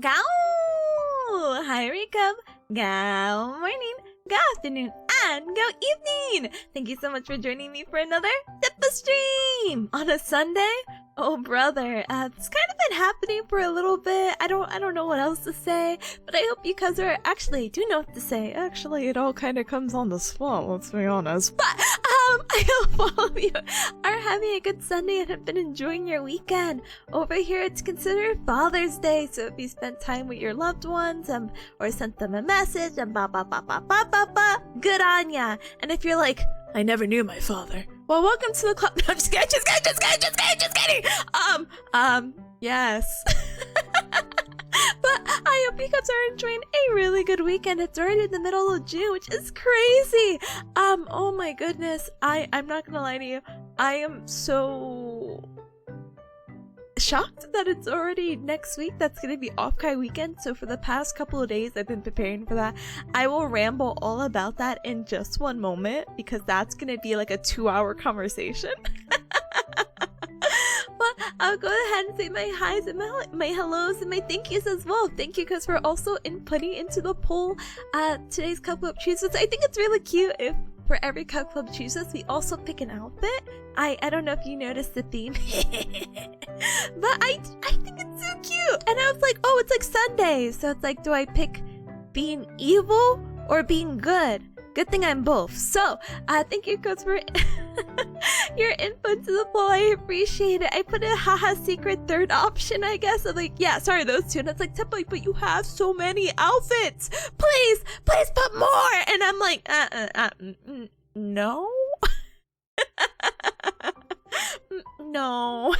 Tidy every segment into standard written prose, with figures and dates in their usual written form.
Go! Hi, Recap. Go morning, go afternoon, and go evening. Thank you so much for joining me for another Tippa stream on a Sunday. Oh, brother, it's kind of been happening for a little bit. I don't know what else to say, but I hope you guys are actually do know what to say. Actually, it all kind of comes on the spot. Let's be honest. But I hope all of you are having a good Sunday and have been enjoying your weekend. Over here, it's considered Father's Day, so if you spent time with your loved ones, or sent them a message, and good on ya. And if you're like, I never knew my father. Well, welcome to the club. No, just kidding. Yes. But I hope you guys are enjoying a really good weekend. It's already the middle of June, which is crazy. Oh my goodness. I'm not gonna lie to you. I am so shocked that it's already next week. That's gonna be off-kai weekend. So for the past couple of days, I've been preparing for that. I will ramble all about that in just one moment because that's gonna be like a 2-hour conversation. But I'll go ahead and say my highs and my hellos and my thank yous as well. Thank you guys for also inputting into the poll today's Cup Club Chooses. I think it's really cute if for every Cup Club Chooses we also pick an outfit. I don't know if you noticed the theme. But I think it's so cute. And I was like, oh, it's like Sunday. So it's like, do I pick being evil or being good? Good thing I'm both. So, thank you guys for your input to the poll. I appreciate it. I put a haha secret third option, I guess. I'm like, yeah, sorry, those two. And it's like, Tipanya, but you have so many outfits. Please put more. And I'm like, no. No.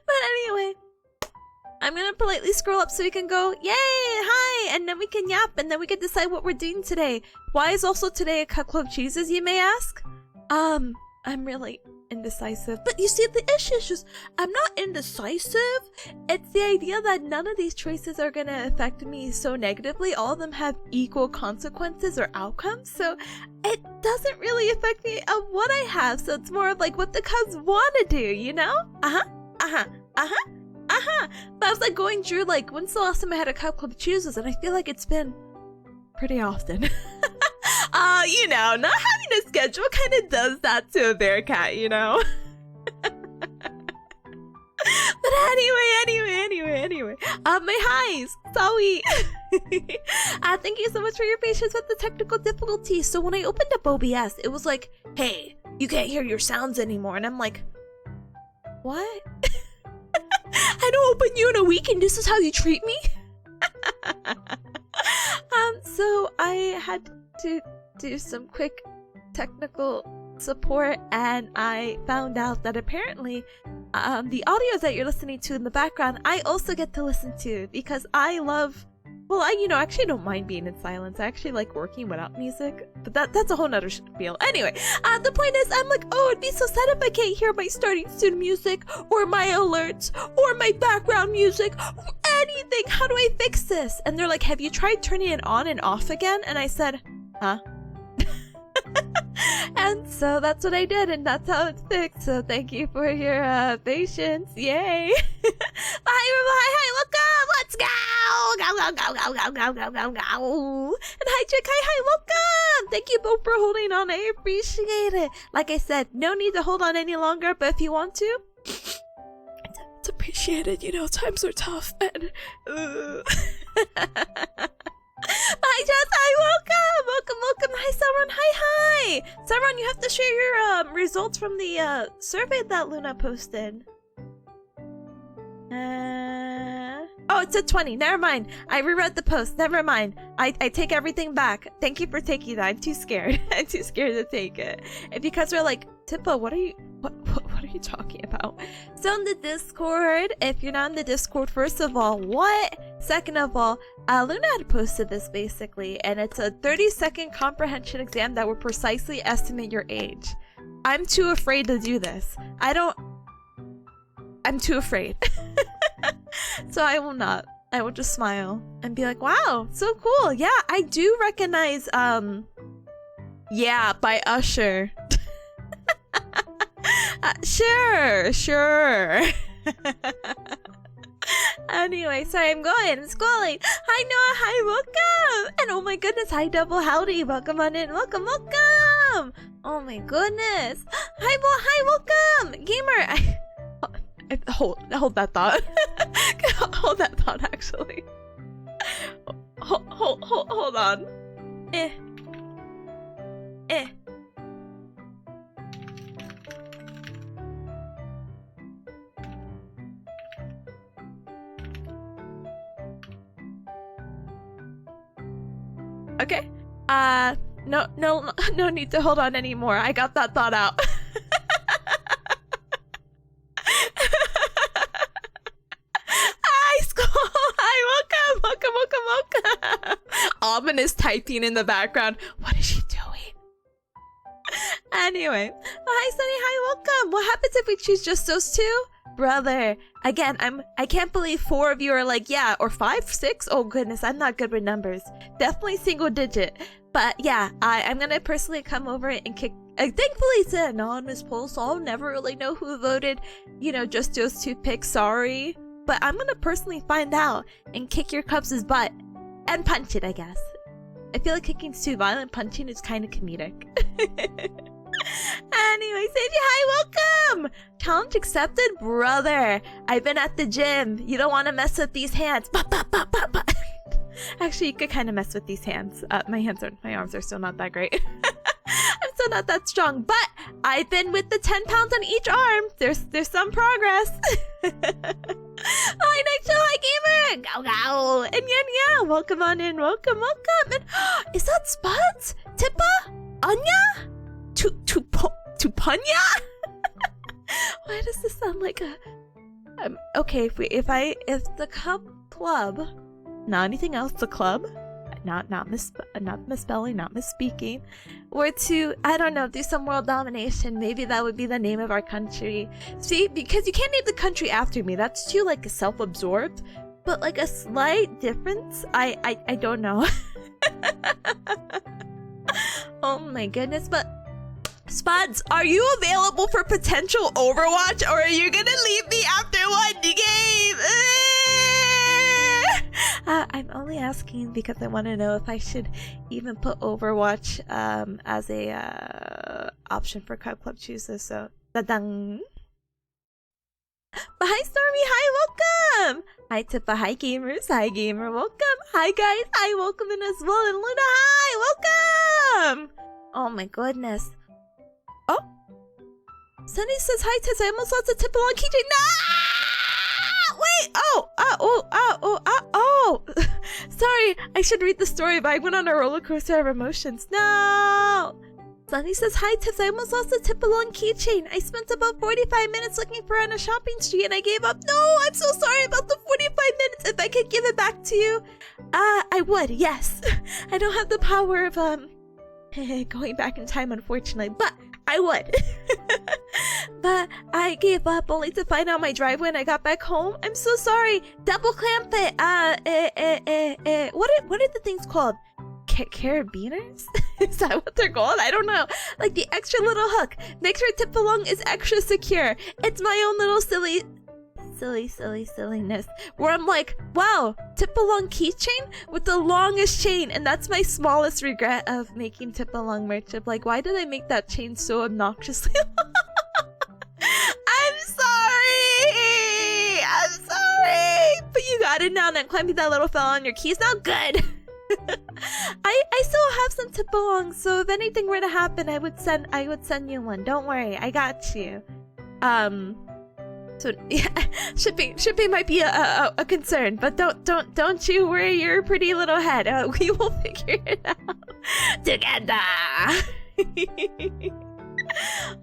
But anyway, I'm gonna politely scroll up so we can go, yay, hi, and then we can yap, and then we can decide what we're doing today. Why is also today a Cup Club Chooses, you may ask? I'm really indecisive. But you see, the issue is just, I'm not indecisive. It's the idea that none of these choices are gonna affect me so negatively. All of them have equal consequences or outcomes, so it doesn't really affect me of what I have. So it's more of like what the cubs want to do, you know? But I was like going through like, when's the last time I had a Cup Club Chooses? And I feel like it's been pretty often. You know, not having a schedule kind of does that to a bearcat, you know? But anyway. My highs, sorry. Thank you so much for your patience with the technical difficulties. So when I opened up OBS, it was like, hey, you can't hear your sounds anymore. And I'm like, what? I don't open you in a week and this is how you treat me? So I had to do some quick technical support and I found out that apparently the audios that you're listening to in the background, I also get to listen to because I love, well, I actually don't mind being in silence. I actually like working without music, but that's a whole nother spiel. Anyway, the point is, I'm like, oh, it'd be so sad if I can't hear my starting soon music, or my alerts, or my background music, or anything. How do I fix this? And they're like, have you tried turning it on and off again? And I said, huh? And so that's what I did, and that's how it's fixed. So thank you for your patience. Yay! Hi, welcome! Let's go! Go! And hi, Chick. Hi, welcome! Thank you both for holding on. I appreciate it. Like I said, no need to hold on any longer, but if you want to, it's appreciated. You know, times are tough, and hi, Jess. Hi, welcome. Hi, Sauron. Hi. Sauron, you have to share your results from the survey that Luna posted. Oh, it's a 20. Never mind. I reread the post. Never mind. I take everything back. Thank you for taking that. I'm too scared. I'm too scared to take it. And because we're like, Tippa, what are you talking about? So in the Discord, if you're not in the Discord, first of all, what? Second of all, Luna had posted this basically, and it's a 30-second comprehension exam that will precisely estimate your age. I'm too afraid to do this. I'm too afraid. So I will not. I will just smile and be like, wow, so cool. Yeah, I do recognize, yeah, by Usher. Sure. Anyway, sorry, I'm scrolling. Hi Noah, hi, welcome. And oh my goodness, hi Double Howdy, welcome on in, welcome. Oh my goodness. Hi, welcome, gamer. Hold that thought. Hold that thought, actually. Hold on. Okay. No need to hold on anymore. I got that thought out. Hi, school. Hi, welcome. Ominous typing in the background. What is she doing? Anyway, hi, Sunny. Hi, welcome. What happens if we choose just those two? Brother, again, I can't believe 4 of you are like, yeah, or 5, 6? Oh goodness, I'm not good with numbers. Definitely single digit. But yeah, I'm gonna personally come over and kick. Thankfully, it's an anonymous poll, so I'll never really know who voted. You know, just those 2 picks. Sorry, but I'm gonna personally find out and kick your Cubs' butt and punch it. I guess. I feel like kicking's too violent. Punching is kind of comedic. Anyway, Seiji, hi, welcome! Challenge accepted, brother. I've been at the gym. You don't want to mess with these hands. Actually, you could kind of mess with these hands. My arms are still not that great. I'm still not that strong, but I've been with the 10 pounds on each arm. There's some progress. Hi, Nigel, hi, gamer. Go. And yeah, welcome on in. Welcome. And is that Spuds? Tippa? Anya? Tipanya? Why does this sound like a okay, if the club, not anything else, the club, not misspelling, not misspeaking, were to, I don't know, do some world domination, maybe that would be the name of our country. See, because you can't name the country after me, that's too like self-absorbed, but like a slight difference, I don't know. Oh my goodness, but Spuds, are you available for potential Overwatch, or are you gonna leave me after one game? I'm only asking because I want to know if I should even put Overwatch as a option for Club choosers. So, da-dang. But hi, Stormy. Hi, welcome. Hi, Tippa. Hi, gamers. Hi, gamer. Welcome. Hi, guys. Hi, welcome in as well. And Luna, hi, welcome. Oh my goodness. Oh, Sunny says hi, Tess. I almost lost a Tippa on keychain. No! Wait. Oh. Sorry. I should read the story, but I went on a roller coaster of emotions. No. Sunny says hi, Tips. I almost lost a Tipalong keychain. I spent about 45 minutes looking for it on a shopping street and I gave up. No, I'm so sorry about the 45 minutes. If I could give it back to you, I would, yes. I don't have the power of, going back in time, unfortunately, but I would. But I gave up only to find out my driveway when I got back home. I'm so sorry. Double clamp it. What are the things called? Carabiners? Is that what they're called? I don't know. Like the extra little hook. Make sure Tipalong is extra secure. It's my own little silliness. Where I'm like, wow, Tipalong keychain with the longest chain. And that's my smallest regret of making Tipalong merch. Of like, why did I make that chain so obnoxiously long? I'm sorry. But you got it now. And climbing that little fell on your keys. Now good. I still have some Tipalongs, so if anything were to happen, I would send you one. Don't worry, I got you. So yeah, shipping might be a concern, but don't you worry your pretty little head. We will figure it out together.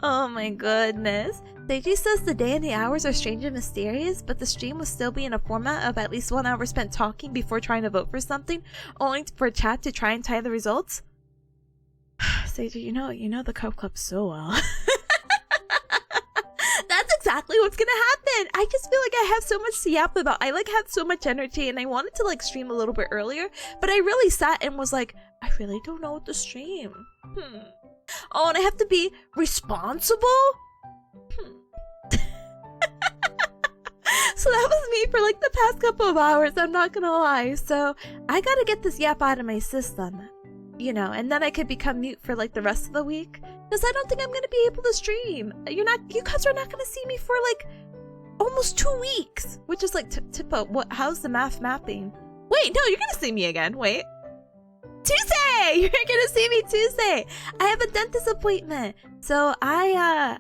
Oh my goodness. Seiji says the day and the hours are strange and mysterious, but the stream will still be in a format of at least 1 hour spent talking before trying to vote for something, only for chat to try and tie the results. Seiji, you know the Club so well. That's exactly what's gonna happen. I just feel like I have so much to yap about. I have so much energy and I wanted to stream a little bit earlier, but I really sat and was like, I really don't know what to stream. Oh, and I have to be responsible? So that was me for like the past couple of hours, I'm not gonna lie. So I gotta get this yap out of my system, you know, and then I could become mute for like the rest of the week. Because I don't think I'm gonna be able to stream. You guys are not gonna see me for like almost 2 weeks. Which is like, Tippa, how's the math mapping? Wait, no, you're gonna see me again, wait. Tuesday! You're gonna see me Tuesday! I have a dentist appointment. So I,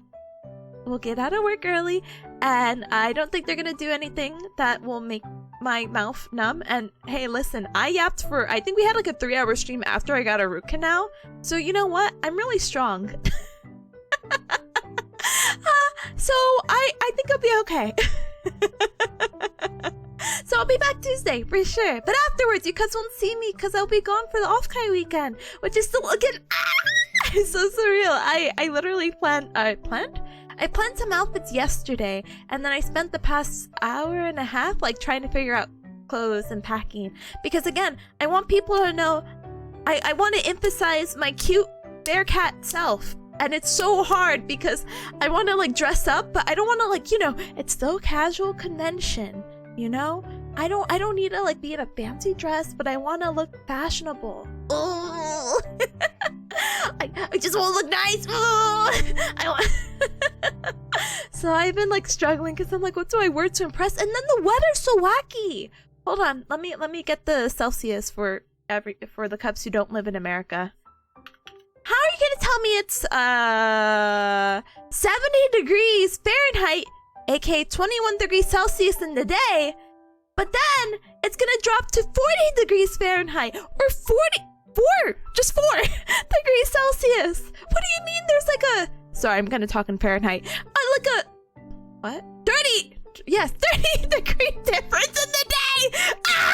will get out of work early, and I don't think they're gonna do anything that will make my mouth numb. And hey, listen, I yapped for, I think we had like a 3-hour stream after I got a root canal. So you know what? I'm really strong. So I think I'll be okay. So I'll be back Tuesday for sure. But afterwards, you guys won't see me because I'll be gone for the off-kai weekend, which is still again it's so surreal. I literally planned some outfits yesterday, and then I spent the past hour and a half like trying to figure out clothes and packing. Because again, I want people to know I want to emphasize my cute bearcat self. And it's so hard because I want to like dress up, but I don't want to like, you know, it's still casual convention, you know? I don't need to like be in a fancy dress, but I want to look fashionable. Oh, I just want to look nice. Oh, So I've been like struggling because I'm like, what do I wear to impress? And then the weather's so wacky. Hold on, let me get the Celsius for the cups who don't live in America. How are you gonna tell me it's 70 degrees Fahrenheit, aka 21 degrees Celsius in the day, but then it's gonna drop to 40 degrees Fahrenheit or 4 degrees Celsius? What do you mean there's like a, sorry, I'm gonna talk in Fahrenheit, like a, what? 30 degree difference in the day! Ah!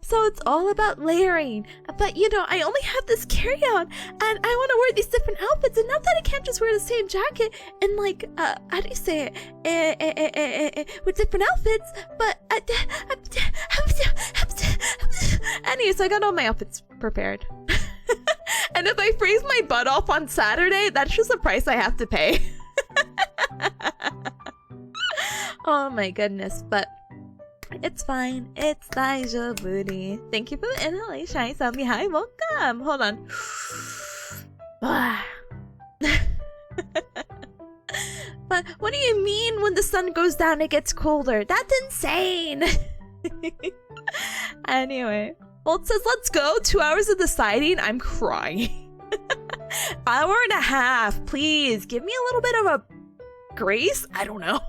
So it's all about layering. But you know, I only have this carry-on, and I want to wear these different outfits, and not that I can't just wear the same jacket and like, how do you say it? With different outfits, but anyways, I got all my outfits prepared. And if I freeze my butt off on Saturday, that's just the price I have to pay. Oh my goodness, but it's fine. It's Daija Booty. Thank you for the inhalation. Hi, Sami. Hi, welcome. Hold on. But what do you mean when the sun goes down it gets colder? That's insane. Anyway, well, it says let's go. 2 hours of deciding. I'm crying. Hour and a half. Please give me a little bit of a grace. I don't know.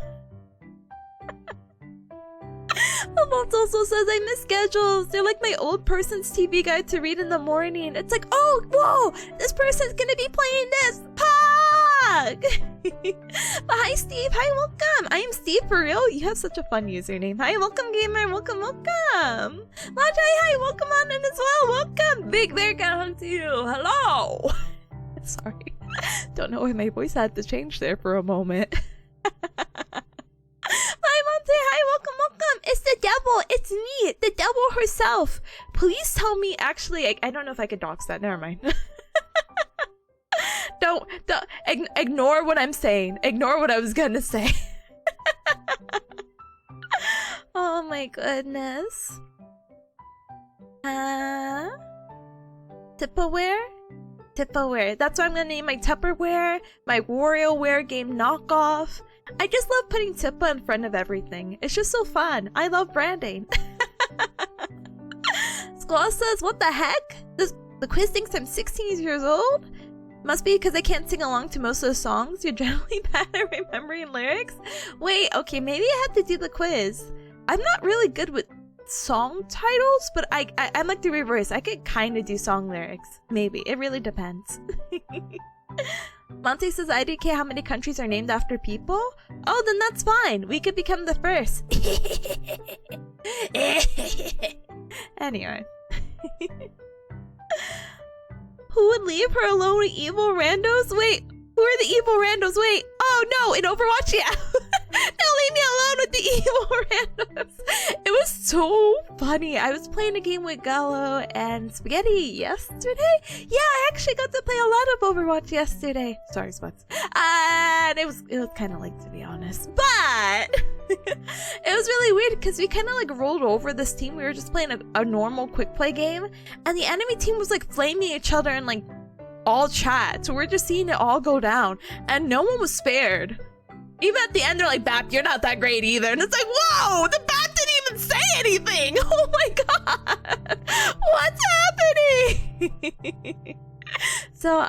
Mom also says I miss schedules. They're like my old person's TV guide to read in the morning. It's like, oh, whoa, this person's gonna be playing this. Pog! But hi, Steve. Hi, welcome. I am Steve for real. You have such a fun username. Hi, welcome, gamer. Welcome, welcome. Lajai, hi, welcome on in as well. Welcome. Big Bearcat Hunt to you. Hello. Sorry. Don't know why my voice had to change there for a moment. Hi, Monte. Hi, welcome, welcome. It's the devil. It's me, the devil herself. Please tell me. Actually, I don't know if I could dox that. Never mind. don't ignore what I'm saying. Ignore what I was gonna say. Oh my goodness. Tupperware? Tupperware. That's what I'm gonna name my Tupperware, my WarioWare game knockoff. I just love putting Tippa in front of everything. It's just so fun. I love branding. Squall says, what the heck? The quiz thinks I'm 16 years old? Must be because I can't sing along to most of the songs. You're generally bad at remembering lyrics? Wait, okay, maybe I have to do the quiz. I'm not really good with song titles, but I'm like the reverse. I could kind of do song lyrics. Maybe. It really depends. Monte says, IDK, how many countries are named after people? Oh, then that's fine. We could become the first. Anyway. Who would leave her alone with evil randos? Wait, who are the evil randos? Wait, oh no, in Overwatch, yeah. Don't leave me alone with the evil randos. It was so funny. I was playing a game with Gallo and Spaghetti yesterday. Yeah, I actually got to play a lot of Overwatch yesterday. Sorry, Spots. And it was kind of like, to be honest. But It was really weird because we kind of like rolled over this team. We were just playing a normal quick play game, and the enemy team was like flaming each other in like all chat. So we're just seeing it all go down, and no one was spared. Even at the end, they're like, "Bap, you're not that great either," and it's like, "Whoa, the Bap didn't even say anything." Oh my god, what's happening? So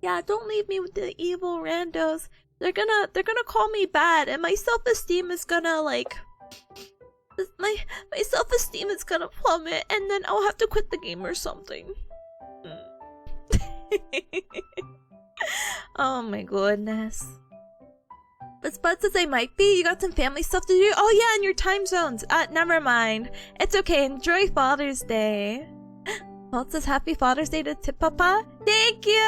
yeah, don't leave me with the evil randos. They're gonna call me bad, and my self-esteem is gonna like my self-esteem is gonna plummet, and then I'll have to quit the game or something. Oh my goodness. But Spud says I might be. You got some family stuff to do? Oh yeah, in your time zones. Never mind. It's okay. Enjoy Father's Day. Walt says happy Father's Day to Tip Papa. Thank you.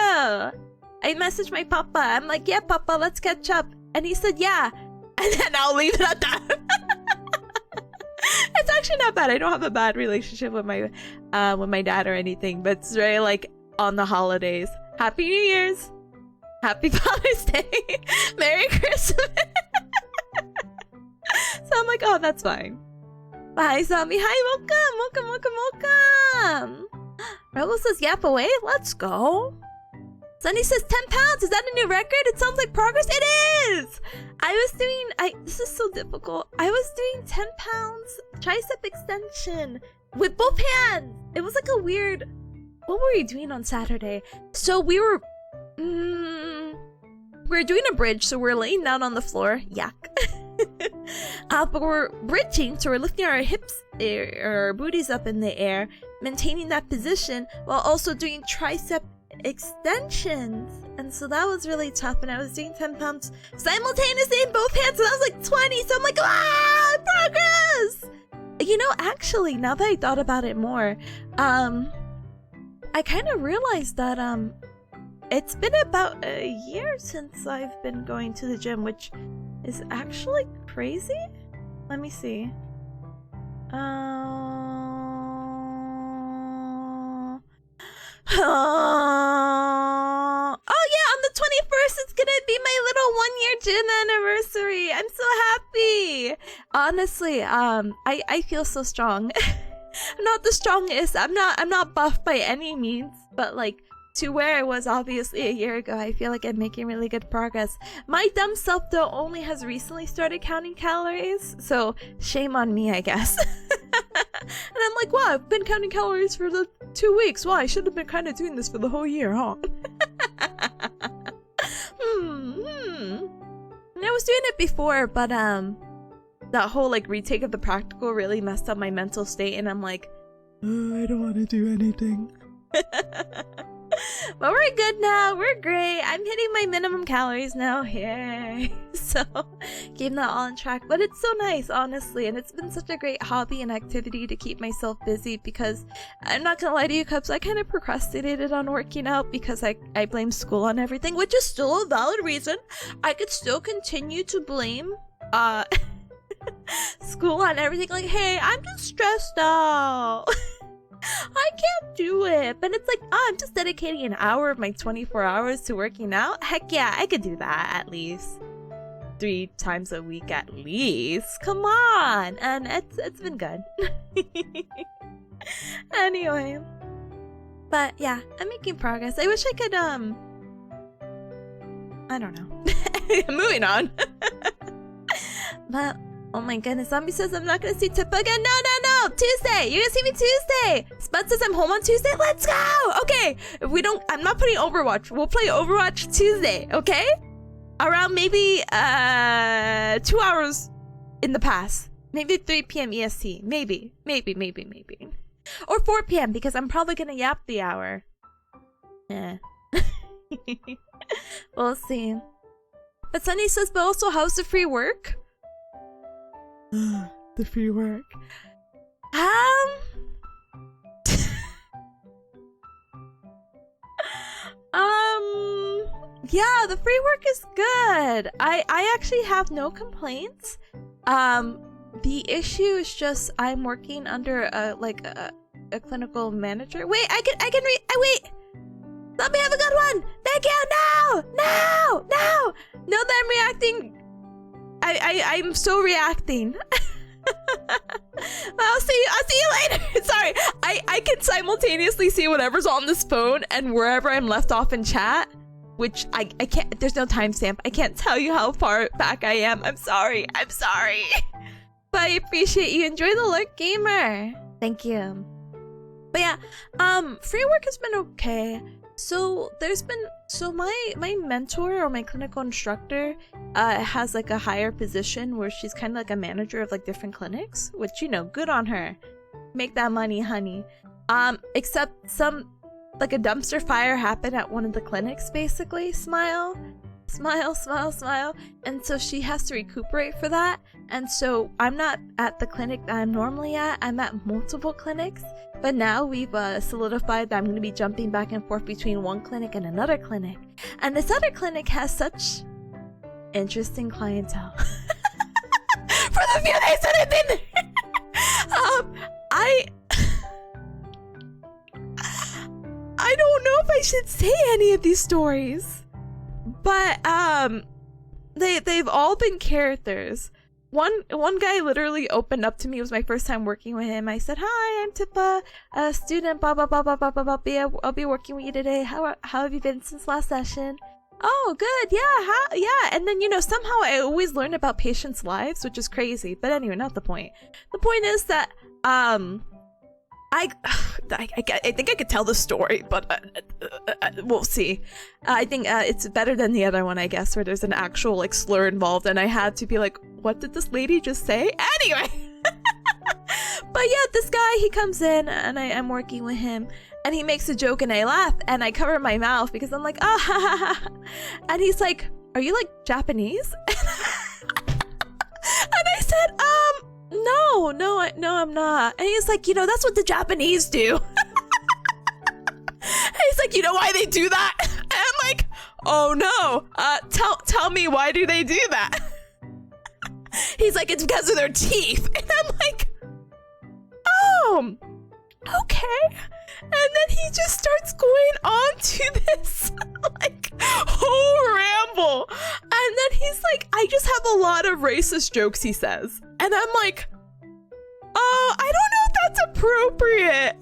I messaged my papa. I'm like, yeah, Papa, let's catch up. And he said, yeah. And then I'll leave it at that. It's actually not bad. I don't have a bad relationship with my dad or anything. But it's very like on the holidays. Happy New Year's. Happy Father's Day. Merry Christmas. So I'm like, oh, that's fine. Hi, Zombie. Hi, welcome. Rebel says, yap away. Let's go. Sunny says 10 pounds. Is that a new record? It sounds like progress. It is. This is so difficult. I was doing 10 pounds tricep extension with both hands. It was like a weird, what were we doing on Saturday? So we were doing a bridge, so we're laying down on the floor. Yuck. But we're bridging, so we're lifting our hips, our booties up in the air, maintaining that position while also doing tricep extensions. And so that was really tough, and I was doing 10 pounds simultaneously in both hands, and I was like 20, so I'm like, progress! You know, actually, now that I thought about it more, I kind of realized that, it's been about a year since I've been going to the gym, which is actually crazy. Let me see. Oh yeah, on the 21st, it's gonna be my little 1-year gym anniversary. I'm so happy. Honestly, I feel so strong. I'm not the strongest. I'm not buff by any means, but like, to where I was obviously a year ago, I feel like I'm making really good progress. My dumb self though only has recently started counting calories, so shame on me, I guess. And I'm like, wow, I've been counting calories for the 2 weeks. Wow, I should have been kind of doing this for the whole year, huh? And I was doing it before, but that whole like retake of the practical really messed up my mental state, and I'm like, oh, I don't want to do anything. But we're good now. We're great. I'm hitting my minimum calories now. Yay. So, keeping that all on track. But it's so nice, honestly. And it's been such a great hobby and activity to keep myself busy, because I'm not gonna lie to you, Cups, I kind of procrastinated on working out because I blame school on everything, which is still a valid reason. I could still continue to blame school on everything. Like, hey, I'm just stressed out. I can't do it. But it's like, oh, I'm just dedicating an hour of my 24 hours to working out. Heck yeah, I could do that at least 3 times a week at least. Come on. And it's been good. Anyway. But yeah, I'm making progress. I wish I could I don't know. Moving on. But oh my goodness, Zombie says I'm not gonna see Tippa again. No, Tuesday. You're gonna see me Tuesday. Spud says I'm home on Tuesday. Let's go. Okay, if we don't, I'm not putting Overwatch. We'll play Overwatch Tuesday. Okay, around maybe 2 hours in the past. Maybe 3 p.m. EST. Maybe, or 4 p.m. because I'm probably gonna yap the hour. Yeah. We'll see. But Sunny says, but also, how's the free work? The free work. Yeah, the free work is good. I actually have no complaints. The issue is just I'm working under a clinical manager. Wait, I can read. Wait. Let me have a good one. Thank you. No, that I'm reacting I'm so reacting. I'll see you later. Sorry, I can simultaneously see whatever's on this phone and wherever I'm left off in chat, which I can't, there's no timestamp. I can't tell you how far back I am. I'm sorry. But I appreciate you. Enjoy the lurk, gamer. Thank you. But yeah, free work has been okay. So there's been, my mentor or my clinical instructor has like a higher position where she's kind of like a manager of like different clinics, which, you know, good on her. Make that money, honey. Except like a dumpster fire happened at one of the clinics, basically. Smile. And so she has to recuperate for that. And so I'm not at the clinic that I'm normally at. I'm at multiple clinics. But now we've solidified that I'm going to be jumping back and forth between one clinic and another clinic. And this other clinic has such interesting clientele. For the few days that I've been there. I don't know if I should say any of these stories. But they've all been characters. One guy literally opened up to me. It was my first time working with him. I said, "Hi, I'm Tipa, a student. Blah blah blah blah blah blah blah. I'll be working with you today. How have you been since last session?" "Oh, good. Yeah. Yeah." And then, you know, somehow I always learn about patients' lives, which is crazy. But anyway, not the point. The point is that I think I could tell the story, but we'll see. I think it's better than the other one, I guess, where there's an actual like slur involved, and I had to be like, "What did this lady just say?" Anyway, but yeah, this guy, he comes in, and I'm working with him, and he makes a joke, and I laugh, and I cover my mouth because I'm like, "Ah, ha, ha, ha." And he's like, "Are you like Japanese?" And I said, No, I'm not." And he's like, "You know, that's what the Japanese do." And he's like, "You know why they do that?" And I'm like, "Oh no, tell me, why do they do that?" He's like, "It's because of their teeth." And I'm like, "Oh, okay." And then he just starts going on to this like whole ramble. And then he's like, "I just have a lot of racist jokes," he says. And I'm like, I don't know if that's appropriate.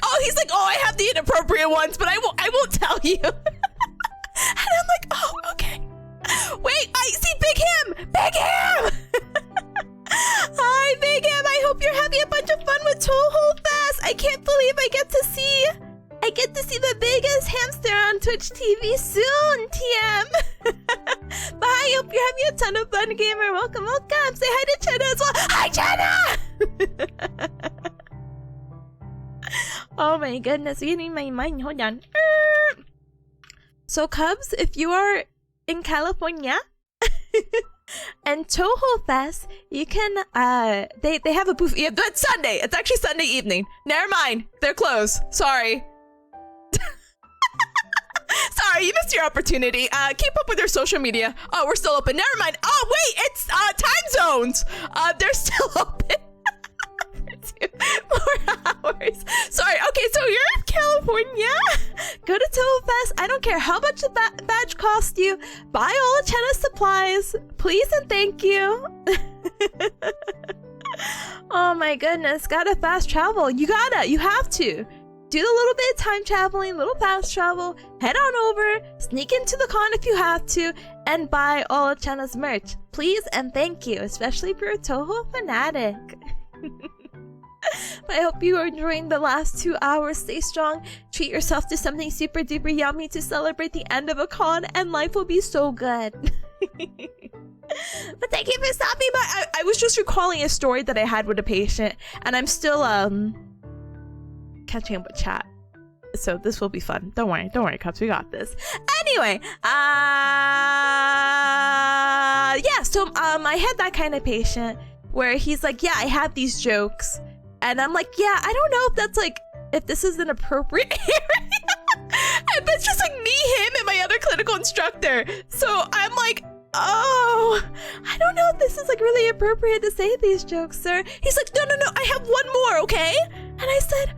Oh, he's like, "Oh, I have the inappropriate ones, but I won't tell you." And I'm like, "Oh, okay. Wait, I see Big Him! Hi, Big Him. I hope you're having a bunch of fun with Toho Fest. I can't believe I get to see the biggest hamster on Twitch TV soon, TM. But I hope you're having a ton of fun, gamer. Welcome. Say hi to Chenna as well. Hi, Chenna! Oh my goodness, reading my mind. Hold on. So, Cubs, if you are in California and Toho Fest, you can they have a booth. Yeah, that's Sunday. It's actually Sunday evening. Never mind, they're closed. Sorry. Sorry, you missed your opportunity. Keep up with their social media. Oh, we're still open. Never mind. Oh wait, it's time zones. They're still open. 2 more hours. Sorry. Okay, so you're in California. Go to Toho Fest. I don't care how much the badge costs you. Buy all of Chenna's supplies, please and thank you. Oh my goodness, gotta fast travel. You have to. Do a little bit of time traveling, little fast travel, head on over, sneak into the con if you have to, and buy all of Chenna's merch. Please and thank you, especially if you're a Toho fanatic. But I hope you are enjoying the last 2 hours. Stay strong, treat yourself to something super duper yummy to celebrate the end of a con, and life will be so good. But thank you for stopping by. I was just recalling a story that I had with a patient, and I'm still catching up with chat, so this will be fun. Don't worry, Cups, we got this. Anyway, yeah, so I had that kind of patient where he's like, "Yeah, I have these jokes," and I'm like, "Yeah, I don't know if that's like, if this is an appropriate area." And that's just like me, him, and my other clinical instructor. So I'm like, "Oh, I don't know if this is like really appropriate to say these jokes, sir." He's like, No, I have one more, okay?" And I said,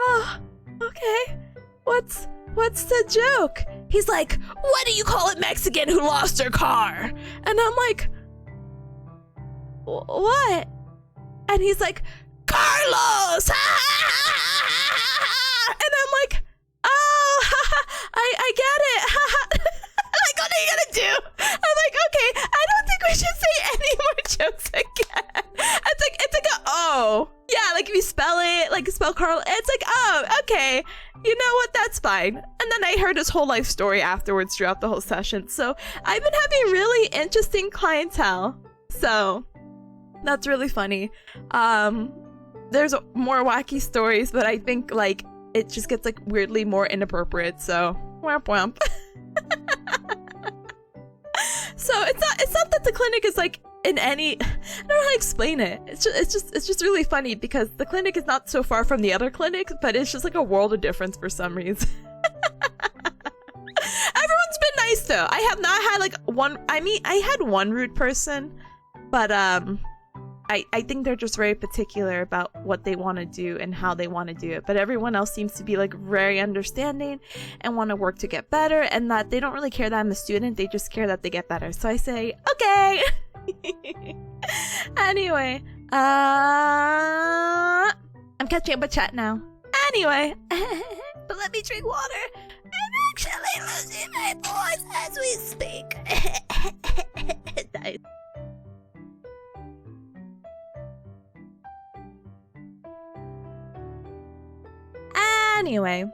"Oh, okay. What's what's the joke? He's like, what do you call a Mexican who lost her car? And I'm like, what? And he's like, Carlos! And I'm like, oh, I get it. Like, what are you gonna do? I'm like, okay, I don't think we should say any more jokes again. It's like a, oh. Yeah, like if you spell it, like spell Carl, it's like, oh, okay. You know what? That's fine. And then I heard his whole life story afterwards throughout the whole session. So I've been having really interesting clientele. So that's really funny. There's more wacky stories, but I think like it just gets like weirdly more inappropriate. So whamp whamp. So it's not that the clinic is like in any, I don't know how to explain it. It's just really funny because the clinic is not so far from the other clinics, but it's just like a world of difference for some reason. Everyone's been nice though. I have not had like one, I mean, I had one rude person, but I think they're just very particular about what they want to do and how they want to do it. But everyone else seems to be like very understanding and want to work to get better, and that they don't really care that I'm a student. They just care that they get better. So I say, okay. Anyway, I'm catching up with chat now. Anyway, but let me drink water. I'm actually losing my voice as we speak. Nice. Anyway,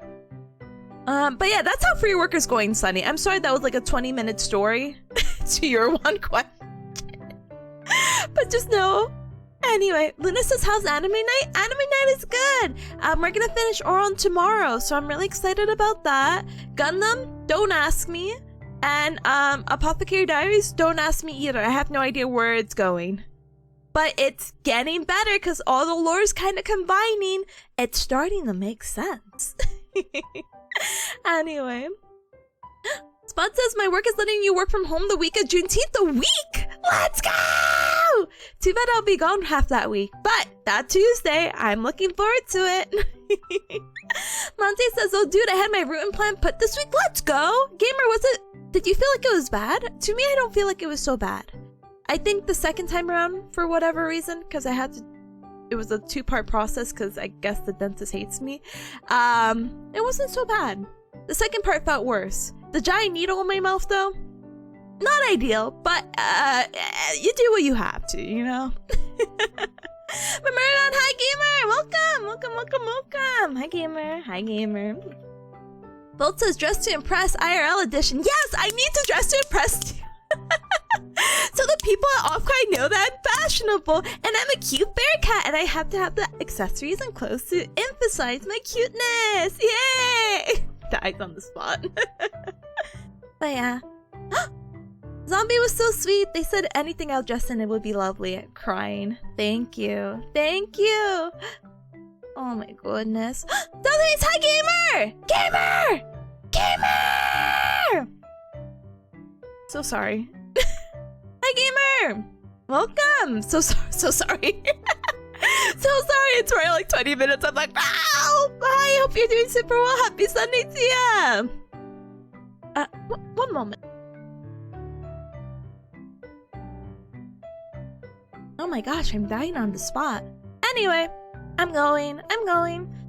but yeah, that's how free work is going, Sunny. I'm sorry that was like a 20-minute story to your one question. But just know. Anyway, Luna says, how's anime night? Anime night is good. We're gonna finish Oron tomorrow, so I'm really excited about that. Gundam, don't ask me. And Apothecary Diaries, don't ask me either. I have no idea where it's going. But it's getting better because all the lore is kind of combining. It's starting to make sense. Anyway. Spot says, my work is letting you work from home the week of Juneteenth. A week? Let's go! Too bad I'll be gone half that week. But that Tuesday, I'm looking forward to it. Monte says, oh dude, I had my root implant put this week. Let's go! Gamer, was it... Did you feel like it was bad? To me, I don't feel like it was so bad. I think the second time around, for whatever reason, because I had to... It was a two-part process because I guess the dentist hates me. It wasn't so bad. The second part felt worse. The giant needle in my mouth, though, not ideal, but you do what you have to, you know? Murmurdon, hi gamer! Welcome! Hi gamer, hi gamer. Bolt says, dress to impress, IRL edition. Yes, I need to dress to impress too. So the people at Offcry know that I'm fashionable, and I'm a cute bearcat, and I have to have the accessories and clothes to emphasize my cuteness. Yay! Died on the spot. But yeah. Zombie was so sweet. They said anything I'll dress in, it would be lovely. Crying. Thank you. Thank you. Oh my goodness. Something's hi gamer! Gamer! So sorry. Hi gamer! Welcome! So sorry. So sorry. It's for like 20 minutes. I'm like, wow! I hope you're doing super well. Happy Sunday to you! One moment. Oh my gosh, I'm dying on the spot. Anyway, I'm going.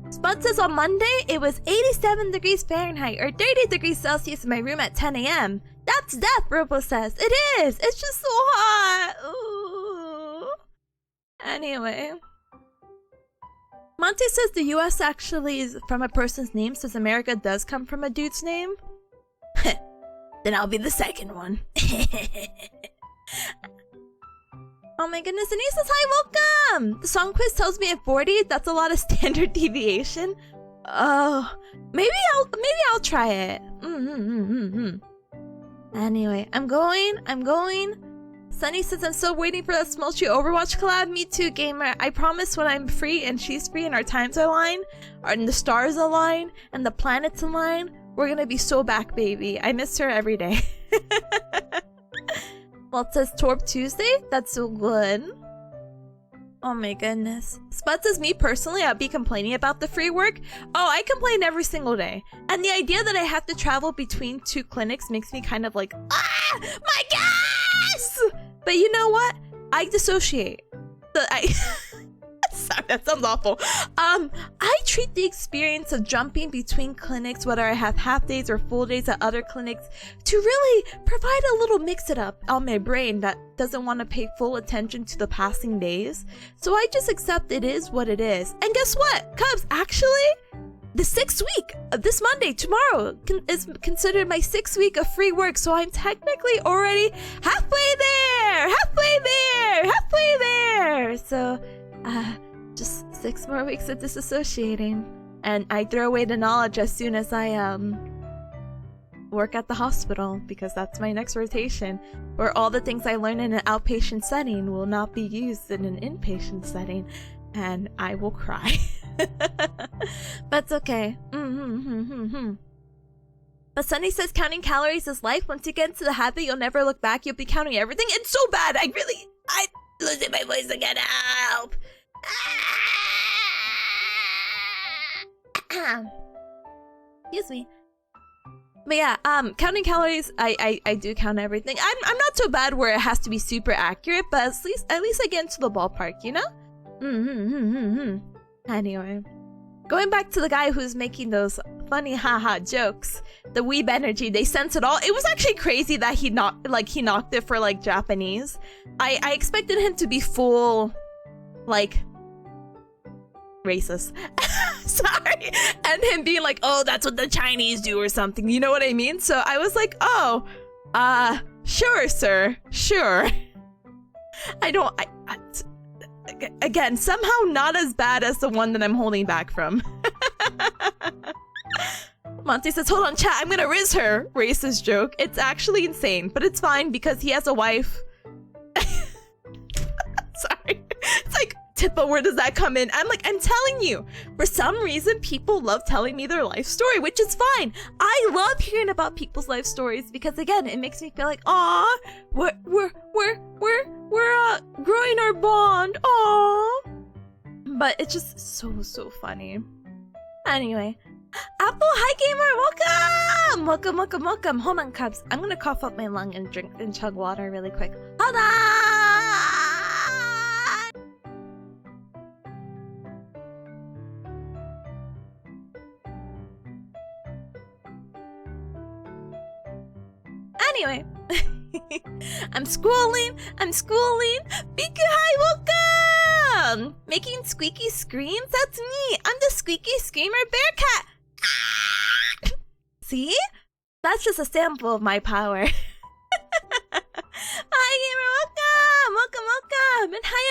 Spud says on Monday, it was 87 degrees Fahrenheit or 30 degrees Celsius in my room at 10 a.m. That's death, Robo says. It is! It's just so hot! Ooh. Anyway. Monty says the US actually is from a person's name, since America does come from a dude's name. Then I'll be the second one. Oh my goodness, and he says hi, welcome! The song quiz tells me at 40, that's a lot of standard deviation. Oh, maybe I'll try it. Anyway, I'm going. Sunny says I'm still waiting for that Smolchy Overwatch collab. Me too, gamer. I promise when I'm free and she's free and our times align, and the stars align, and the planets align, we're gonna be so back, baby. I miss her every day. Well, it says Torp Tuesday? That's so good. Oh my goodness. Spud says, me personally, I'd be complaining about the free work. Oh, I complain every single day. And the idea that I have to travel between 2 clinics makes me kind of like, ah, my gas! But you know what? I dissociate. Sorry, that sounds awful. I treat the experience of jumping between clinics, whether I have half days or full days at other clinics, to really provide a little mix-it-up on my brain that doesn't want to pay full attention to the passing days. So I just accept it is what it is. And guess what, Cubs? Actually, the 6th week of this Monday, tomorrow, is considered my 6th week of free work. So I'm technically already halfway there! Halfway there! Halfway there! So, just 6 more weeks of disassociating, and I throw away the knowledge as soon as I work at the hospital, because that's my next rotation, where all the things I learn in an outpatient setting will not be used in an inpatient setting, and I will cry. But it's okay. But Sunny says counting calories is life. Once you get into the habit, you'll never look back. You'll be counting everything. It's so bad. I'm losing my voice again. Help. Excuse me. But yeah, counting calories, I do count everything. I'm not so bad where it has to be super accurate, but at least I get into the ballpark, you know? Anyway, going back to the guy who's making those funny haha jokes, the weeb energy, they sense it all. It was actually crazy that he knocked it for like Japanese. I expected him to be full, like, racist. Sorry. And him being like, oh, that's what the Chinese do or something. You know what I mean? So I was like, oh, sure, sir. Sure. Again, somehow not as bad as the one that I'm holding back from. Monty says, hold on, chat, I'm gonna riz her. Racist joke. It's actually insane, but it's fine because he has a wife. Sorry. It's like, Tippa, where does that come in? I'm telling you, for some reason, people love telling me their life story, which is fine. I love hearing about people's life stories because, again, it makes me feel like, aw, we're growing our bond, aw. But it's just so funny. Anyway, Apple, hi gamer, welcome. Hold on, Cubs. I'm gonna cough up my lung and drink and chug water really quick. Hold on. Anyway, I'm schooling. Biku, hi, welcome! Making squeaky screams? That's me. I'm the squeaky screamer bearcat. See? That's just a sample of my power. Hi, gamer, welcome! And hi,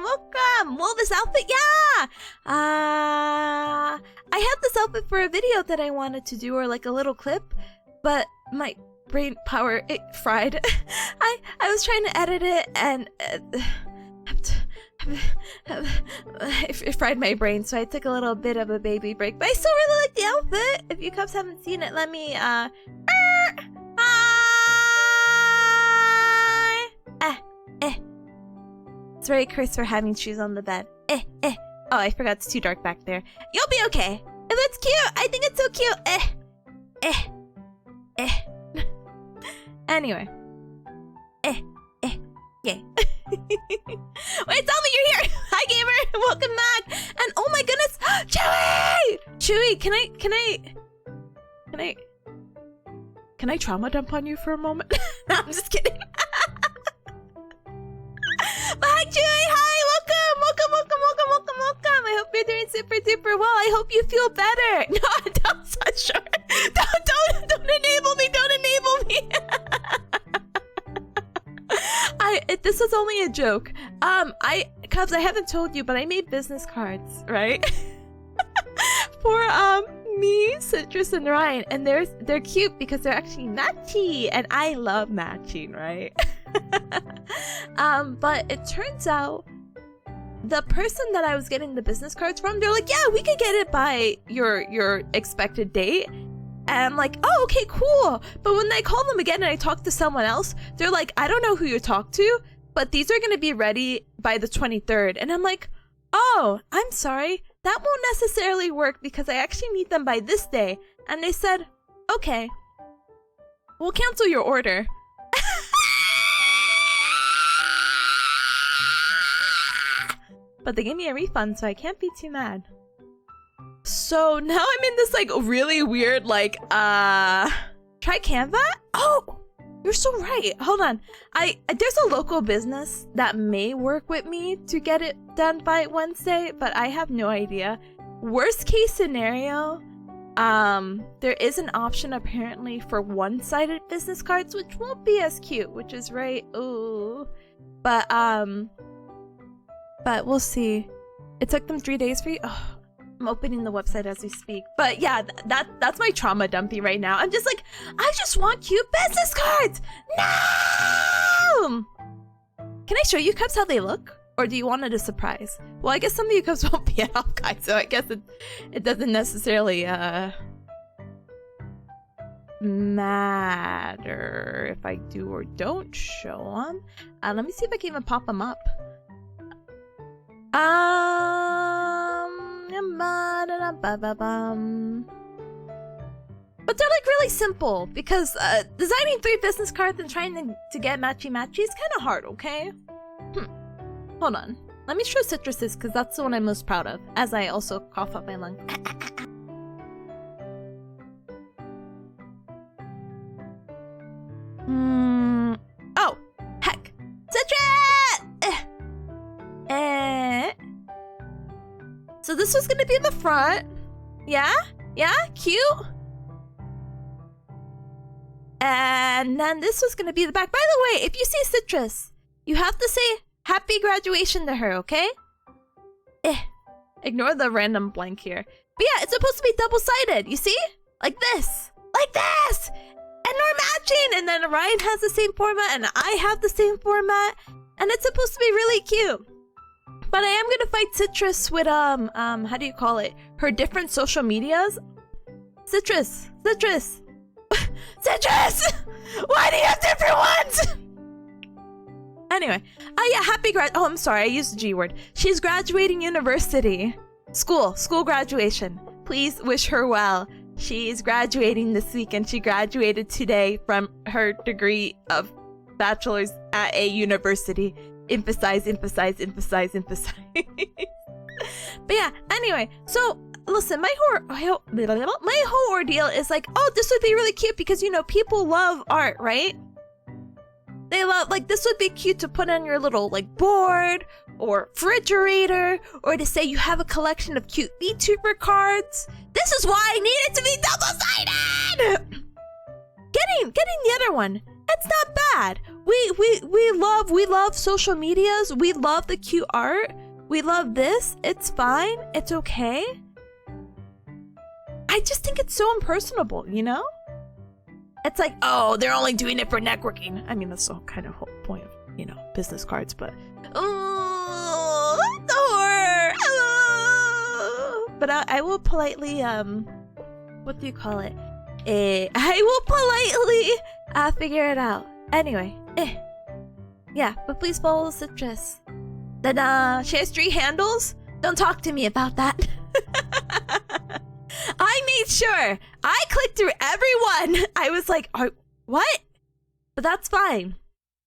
welcome! Well, this outfit, yeah! I had this outfit for a video that I wanted to do, or like a little clip, but my brain power, it fried. I was trying to edit it and it fried my brain, so I took a little bit of a baby break. But I still really like the outfit. If you Cubs haven't seen it, let me hi. It's very cursed for having shoes on the bed. Oh, I forgot it's too dark back there. You'll be okay. If it's cute, I think it's so cute. Anyway. Yay. Wait, tell me you're here! Hi, gamer! Welcome back! And oh my goodness! Chewy! Can I trauma dump on you for a moment? No, I'm just kidding. But hi, Chewy! Hi! Welcome! I hope you're doing super duper well. I hope you feel better. No, don't, sure. Don't enable me! Don't enable me! This was only a joke. Cubs, I haven't told you, but I made business cards, right? For me, Citrus, and Ryan, and they're cute because they're actually matchy, and I love matching, right? But it turns out the person that I was getting the business cards from, they're like, yeah, we could get it by your expected date. And I'm like, oh, okay, cool. But when I call them again and I talk to someone else, they're like, I don't know who you talk to, but these are going to be ready by the 23rd. And I'm like, oh, I'm sorry. That won't necessarily work because I actually need them by this day. And they said, okay, we'll cancel your order. But they gave me a refund, so I can't be too mad. So now I'm in this like really weird like try Canva? Oh, you're so right. Hold on. There's a local business that may work with me to get it done by Wednesday, but I have no idea. Worst case scenario, there is an option apparently for one-sided business cards, which won't be as cute, which is right. Ooh. But we'll see. It took them 3 days for you. Oh, I'm opening the website as we speak. But yeah, that's my trauma dumpy right now. I'm just like, I just want cute business cards. No! Can I show you cups how they look? Or do you want it a surprise? Well, I guess some of you cups won't be out, guys, so I guess it doesn't necessarily matter if I do or don't show them. Let me see if I can even pop them up. But they're like really simple because designing 3 business cards and trying to get matchy-matchy is kind of hard, okay? Hold on. Let me show citruses because that's the one I'm most proud of, as I also cough up my lung. Oh, heck. Citrus! So this was gonna be in the front. Yeah? Yeah? Cute? And then this was gonna be the back. By the way, if you see Citrus, you have to say happy graduation to her, okay? Ignore the random blank here. But yeah, it's supposed to be double-sided, you see? Like this. Like this! And we're matching! And then Ryan has the same format, and I have the same format. And it's supposed to be really cute. But I am gonna fight Citrus with, how do you call it? Her different social medias. Citrus! Citrus! Citrus! Why do you have different ones? Anyway. Oh yeah, oh, I'm sorry, I used the G word. She's graduating university. School graduation. Please wish her well. She is graduating this week and she graduated today from her degree of bachelor's at a university. Emphasize. But yeah, anyway, so listen, my whole ordeal is like, oh, this would be really cute because, you know, people love art, right? They love, like, this would be cute to put on your little, like, board or refrigerator, or to say you have a collection of cute VTuber cards. This is why I need it to be double-sided! Getting the other one, it's not bad. We love social medias. We love the cute art. We love this. It's fine. It's okay. I just think it's so impersonable, you know? It's like, oh, they're only doing it for networking. I mean, that's the kind of whole point of, you know, business cards, but... Oh, the horror! Oh. But I will politely, what do you call it? I will politely figure it out. Anyway, yeah, but please follow Citrus. Then, she has 3 handles? Don't talk to me about that. I made sure. I clicked through everyone. I was like, what? But that's fine.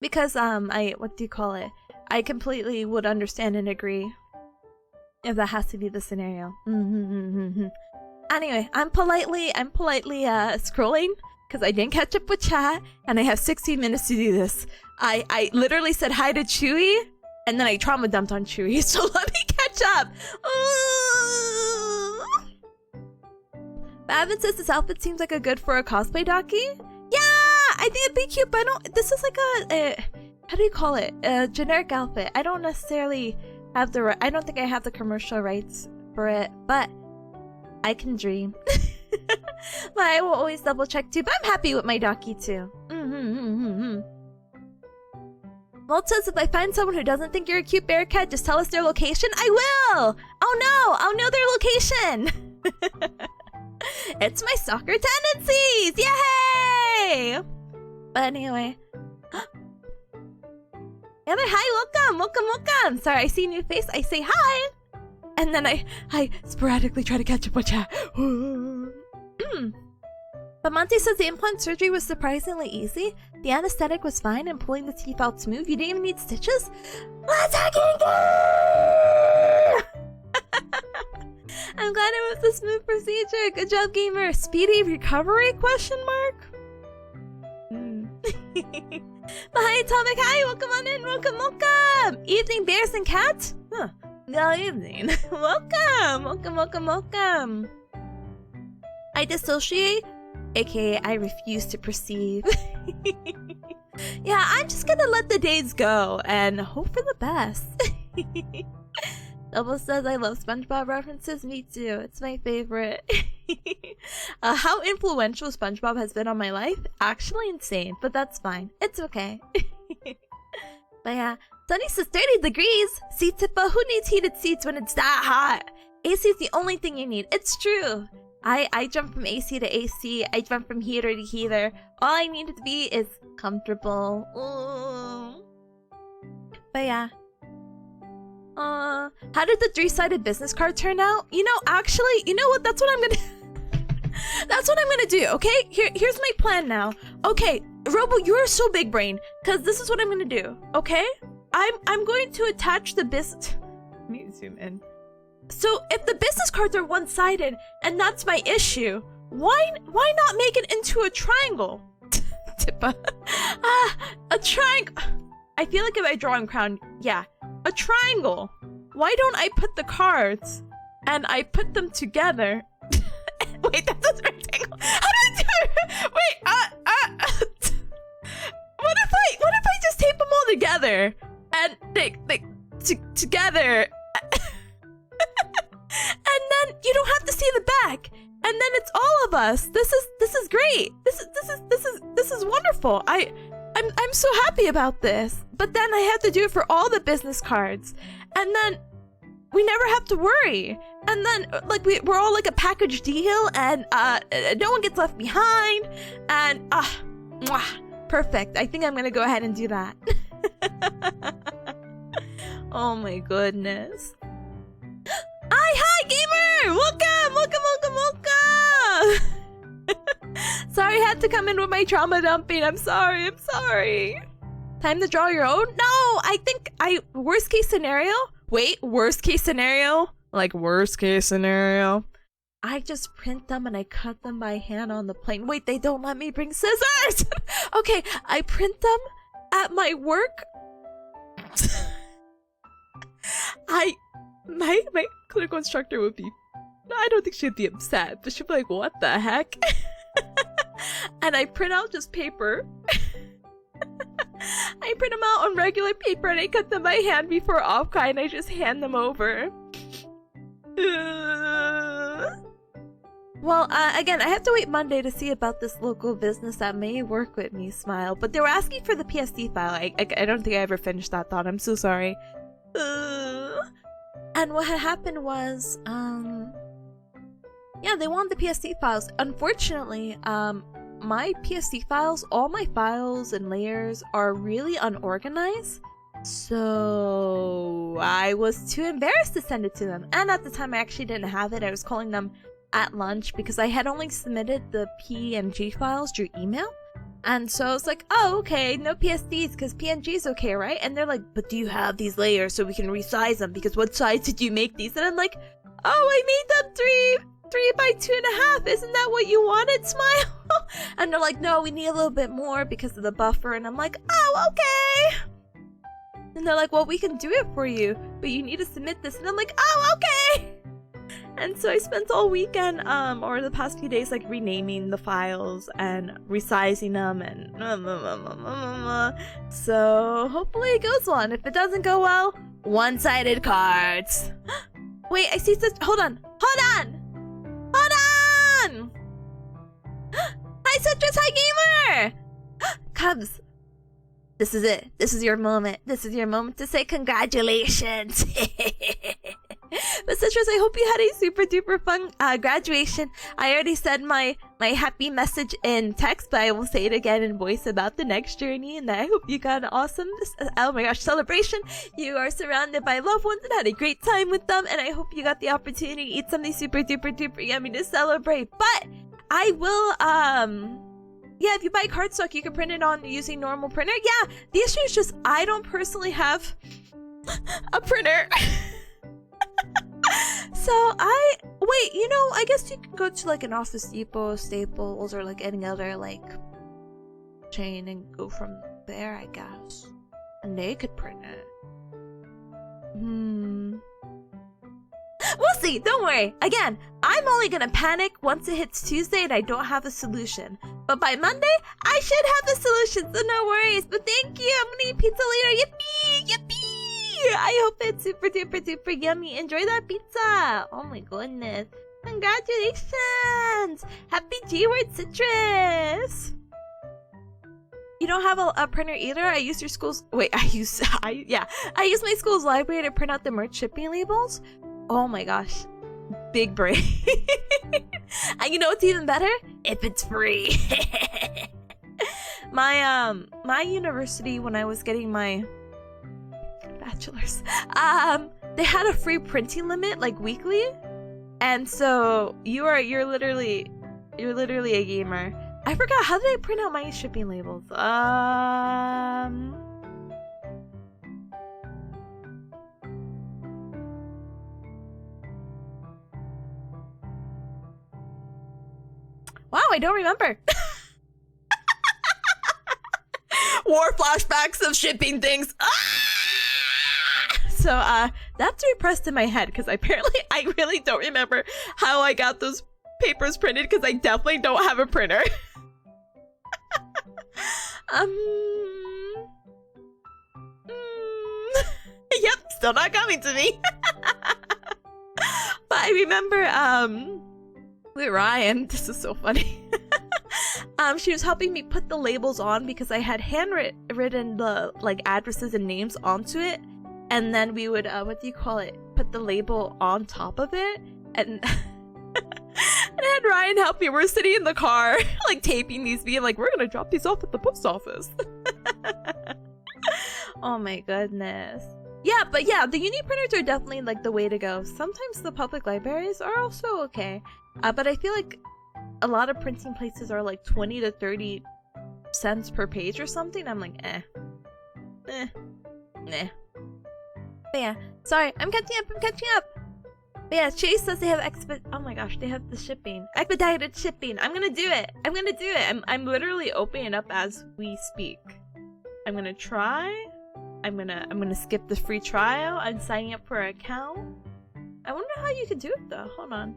Because, what do you call it? I completely would understand and agree if that has to be the scenario. Anyway, I'm politely scrolling because I didn't catch up with chat and I have 16 minutes to do this. I literally said hi to Chewy and then I trauma dumped on Chewy, so let me catch up. Babin says this outfit seems like a good for a cosplay docky. Yeah, I think it'd be cute, but I don't, this is like a how do you call it? A generic outfit. I don't necessarily have the, I don't think I have the commercial rights for it, but I can dream. But I will always double check too, but I'm happy with my docky too. Walt says if I find someone who doesn't think you're a cute bearcat, just tell us their location. I will! Oh no! I'll know their location! It's my stalker tendencies! Yay! But anyway. Yeah, hi, welcome. Sorry, I see a new face, I say hi. And then I sporadically try to catch up with chat. But Monty says the implant surgery was surprisingly easy. The anesthetic was fine and pulling the teeth out smooth. You didn't even need stitches? Let's fucking go! I'm glad it was a smooth procedure. Good job, gamer. Speedy recovery? Question mark? But hi, Atomic. Hi, welcome on in. Welcome. Evening, bears and cats? Huh. Good evening. Welcome. I dissociate, aka I refuse to perceive. Yeah, I'm just gonna let the days go and hope for the best. Double says I love SpongeBob references. Me too. It's my favorite. How influential SpongeBob has been on my life? Actually insane, but that's fine. It's okay. But yeah, Sunny says 30 degrees. See, Tippa, who needs heated seats when it's that hot? AC is the only thing you need. It's true. I jump from AC to AC. I jump from heater to heater. All I need it to be is comfortable. Ooh. But yeah. How did the 3-sided business card turn out? You know, actually, you know what? That's what I'm gonna do, okay? Here's my plan now. Okay, Robo, you're so big brain, because this is what I'm gonna do, okay? I'm going to attach the business... Let me zoom in. So, if the business cards are one-sided, and that's my issue, why not make it into a triangle? Tippa. A triangle... I feel like if I draw in crown, yeah. A triangle. Why don't I put the cards and I put them together? Wait, that's a rectangle. How do I do it? Wait, what if I just tape them all together and they together, and then you don't have to see the back, and then it's all of us. This is great. This is wonderful. I'm so happy about this. But then I have to do it for all the business cards. And then we never have to worry. And then like we're all like a package deal, and no one gets left behind. And mwah, perfect. I think I'm gonna go ahead and do that. Oh my goodness. Hi gamer! Welcome! Sorry, I had to come in with my trauma dumping. I'm sorry. Time to draw your own? No, I think worst case scenario? Wait, worst case scenario? Like worst case scenario? I just print them and I cut them by hand on the plane. Wait, they don't let me bring scissors! Okay, I print them at my work. My clinical instructor would be... I don't think she'd be upset, but she'd be like, what the heck? And I print out just paper. I print them out on regular paper and I cut them by hand before off-kai and I just hand them over. Well, again, I have to wait Monday to see about this local business that may work with me, Smile. But they were asking for the PSD file. I don't think I ever finished that thought. I'm so sorry. And what had happened was, yeah, they wanted the PSD files. Unfortunately, my PSD files, all my files and layers are really unorganized. So I was too embarrassed to send it to them. And at the time I actually didn't have it. I was calling them at lunch because I had only submitted the PNG files through email. And so I was like, oh, okay, no PSDs because PNG is okay, right? And they're like, but do you have these layers so we can resize them? Because what size did you make these? And I'm like, oh, I made them 3 by 2.5. Isn't that what you wanted, Smile? And they're like, no, we need a little bit more because of the buffer. And I'm like, oh, okay. And they're like, well, we can do it for you, but you need to submit this. And I'm like, oh, okay. And so I spent all weekend, or the past few days, like renaming the files and resizing them and so hopefully it goes well. And if it doesn't go well, one-sided cards. Wait, I see this. Hold on. Hi, Citrus. Hi, gamer. Cubs. This is it. This is your moment. This is your moment to say congratulations. But Citrus, I hope you had a super duper fun graduation. I already said my my happy message in text, but I will say it again in voice about the next journey, and that I hope you got an awesome, oh my gosh, celebration. You are surrounded by loved ones and had a great time with them, and I hope you got the opportunity to eat something super duper duper yummy to celebrate. But I will, yeah, if you buy cardstock, you can print it on using normal printer. Yeah, the issue is just I don't personally have a printer. So wait, you know, I guess you could go to like an Office Depot, Staples, or like any other like chain and go from there, I guess. And they could print it. We'll see, don't worry. Again, I'm only gonna panic once it hits Tuesday and I don't have a solution. But by Monday, I should have a solution, so no worries. But thank you, I'm gonna eat pizza later. Yippee! Yippee! I hope it's super duper duper yummy. Enjoy that pizza! Oh my goodness. Congratulations! Happy G-Word Citrus! You don't have a printer either? I use your school's... Wait, I use my school's library to print out the merch shipping labels. Oh my gosh. Big brain. And you know what's even better? If it's free. My university, when I was getting my bachelor's, they had a free printing limit, like weekly. And so you're literally a gamer. I forgot, how did I print out my shipping labels? Wow, I don't remember. War flashbacks of shipping things. So that's repressed in my head because apparently I really don't remember how I got those papers printed because I definitely don't have a printer. Yep, still not coming to me. But I remember with Ryan, this is so funny. She was helping me put the labels on because I had handwritten the like addresses and names onto it, and then we would put the label on top of it, and and I had Ryan help me. We're sitting in the car like taping these, being like, we're gonna drop these off at the post office. Oh my goodness. Yeah, but yeah, the uni printers are definitely like the way to go. Sometimes the public libraries are also okay, but I feel like a lot of printing places are like 20 to 30 cents per page or something. I'm like, nah. But yeah, sorry, I'm catching up. But yeah, Chase says they have oh my gosh, they have the shipping. Expedited shipping. I'm gonna do it. I'm literally opening it up as we speak. I'm gonna try. I'm gonna skip the free trial. I'm signing up for an account. I wonder how you could do it though. Hold on.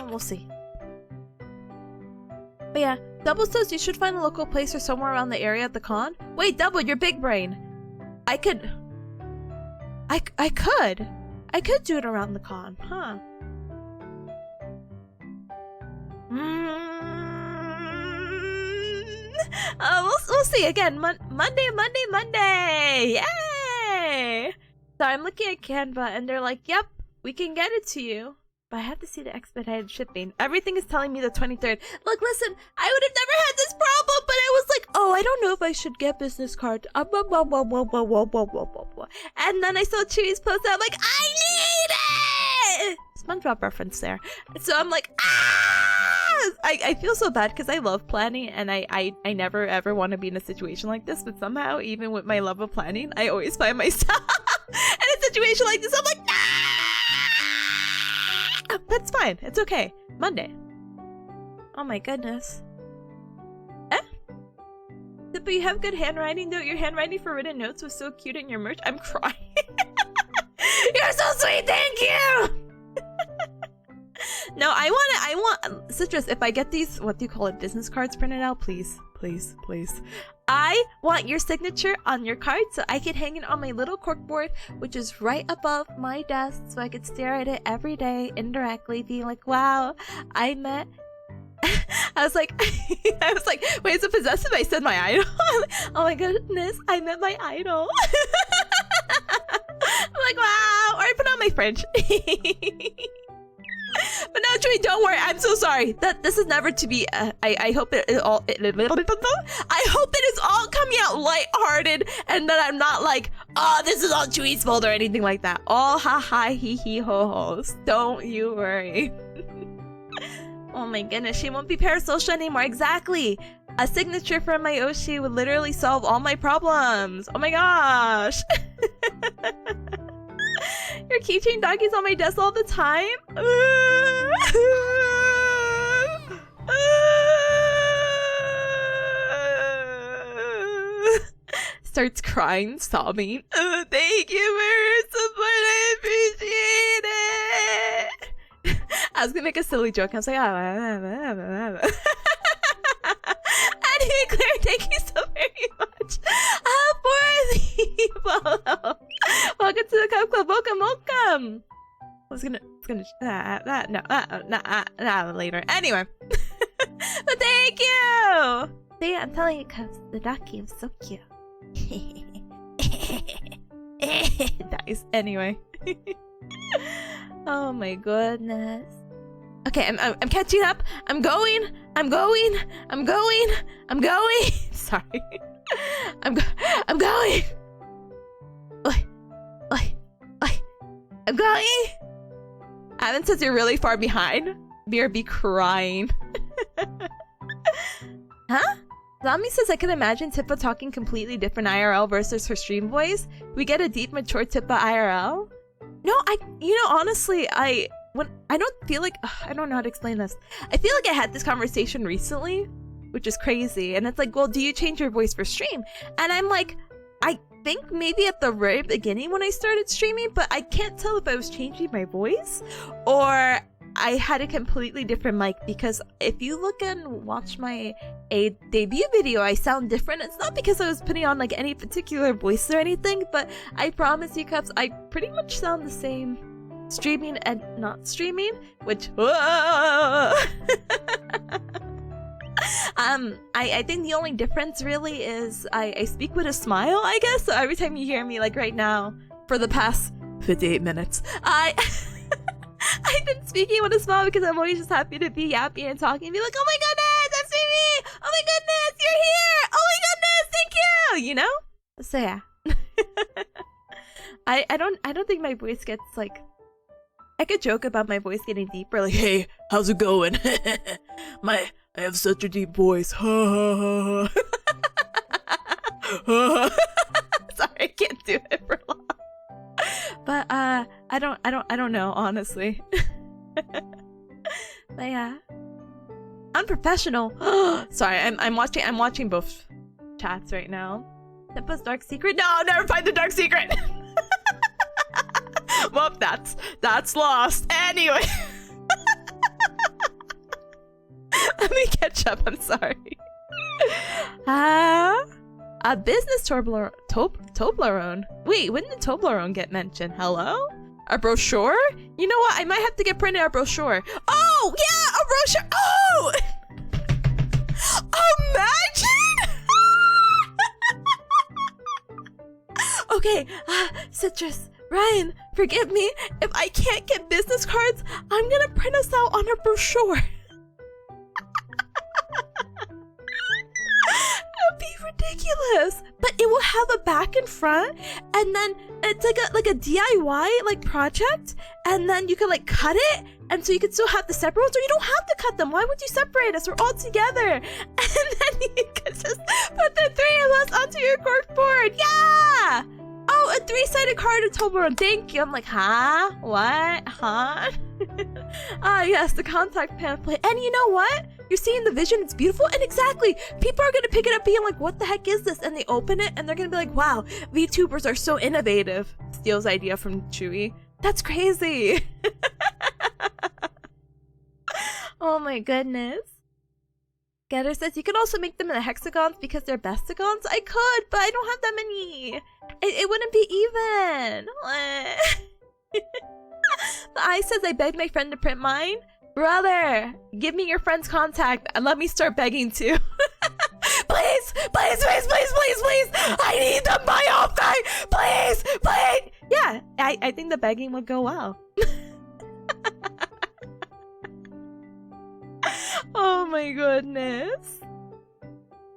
We'll see. But yeah, Double says you should find a local place or somewhere around the area at the con. Wait, Double, you're big brain. I could do it around the con, huh? We'll see again. Monday. Yay! So I'm looking at Canva and they're like, yep, we can get it to you. But I have to see the expedited shipping. Everything is telling me the 23rd. Look, listen, I would have never had this problem, but I was like, oh, I don't know if I should get business card. And then I saw Chewy's post and I'm like, I need it! SpongeBob reference there. So I'm like, I feel so bad because I love planning and I never ever want to be in a situation like this, but somehow, even with my love of planning, I always find myself in a situation like this. I'm like, that's fine. It's okay. Monday. Oh my goodness. But you have good handwriting though. Your handwriting for written notes was so cute in your merch. I'm crying. You're so sweet. Thank you. No, I want Citrus, if I get these, what do you call it, business cards printed out, please. I want your signature on your card so I can hang it on my little corkboard, which is right above my desk, so I could stare at it every day indirectly, being like, wow, I met... I was like, wait, is it possessive? I said my idol. Oh my goodness, I met my idol. I'm like, wow. Or sorry, put on my fridge. But no, Chewy, don't worry. I'm so sorry. That this is never to be. I hope it is all. I hope it is all coming out lighthearted, and that I'm not like, oh, this is all Chewy's fault or anything like that. All ha ha hee hee ho hos. Don't you worry. Oh my goodness, she won't be parasocial anymore. Exactly. A signature from my Oshi would literally solve all my problems. Oh my gosh. Your keychain doggy's on my desk all the time? Starts crying, sobbing. Oh, thank you for your support. I appreciate it. I was gonna make a silly joke. I was like, Anyway, Claire, thank you so very much for the follow. Welcome to the Cup Club. Welcome. I was gonna later. Anyway, but thank you. See, I'm telling you, cause the ducky is so cute. Nice. Anyway. Oh my goodness. Okay, I'm catching up. I'm going. Sorry. I'm going. I'm going. Evan says you're really far behind. BRB crying. Huh? Zombie says I can imagine Tippa talking completely different IRL versus her stream voice. We get a deep, mature Tippa IRL. No, honestly, I don't feel like I don't know how to explain this. I feel like I had this conversation recently, which is crazy. And it's like, well, do you change your voice for stream? And I'm like, I think maybe at the very beginning when I started streaming, but I can't tell if I was changing my voice or I had a completely different mic, because if you look and watch my debut video, I sound different. It's not because I was putting on like any particular voice or anything, but I promise you, Cups, I pretty much sound the same streaming and not streaming, which I think the only difference really is I speak with a smile, I guess. So every time you hear me, like right now, for the past 58 minutes, I've been speaking with a smile because I'm always just happy to be happy and talking and be like, oh my goodness, that's me! Oh my goodness, you're here! Oh my goodness, thank you! You know? So yeah. I don't think my voice gets like, I could joke about my voice getting deeper, like, hey, how's it going? I have such a deep voice. Sorry, I can't do it for long. But I don't know, honestly. But yeah, unprofessional. Sorry, I'm watching both chats right now. Tippa's dark secret? No, I'll never find the dark secret. Well, that's lost. Anyway, let me catch up. I'm sorry. A business Toblerone. Wait, when did Toblerone get mentioned? Hello? A brochure? You know what? I might have to get printed a brochure. Oh, yeah, a brochure. Oh! Imagine! Okay, Citrus, Ryan, forgive me. If I can't get business cards, I'm gonna print us out on a brochure. It'll be ridiculous, but it will have a back and front, and then it's like a DIY like project, and then you can like cut it, and so you can still have the separate ones, or you don't have to cut them. Why would you separate us? We're all together, and then you can just put the three of us onto your cork board. Yeah. Oh, a 3-sided card of Toblerone. Thank you. I'm like, huh? What? Huh? Ah, yes, the contact pamphlet. And you know what? You're seeing the vision. It's beautiful. And exactly, people are going to pick it up being like, what the heck is this? And they open it and they're going to be like, wow, VTubers are so innovative. Steals idea from Chewy. That's crazy. Oh my goodness. Getter says you can also make them in the hexagons because they're bestigons. I could, but I don't have that many. It wouldn't be even. The eye says I begged my friend to print mine. Brother, give me your friend's contact and let me start begging too. Please, please, please, please, please, please. I need them by all day. Please, please. Yeah, I think the begging would go well. Oh my goodness.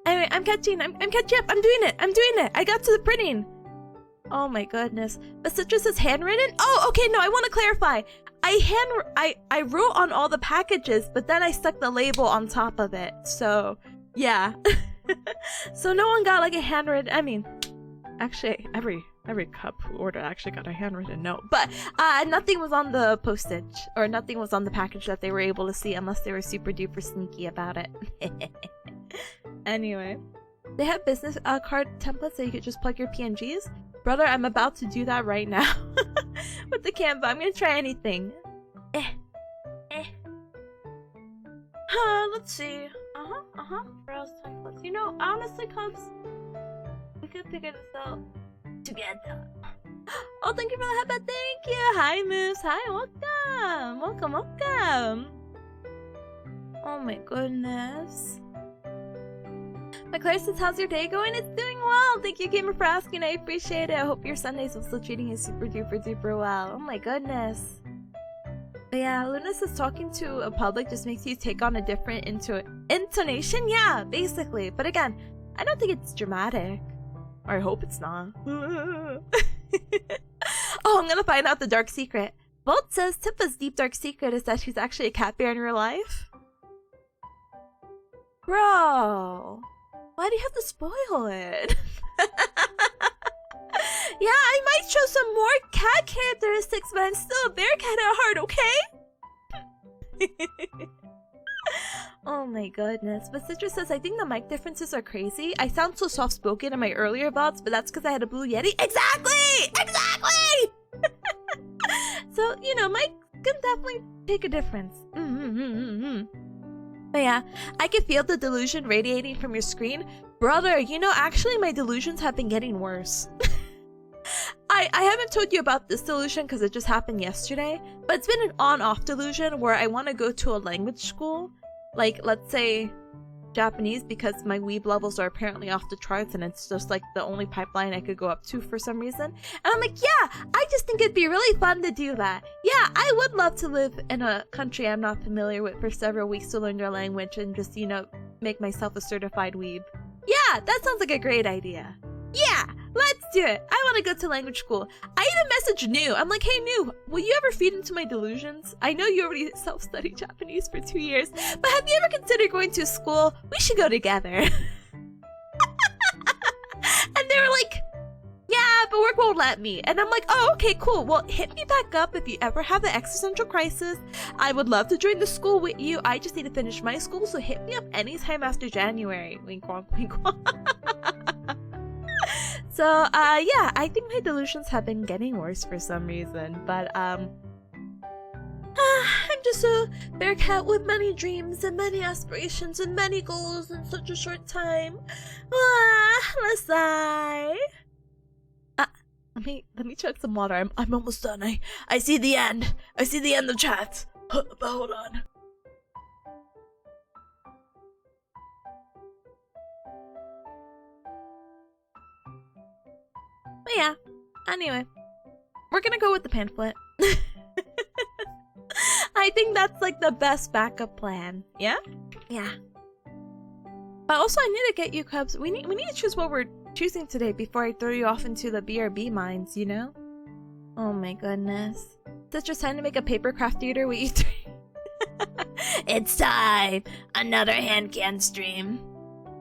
Anyway, I'm catching up. I'm doing it. I got to the printing. Oh my goodness. But Citrus is handwritten? Oh, okay, no, I want to clarify. I wrote on all the packages, but then I stuck the label on top of it. So, yeah. So no one got like a handwritten, I mean, actually every cup who ordered actually got a handwritten note. But nothing was on the postage, or nothing was on the package that they were able to see unless they were super duper sneaky about it. Anyway, they have business card templates that you could just plug your PNGs. Brother, I'm about to do that right now with the Canva. I'm gonna try anything. Let's see. Browse templates. You know, honestly, Cubs, we could figure this out together. Oh, thank you for the headband. Thank you. Hi, Moose. Hi, welcome. Oh my goodness. My Claire says, how's your day going? It's doing well. Thank you, Gamer, for asking. I appreciate it. I hope your Sunday's also treating you super duper well. Oh my goodness. But yeah, Luna says talking to a public just makes you take on a different intonation. Yeah, basically. But again, I don't think it's dramatic. Or I hope it's not. Oh, I'm gonna find out the dark secret. Bolt says Tippa's deep dark secret is that she's actually a cat bear in real life. Bro, why do you have to spoil it? Yeah, I might show some more cat characteristics, but I'm still a bear cat at heart, okay? Oh my goodness. But Citrus says, I think the mic differences are crazy. I sound so soft-spoken in my earlier VODs, but that's because I had a Blue Yeti. Exactly! So, you know, mic can definitely take a difference. But yeah, I can feel the delusion radiating from your screen. Brother, you know, actually my delusions have been getting worse. I haven't told you about this delusion because it just happened yesterday, but it's been an on-off delusion where I want to go to a language school, like let's say Japanese, because my weeb levels are apparently off the charts and it's just like the only pipeline I could go up to for some reason. And I'm like, yeah, I just think it'd be really fun to do that. Yeah, I would love to live in a country I'm not familiar with for several weeks to learn their language and just, you know, make myself a certified weeb. Yeah, that sounds like a great idea. Yeah, let's do it. I want to go to language school. I even messaged New. I'm like, hey New, will you ever feed into my delusions? I know you already self-studied Japanese for 2 years, but have you ever considered going to school? We should go together. And they were like, yeah, but work won't let me. And I'm like, oh, okay, cool. Well, hit me back up if you ever have an existential crisis. I would love to join the school with you. I just need to finish my school, so hit me up anytime after January. Wink, wonk, wink, wonk. So, yeah, I think my delusions have been getting worse for some reason, but, I'm just a bear cat with many dreams and many aspirations and many goals in such a short time. Let's sigh. Let me chug some water. I'm almost done. I see the end. I see the end of chat. But hold on. But yeah, anyway, we're gonna go with the pamphlet. I think that's like the best backup plan. Yeah? Yeah. But also I need to get you Cubs. We need to choose what we're choosing today before I throw you off into the BRB mines, you know? Oh my goodness. It's just time to make a papercraft theater with you three. It's time! Another hand can stream.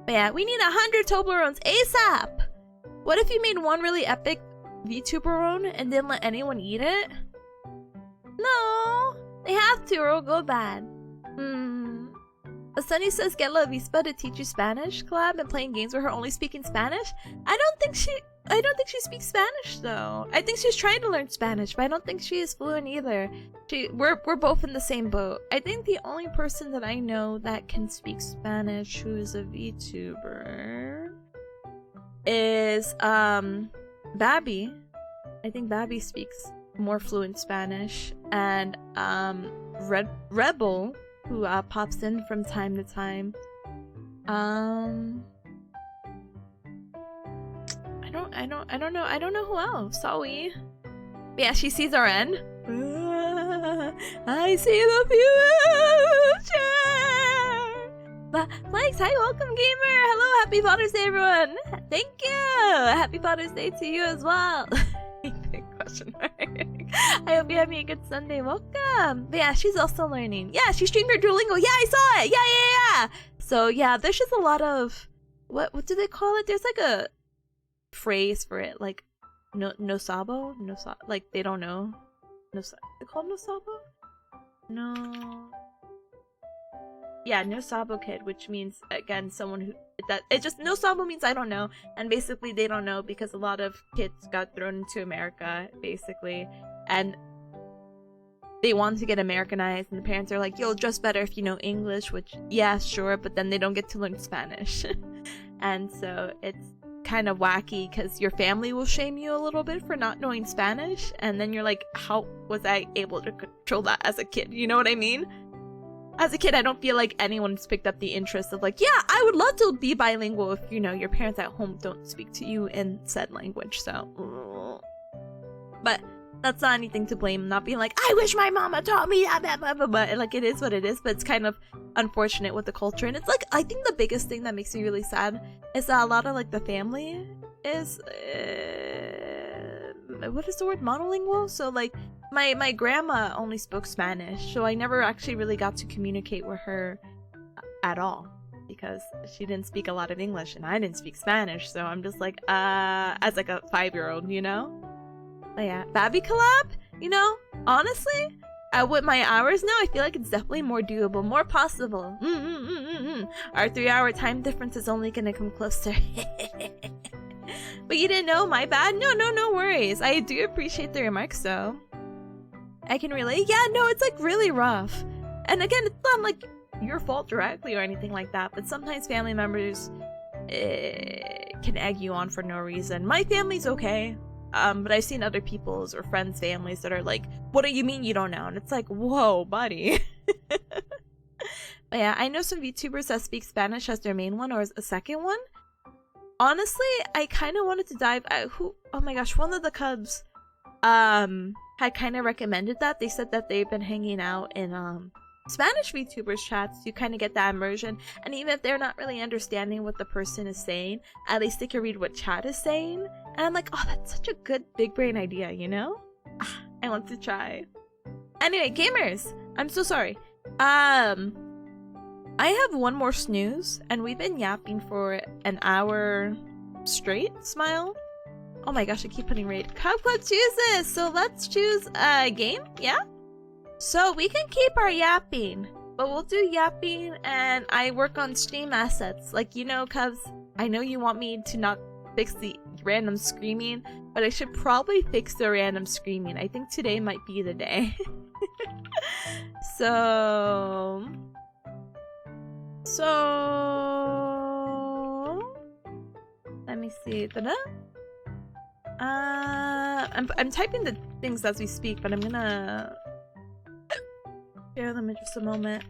But yeah, we need 100 Toblerones ASAP! What if you made one really epic VTuberone and didn't let anyone eat it? No! They have to or it'll go bad. Sunny says get La Vispa to teach you Spanish collab and playing games with her only speaking Spanish. I don't think she speaks Spanish though. I think she's trying to learn Spanish, but I don't think she is fluent either. We're both in the same boat. I think the only person that I know that can speak Spanish who is a VTuber is Babby. I think Babby speaks more fluent Spanish, and Rebel, who pops in from time to time. I don't know who else. Sorry. But yeah, she sees our end. I see the future. But Flags, hi, welcome gamer. Hello, happy Father's Day, everyone. Thank you. Happy Father's Day to you as well. Question mark. I hope you're having a good Sunday. Welcome. But yeah, she's also learning. Yeah, she streamed her Duolingo. Yeah, I saw it. Yeah. So yeah, there's just a lot of what do they call it? There's like a phrase for it, like no sabo, like they don't know. They call no sabo? No. Yeah, no sabo kid, which means again someone who no sabo means I don't know, and basically they don't know because a lot of kids got thrown into America basically, and they want to get Americanized, and the parents are like, you'll dress better if you know English, which yeah, sure, but then they don't get to learn Spanish. And so it's kind of wacky because your family will shame you a little bit for not knowing Spanish, and then you're like, how was I able to control that as a kid? You know what I mean? As a kid, I don't feel like anyone's picked up the interest of like, yeah, I would love to be bilingual if, you know, your parents at home don't speak to you in said language, so. But that's not anything to blame, not being like, I wish my mama taught me that, blah, blah, blah. Like, it is what it is, but it's kind of unfortunate with the culture. And it's like, I think the biggest thing that makes me really sad is that a lot of like the family is, what is the word, monolingual? So like, my grandma only spoke Spanish, so I never actually really got to communicate with her at all because she didn't speak a lot of English and I didn't speak Spanish, so I'm just like, as like a 5-year-old, you know? But yeah, Babby collab, you know, honestly, with my hours now, I feel like it's definitely more doable, more possible. Our 3-hour time difference is only gonna come closer. But you didn't know, my bad? No worries. I do appreciate the remarks though. I can relate. Yeah, no, it's like really rough. And again, it's not like your fault directly or anything like that, but sometimes family members can egg you on for no reason. My family's okay. But I've seen other people's or friends' families that are like, what do you mean you don't know? And it's like, whoa, buddy. But yeah, I know some VTubers that speak Spanish as their main one or as a second one. Honestly, I kind of wanted to dive oh my gosh, one of the Cubs had kind of recommended that. They said that they've been hanging out in Spanish VTubers chats to kind of get that immersion, and even if they're not really understanding what the person is saying, at least they can read what chat is saying. And I'm like, oh, that's such a good big brain idea, you know? I want to try. Anyway, gamers, I'm so sorry. I have one more snooze, and we've been yapping for an hour straight. Smile. Oh my gosh, I keep putting rate. Cub Club chooses, so let's choose a game, yeah? So we can keep our yapping, but we'll do yapping and I work on stream assets. Like, you know, Cubs, I know you want me to not fix the random screaming, but I should probably fix the random screaming. I think today might be the day. So let me see. I'm typing the things as we speak, but I'm gonna share them in just a moment.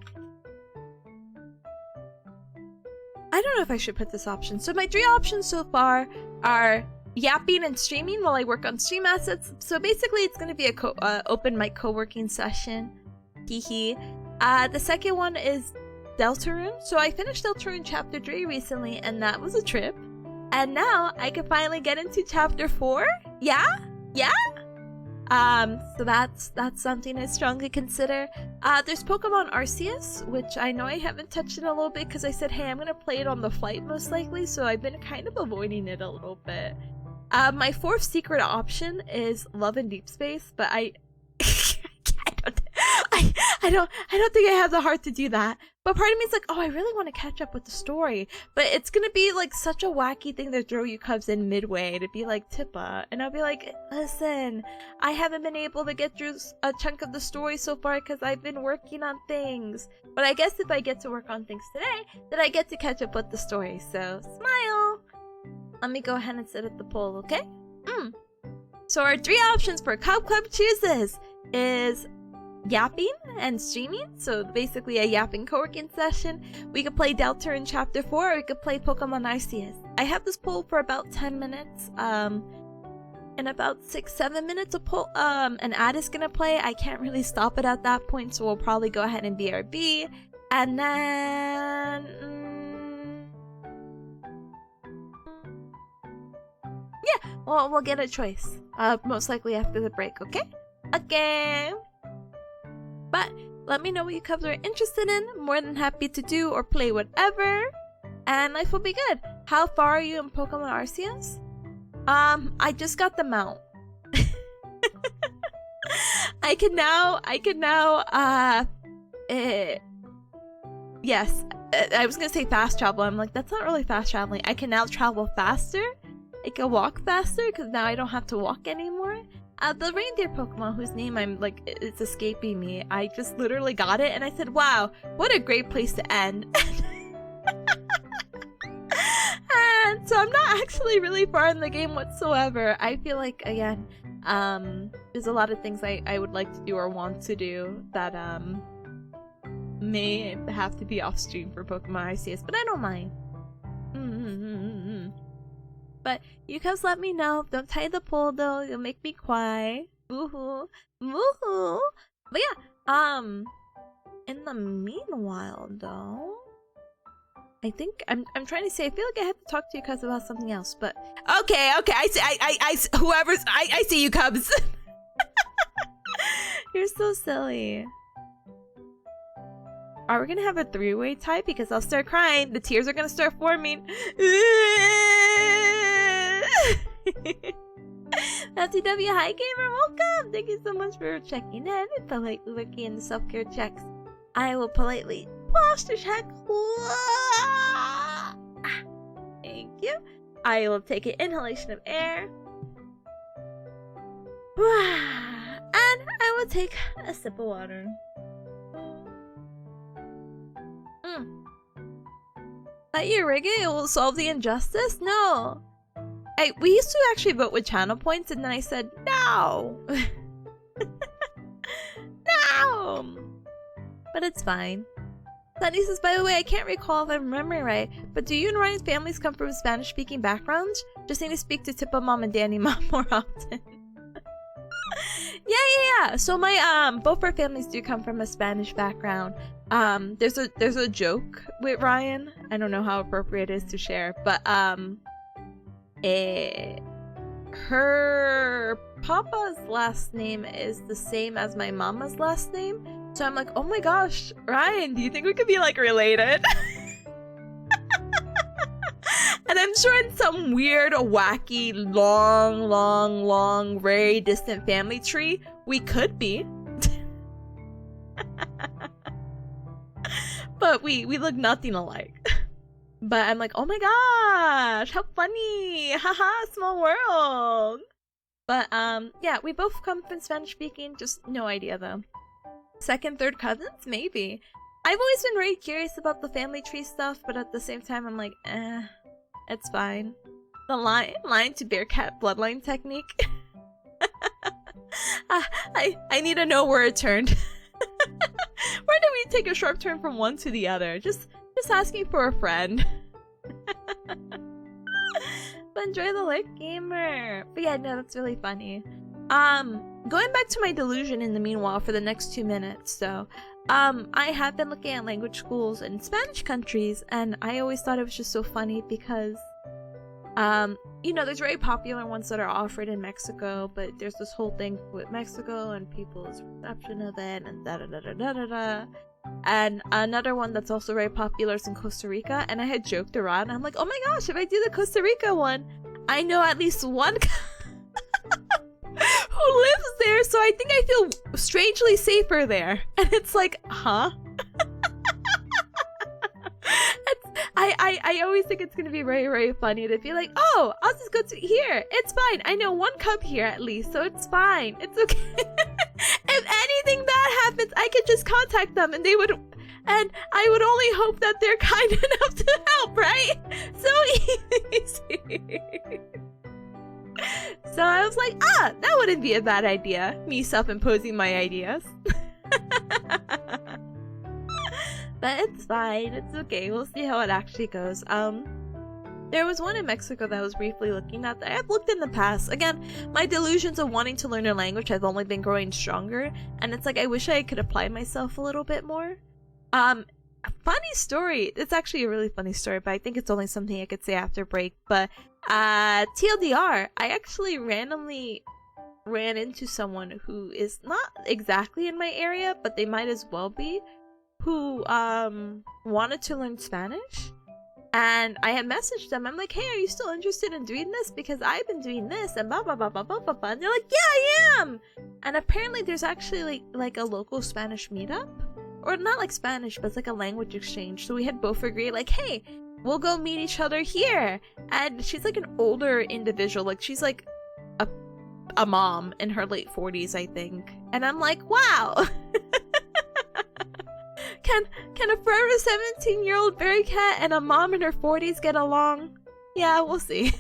I don't know if I should put this option. So my 3 options so far are yapping and streaming while I work on stream assets. So basically it's going to be a open mic co-working session. Hehe. The second one is Deltarune. So I finished Deltarune chapter 3 recently and that was a trip. And now I can finally get into chapter 4. Yeah? So that's something I strongly consider. There's Pokemon Arceus, which I know I haven't touched in a little bit because I said, hey, I'm gonna play it on the flight most likely, so I've been kind of avoiding it a little bit. My 4th secret option is Love in Deep Space, but I don't think I have the heart to do that. But part of me is like, oh, I really want to catch up with the story. But it's gonna be like such a wacky thing to throw you Cubs in midway to be like Tippa. And I'll be like, listen, I haven't been able to get through a chunk of the story so far because I've been working on things. But I guess if I get to work on things today, then I get to catch up with the story. So, smile! Let me go ahead and set up the poll, okay? So our 3 options for Cub Club chooses is yapping and streaming, so basically a yapping co-working session. We could play Deltarune chapter 4, or we could play Pokemon Arceus. I have this poll for about 10 minutes, in about 6-7 minutes an ad is gonna play. I can't really stop it at that point, so we'll probably go ahead and BRB, and then yeah, well, we'll get a choice most likely after the break. Okay, but let me know what you cubs are interested in. More than happy to do or play whatever, and life will be good. How far are you in Pokemon Arceus? I just got the mount. I can now, yes, I was gonna say fast travel. I'm like, that's not really fast traveling. I can now travel faster. I can walk faster because now I don't have to walk anymore. The reindeer Pokemon, whose name I'm like, it's escaping me. I just literally got it and I said, wow, what a great place to end. And so I'm not actually really far in the game whatsoever. I feel like, again, there's a lot of things I would like to do or want to do that may have to be off stream for Pokemon Arceus, but I don't mind. But you guys let me know. Don't tie the pole though, you'll make me cry. Woohoo. Woohoo. But yeah, in the meanwhile though, I think I'm trying to say, I feel like I have to talk to you cubs about something else, but okay, I see you cubs. You're so silly. Are we gonna have a three-way tie? Because I'll start crying. The tears are gonna start forming. LTW, hi gamer, welcome. Thank you so much for checking in and politely looking in the self-care checks. I will politely posture check. Thank you. I will take an inhalation of air. And I will take a sip of water. That you rig it will solve the injustice? No. We used to actually vote with channel points, and then I said no. No. But it's fine. Sunny says, by the way, I can't recall if I'm remembering right, but do you and Ryan's families come from Spanish-speaking backgrounds? Just need to speak to Tippa Mom and Danny Mom more often. Yeah. So my both our families do come from a Spanish background. There's a joke with Ryan. I don't know how appropriate it is to share, but her papa's last name is the same as my mama's last name. So I'm like, oh my gosh, Ryan, do you think we could be like related? And I'm sure in some weird, wacky, long, very distant family tree, we could be. But we look nothing alike. But I'm like, oh my gosh, how funny. Haha, small world. But yeah, we both come from Spanish speaking, just no idea though. Second, third cousins? Maybe. I've always been very curious about the family tree stuff, but at the same time I'm like, it's fine. The lion to bearcat bloodline technique. I need to know where it turned. Where did we take a sharp turn from one to the other? Just asking for a friend. But enjoy the lick, gamer. But yeah, no, that's really funny. Going back to my delusion in the meanwhile for the next 2 minutes, so I have been looking at language schools in Spanish countries, and I always thought it was just so funny because you know, there's very popular ones that are offered in Mexico, but there's this whole thing with Mexico and people's perception of it, and da-da-da-da-da-da-da. And another one that's also very popular is in Costa Rica, and I had joked around, I'm like, oh my gosh, if I do the Costa Rica one, I know at least one who lives there, so I think I feel strangely safer there. And it's like, huh? I always think it's gonna be very, very funny to be like, oh, I'll just go to here. It's fine. I know one cub here at least, so it's fine. It's okay. If anything bad happens, I could just contact them and they would, and I would only hope that they're kind enough to help, right? So easy. So I was like, that wouldn't be a bad idea. Me self-imposing my ideas. But it's fine, it's okay, we'll see how it actually goes. There was one in Mexico that I was briefly looking at that I've looked in the past. Again, my delusions of wanting to learn a language have only been growing stronger, and it's like I wish I could apply myself a little bit more. Funny story. It's actually a really funny story, but I think it's only something I could say after break. But TLDR, I actually randomly ran into someone who is not exactly in my area, but they might as well be, who wanted to learn Spanish. And I had messaged them. I'm like, hey, are you still interested in doing this? Because I've been doing this and blah blah blah blah blah blah blah. And they're like, yeah, I am. And apparently there's actually like a local Spanish meetup. Or not like Spanish, but it's like a language exchange. So we had both agreed, like, hey, we'll go meet each other here. And she's like an older individual. Like she's like a mom in her late 40s, I think. And I'm like, wow. Can a forever 17-year-old bearcat and a mom in her 40s get along? Yeah, we'll see.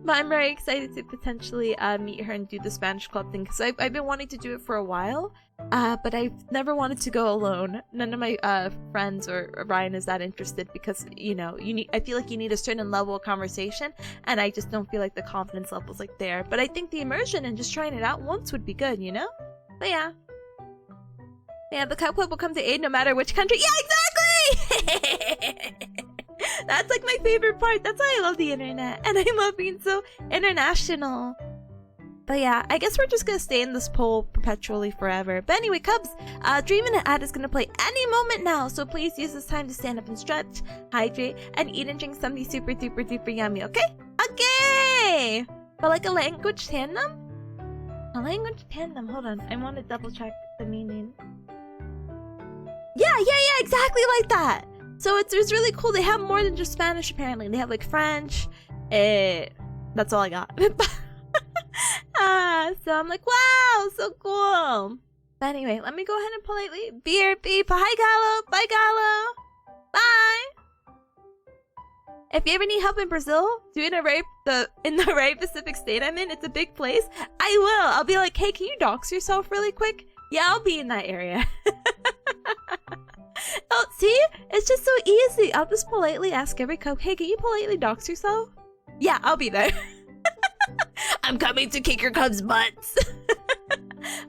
But I'm very excited to potentially meet her and do the Spanish club thing, because I've been wanting to do it for a while, but I've never wanted to go alone. None of my friends or Ryan is that interested, because I feel like you need a certain level of conversation, and I just don't feel like the confidence level's like there. But I think the immersion and just trying it out once would be good, you know? But yeah. Yeah, the Cup Club will come to aid no matter which country. Yeah, exactly! That's like my favorite part. That's why I love the internet. And I love being so international. But yeah, I guess we're just gonna stay in this poll perpetually forever. But anyway, Cubs, Dream in an Ad is gonna play any moment now. So please use this time to stand up and stretch, hydrate, and eat and drink something super duper duper yummy, okay? Okay! But like a language tandem? A language tandem. Hold on. I want to double check the meaning. Yeah, exactly like that. So it's really cool. They have more than just Spanish, apparently. They have like French. That's all I got. So I'm like, wow, so cool. But anyway, let me go ahead and politely BRB. Hi, Gallo. Bye, Gallo. Bye. If you ever need help in Brazil, doing a rape in the very Pacific state I'm in, it's a big place. I will. I'll be like, hey, can you dox yourself really quick? Yeah, I'll be in that area. Oh, see? It's just so easy. I'll just politely ask every cup, hey, can you politely dox yourself? Yeah, I'll be there. I'm coming to kick your cubs' butts.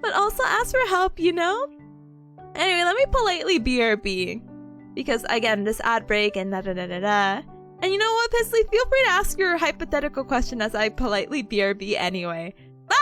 But also ask for help, you know? Anyway, let me politely BRB. Because, again, this ad break and da-da-da-da-da. And you know what, Pisley? Feel free to ask your hypothetical question as I politely BRB anyway. Bye!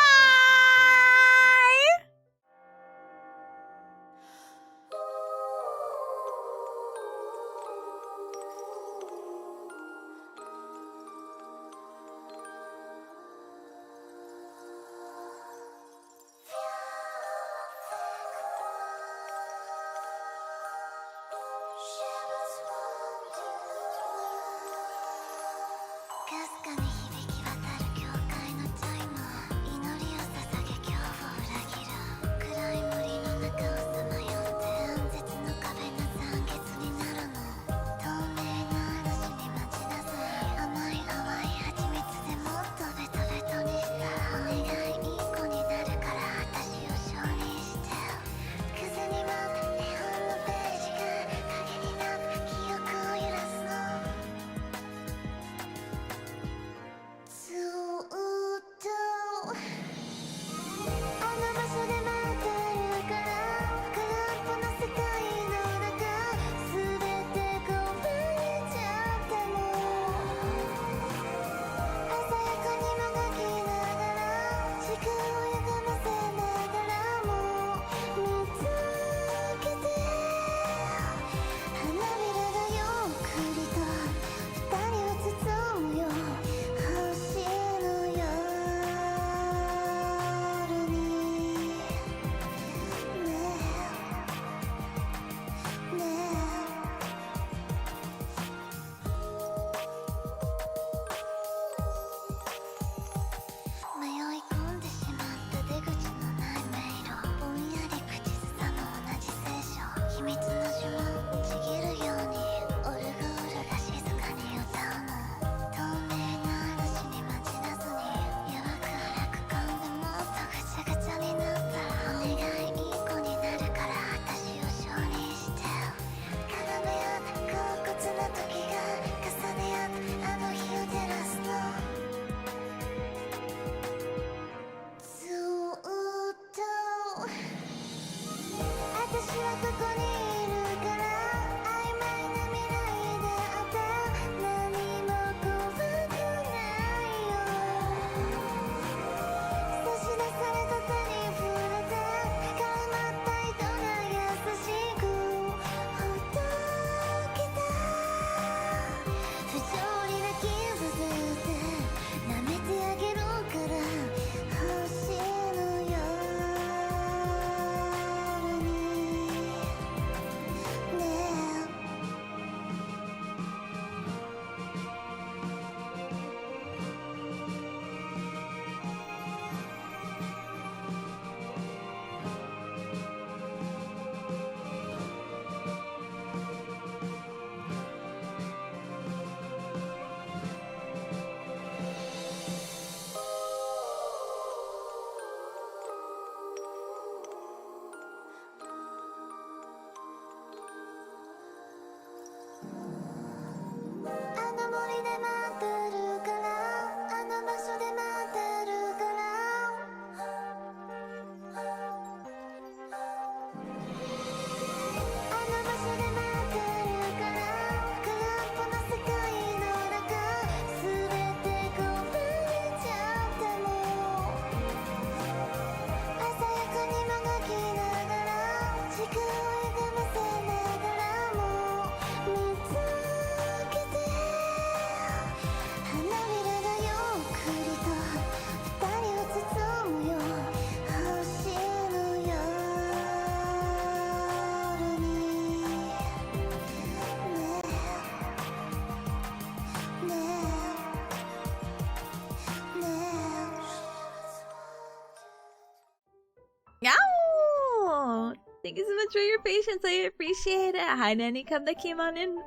Thank you so much for your patience. I appreciate it. Hi, Nanny Cub that came on in.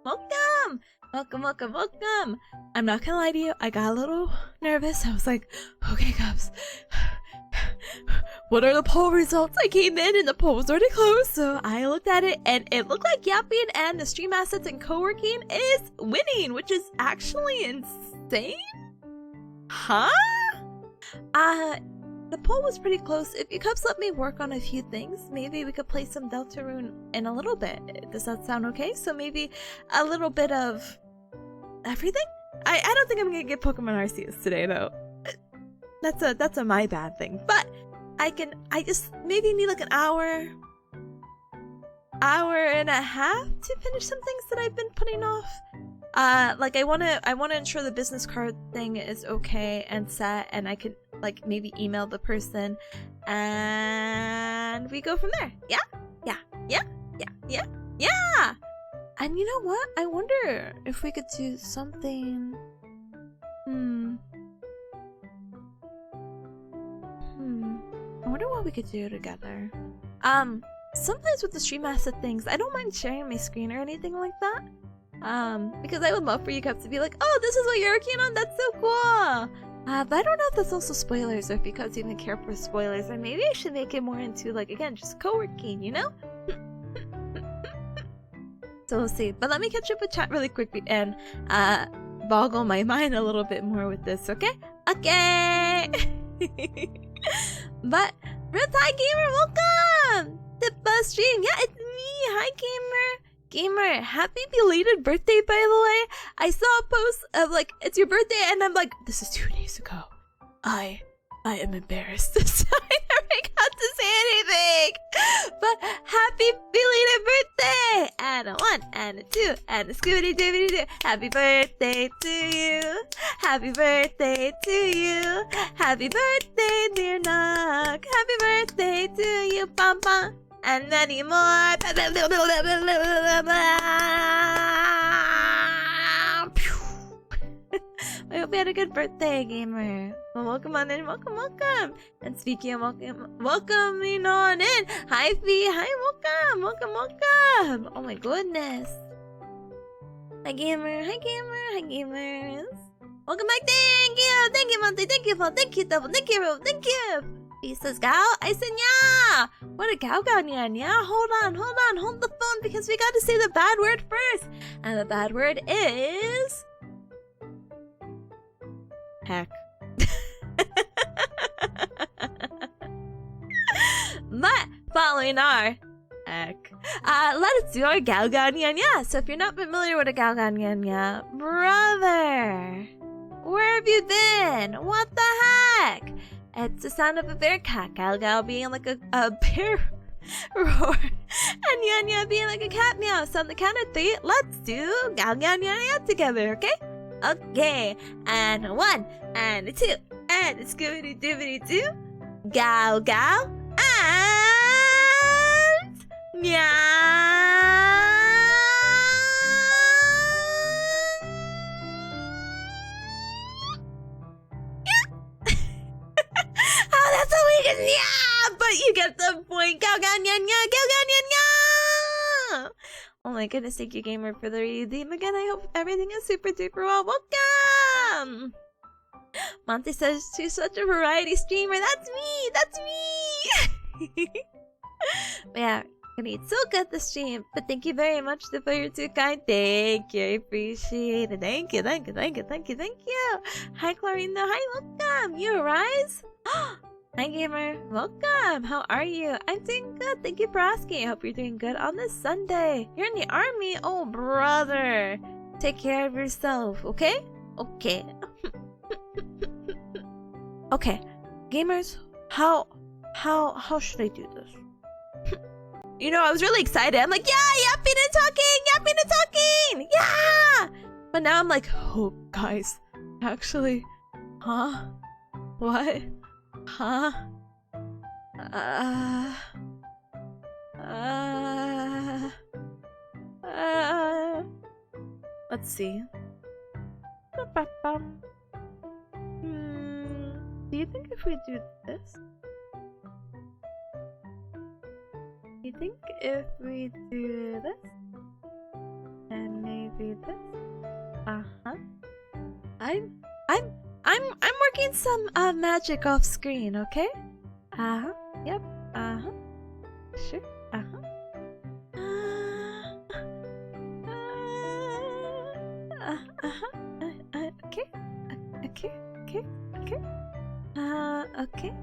Welcome! Welcome, welcome, welcome! I'm not gonna lie to you, I got a little nervous. I was like, okay, Cubs. What are the poll results? I came in and the poll was already closed, so I looked at it and it looked like Yapping and the Stream Assets and Coworking is winning, which is actually insane. Huh? The poll was pretty close. If you Cubs let me work on a few things, maybe we could play some Deltarune in a little bit. Does that sound okay? So maybe a little bit of everything? I don't think I'm gonna get Pokemon Arceus today though. That's a my bad thing. But I just maybe need like an hour and a half to finish some things that I've been putting off. Like I wanna ensure the business card thing is okay and set, and I could like maybe email the person and we go from there. Yeah. And you know what? I wonder if we could do something. I wonder what we could do together. Sometimes with the stream asset things, I don't mind sharing my screen or anything like that. Because I would love for you guys to be like, oh, this is what you're working on, that's so cool! But I don't know if that's also spoilers or if you guys even care for spoilers, or maybe I should make it more into, like, again, just co-working, you know? So we'll see. But let me catch up with chat really quick and, boggle my mind a little bit more with this, okay? Okay! But, Ruth, hi, Gamer, welcome! The bus stream, yeah, it's me! Hi, Gamer! Gamer, happy belated birthday, by the way. I saw a post of like, it's your birthday, and I'm like, this is 2 days ago. I am embarrassed. So I never got to say anything. But happy belated birthday! And a 1, and a 2, and a scooby-dooby-doo. Happy birthday to you. Happy birthday to you. Happy birthday, dear Nook. Happy birthday to you, Pom Pom. And many more. I hope you had a good birthday, Gamer. Well, welcome on in, welcome. And speaking of welcoming on in. Hi, Fee. Hi, welcome. Oh my goodness. Hi, Gamer. Hi, gamers. Welcome back. Thank you, Monty. Thank you, Paul. Thank you, Double. Thank you, Rob. Thank you. He says, Gao? I said, yeah! What a Gao Nyan, yeah? Hold the phone because we gotta say the bad word first! And the bad word is... heck. But, following our heck, let us do our Gao Nyan, yeah! So if you're not familiar with a Gao Nyan, yeah, brother! Where have you been? What the heck? It's the sound of a bearcat, Gal being like a bear roar, and Yan being like a cat meow. So on the count of 3, let's do Gal together, okay? Okay, and 1, and 2, and Scooby-Dooby-Doo, Gal, and meow. Oh, that's a weakest, yeah! But you get the point. Gao. Oh my goodness, thank you, Gamer, for the redeem again. I hope everything is super duper well. Welcome! Monty says she's such a variety streamer. That's me! But yeah, gonna eat so good this stream. But thank you very much for your 2 kind. Thank you, I appreciate it. Thank you. Hi, Chlorina. Hi, welcome. You Rise? Hi, Gamer. Welcome. How are you? I'm doing good. Thank you for asking. I hope you're doing good on this Sunday. You're in the army? Oh, brother. Take care of yourself, okay? Okay. Okay. Gamers, how should I do this? You know, I was really excited. I'm like, yeah, yapping and talking! Yeah! But now I'm like, oh, guys, actually, huh? What? Huh? Let's see. Do you think if we do this? Do You think if we do this and maybe this? Uh-huh. I'm working some magic off screen, okay? Uh-huh. Yep. Uh-huh. Sure. Uh-huh. Okay. Okay. Okay. Okay. Okay.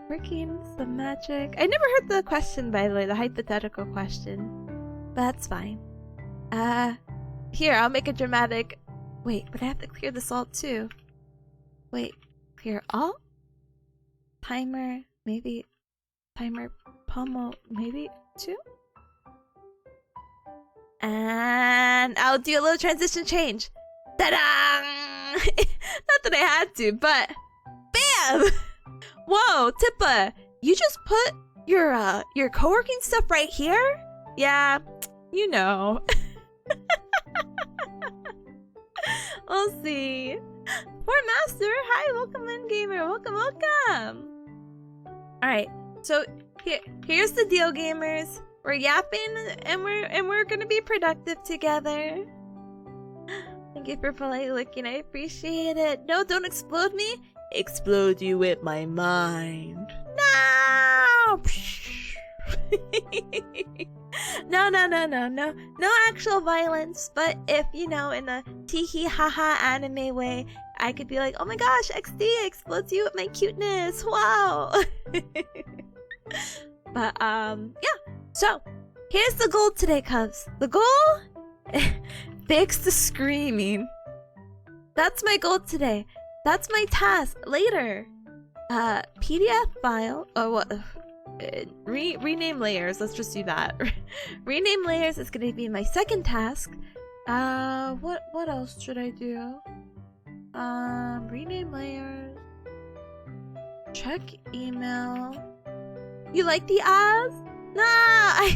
Working some magic. I never heard the question, by the way, the hypothetical question. But that's fine. Here, I'll make a dramatic. Wait, but I have to clear this all too. Wait, clear all? Timer, maybe. Timer, pommel, maybe 2? And I'll do a little transition change. Ta-da! Not that I had to, but bam! Whoa, Tippa, you just put your co-working stuff right here? Yeah, you know. We'll see. Poor Master, hi, welcome in, gamer, welcome, welcome. All right, so here's the deal, gamers. We're yapping and we're gonna be productive together. Thank you for politely looking. I appreciate it. No, don't explode me. Explode you with my mind. No. No actual violence. But if in a tee haha anime way, I could be like, oh my gosh, XD explodes you with my cuteness. Wow. But yeah. So here's the goal today, Cubs. The goal. Fix the screaming. That's my goal today. That's my task. Later. PDF file. Oh, what? Rename layers. Let's just do that. Rename layers is gonna be my second task. What else should I do? Rename layers. Check email. You like the ads? Nah,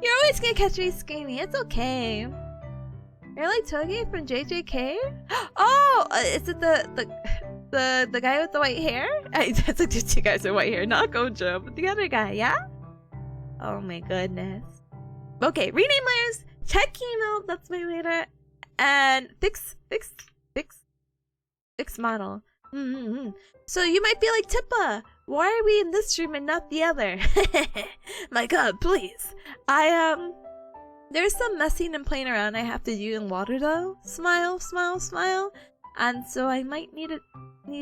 you're always gonna catch me screaming. It's okay. You're like Togi from JJK? Oh, is it the guy with the white hair? That's like just 2 guys with white hair, not Gojo, but the other guy, yeah? Oh my goodness. Okay, rename layers, check email, that's my later, and fix model. So you might be like, Tippa, why are we in this room and not the other? My god, please. There's some messing and playing around I have to do in water though. Smile, smile, smile. And so I might need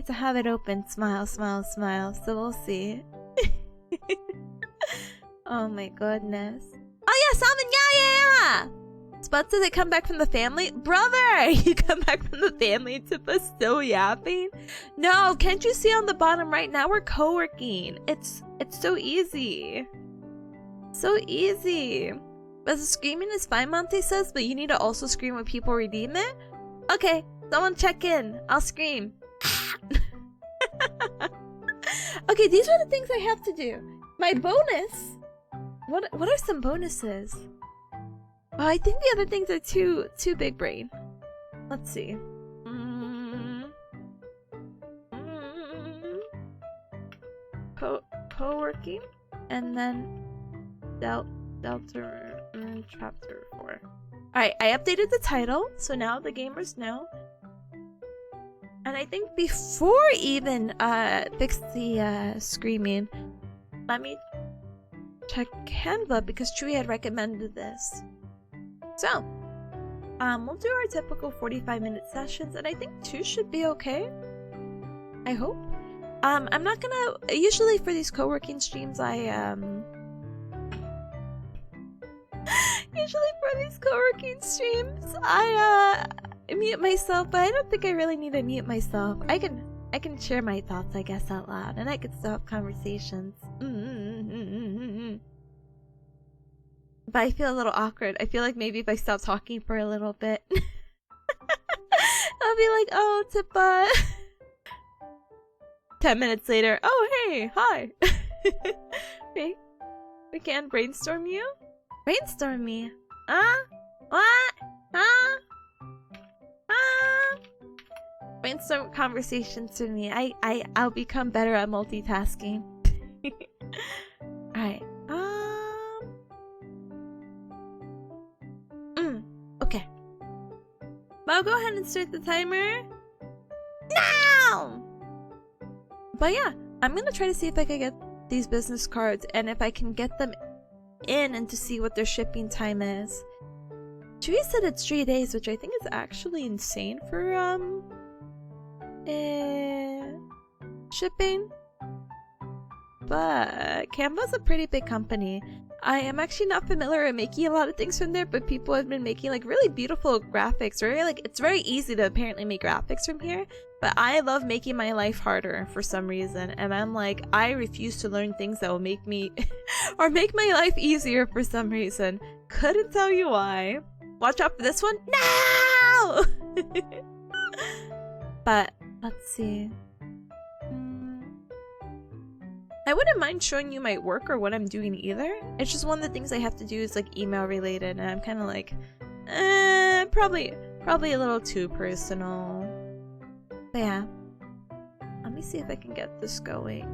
to have it open. Smile, smile, smile. So we'll see. Oh my goodness. Oh yeah, Salmon, yeah! Spud says I come back from the family. Brother, you come back from the family. Tippa's still yapping. No, can't you see on the bottom right now? We're co-working. It's so easy. So easy. But the screaming is fine, Monte says, but you need to also scream when people redeem it? Okay, someone check in. I'll scream. Okay, these are the things I have to do. My bonus. What are some bonuses? Oh, I think the other things are too big brain. Let's see. Co-working, and then Delta chapter 4. Alright, I updated the title, so now the gamers know. And I think before even fix the screaming, let me check Canva because Chewy had recommended this. So, we'll do our typical 45-minute sessions, and I think 2 should be okay. I hope. I'm not gonna. Usually for these co-working streams, I mute myself, but I don't think I really need to mute myself. I can share my thoughts, I guess, out loud, and I can still have conversations. But I feel a little awkward. I feel like maybe if I stop talking for a little bit, I'll be like, oh, Tippa. 10 minutes later, oh, hey, hi. We can brainstorm you? Brainstorm me? What? Brainstorm conversations with me. I'll become better at multitasking. Alright. Okay. But I'll go ahead and start the timer now! But yeah, I'm gonna try to see if I can get these business cards and if I can get them in and to see what their shipping time is. Chewy said it's 3 days, which I think is actually insane for shipping. But Canva's a pretty big company. I am actually not familiar with making a lot of things from there, but people have been making like really beautiful graphics. It's very easy to apparently make graphics from here, but I love making my life harder for some reason, and I'm like, I refuse to learn things that will make me or make my life easier for some reason. Couldn't tell you why. Watch out for this one. No! But let's see. I wouldn't mind showing you my work or what I'm doing either. It's just one of the things I have to do is like email related, and I'm kind of like, probably a little too personal. But yeah, let me see if I can get this going.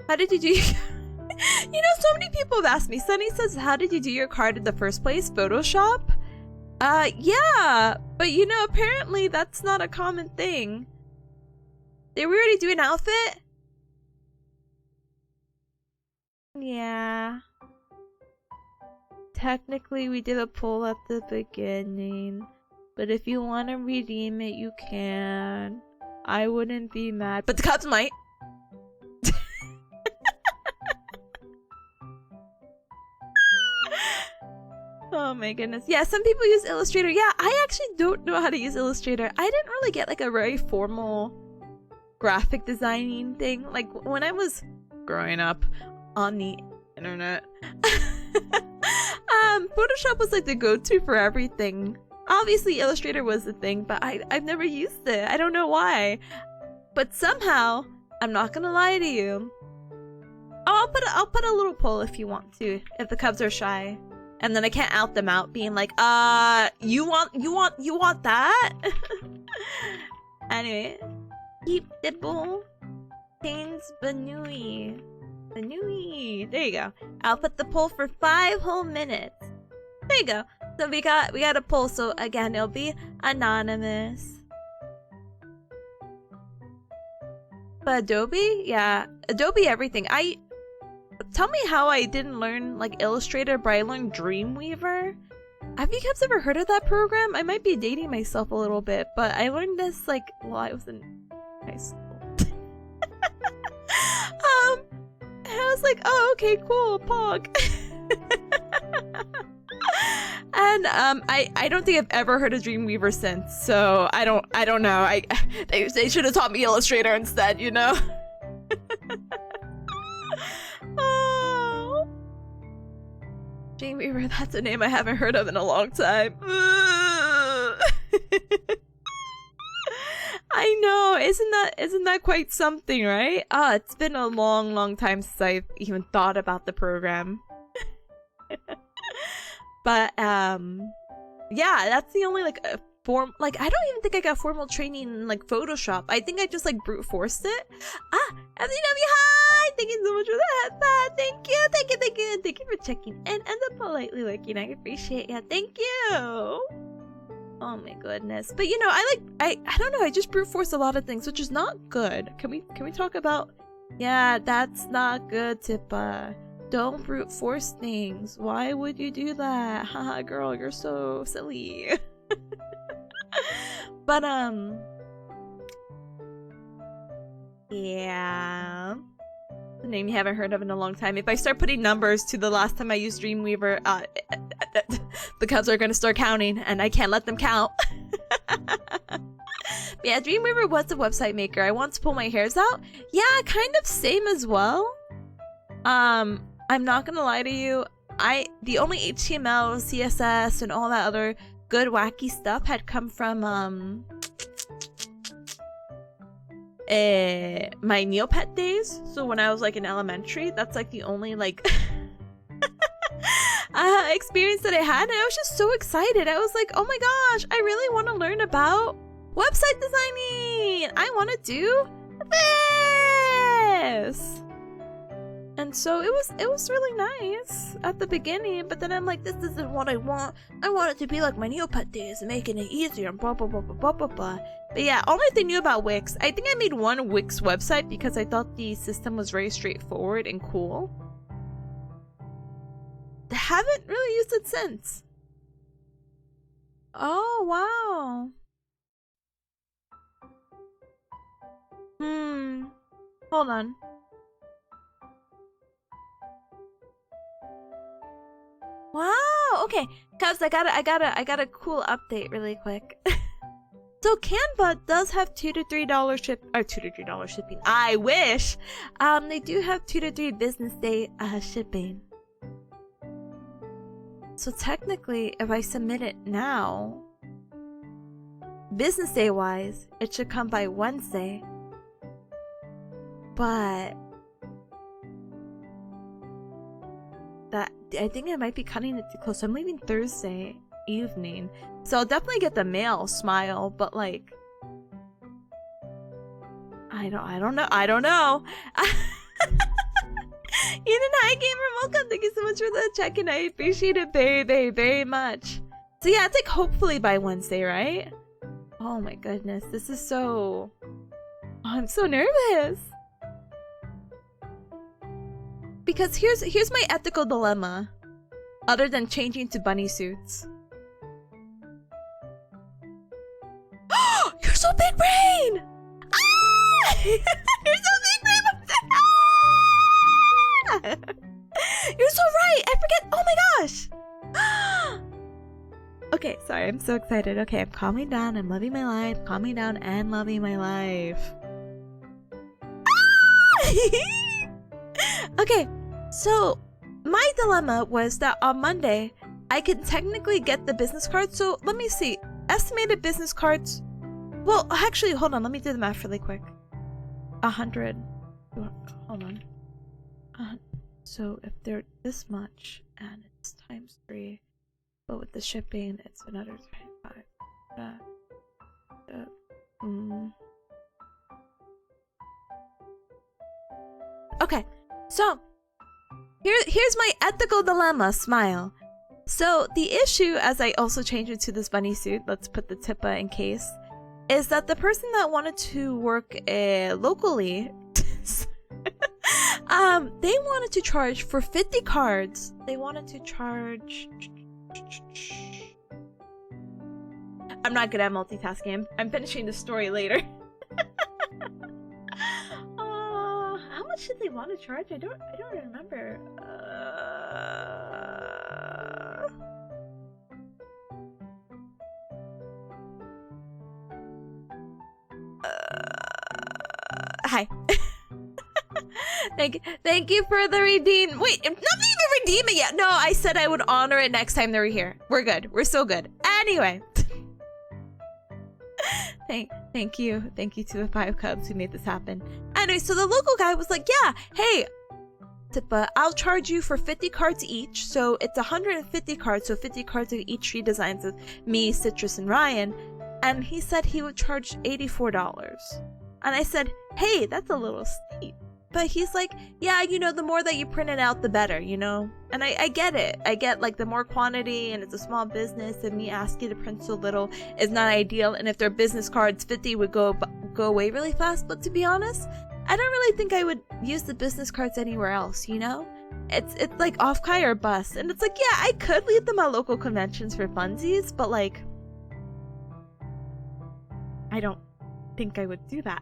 How did you do? You know, so many people have asked me. Sunny says, "How did you do your card in the first place? Photoshop?" Yeah, but you know, apparently that's not a common thing. Did we already do an outfit? Yeah. Technically, we did a poll at the beginning. But if you want to redeem it, you can. I wouldn't be mad. But the cops might. Oh my goodness. Yeah, some people use Illustrator. Yeah, I actually don't know how to use Illustrator. I didn't really get like a very formal graphic designing thing like when I was growing up on the internet. Photoshop was like the go-to for everything. Obviously Illustrator was the thing, but I've never used it. I don't know why, but somehow, I'm not gonna lie to you, I'll put a little poll if you want to, if the cubs are shy, and then I can't out them out being like, you want that? Anyway, keep the ball. Pains Banui. Banui. There you go. I'll put the poll for 5 whole minutes. There you go. So we got a poll. So again, it'll be anonymous. But Adobe, yeah, Adobe everything. Tell me how I didn't learn like Illustrator, but I learned Dreamweaver. Have you guys ever heard of that program? I might be dating myself a little bit, but I learned this like while I was in high school. And I was like, oh, okay, cool, Pog. And I don't think I've ever heard of Dreamweaver since, so I don't know. They should have taught me Illustrator instead, you know. Oh, Dreamweaver, that's a name I haven't heard of in a long time. I know, isn't that quite something, right? It's been a long time since I've even thought about the program. But yeah, that's the only like I don't even think I got formal training in like Photoshop. I think I just like brute forced it. FCW, hi! Thank you so much for the headband. Thank you for checking in and the politely looking. I appreciate ya. Thank you. Oh my goodness. But you know, I don't know, I just brute force a lot of things, which is not good. Can we talk about? Yeah, that's not good, Tippa. Don't brute force things. Why would you do that? Haha, girl, you're so silly. But yeah, the name you haven't heard of in a long time. If I start putting numbers to the last time I used Dreamweaver, the cubs are gonna start counting, and I can't let them count. Yeah, Dreamweaver was a website maker. I want to pull my hairs out. Yeah, kind of same as well. I'm not gonna lie to you. The only HTML, CSS, and all that other good wacky stuff had come from my Neopet days. So when I was like in elementary, that's like the only like experience that I had, and I was just so excited. I was like, oh my gosh, I really want to learn about website designing. I want to do this. And so it was really nice at the beginning, but then I'm like, this isn't what I want. I want it to be like my Neopet days, making it easier and blah blah blah blah blah blah blah. But yeah, only thing new about Wix, I think I made one Wix website because I thought the system was very straightforward and cool. Haven't really used it since. Oh wow. Hold on. Wow, okay. Cause I got a cool update really quick. So Canva does have $2 to $3 $2 to $3 shipping. I wish. They do have 2 to 3 business day shipping. So technically, if I submit it now, business day wise, it should come by Wednesday. But that, I think I might be cutting it too close. So I'm leaving Thursday evening, so I'll definitely get the mail smile, but like I don't know. Eden, hi gamer, welcome. Thank you so much for the check-in. I appreciate it very, very, very much. So yeah, it's like hopefully by Wednesday, right? Oh my goodness, this is so... Oh, I'm so nervous. Because here's my ethical dilemma, other than changing to bunny suits. You're so big brain! Ah! You're so big brain! Ah! You're so right! I forget! Oh my gosh! Okay, sorry, I'm so excited. Okay, I'm calming down. I'm loving my life. Calming down and loving my life. Okay, so my dilemma was that on Monday, I could technically get the business cards. So let me see. Estimated business cards. Well, actually, hold on. Let me do the math really quick. 100. Hold on. So if they're this much and it's times 3, but with the shipping, it's another 25. Okay, so here's my ethical dilemma. Smile. So the issue, as I also changed it to this bunny suit, let's put the Tippa in case, is that the person that wanted to work locally, they wanted to charge for 50 cards. They wanted to charge. I'm not good at multitasking. I'm finishing the story later. How much did they want to charge? I don't remember. Hi. Thank you for the redeem. Wait, I'm not even redeeming yet. No, I said I would honor it next time they were here. We're good. We're so good. Anyway. Thank you to the 5 Cubs who made this happen. Anyway, so the local guy was like, yeah, hey, Tippa, I'll charge you for 50 cards each. So it's 150 cards. So 50 cards of each redesigns of me, Citrus, and Ryan. And he said he would charge $84. And I said, hey, that's a little steep. But he's like, yeah, you know, the more that you print it out, the better, you know? And I get it. I get, like, the more quantity, and it's a small business, and me asking to print so little is not ideal. And if their business cards, 50 would go away really fast. But to be honest, I don't really think I would use the business cards anywhere else, you know? It's like off-kai or bust. And it's like, yeah, I could leave them at local conventions for funsies, but, like, I don't think I would do that.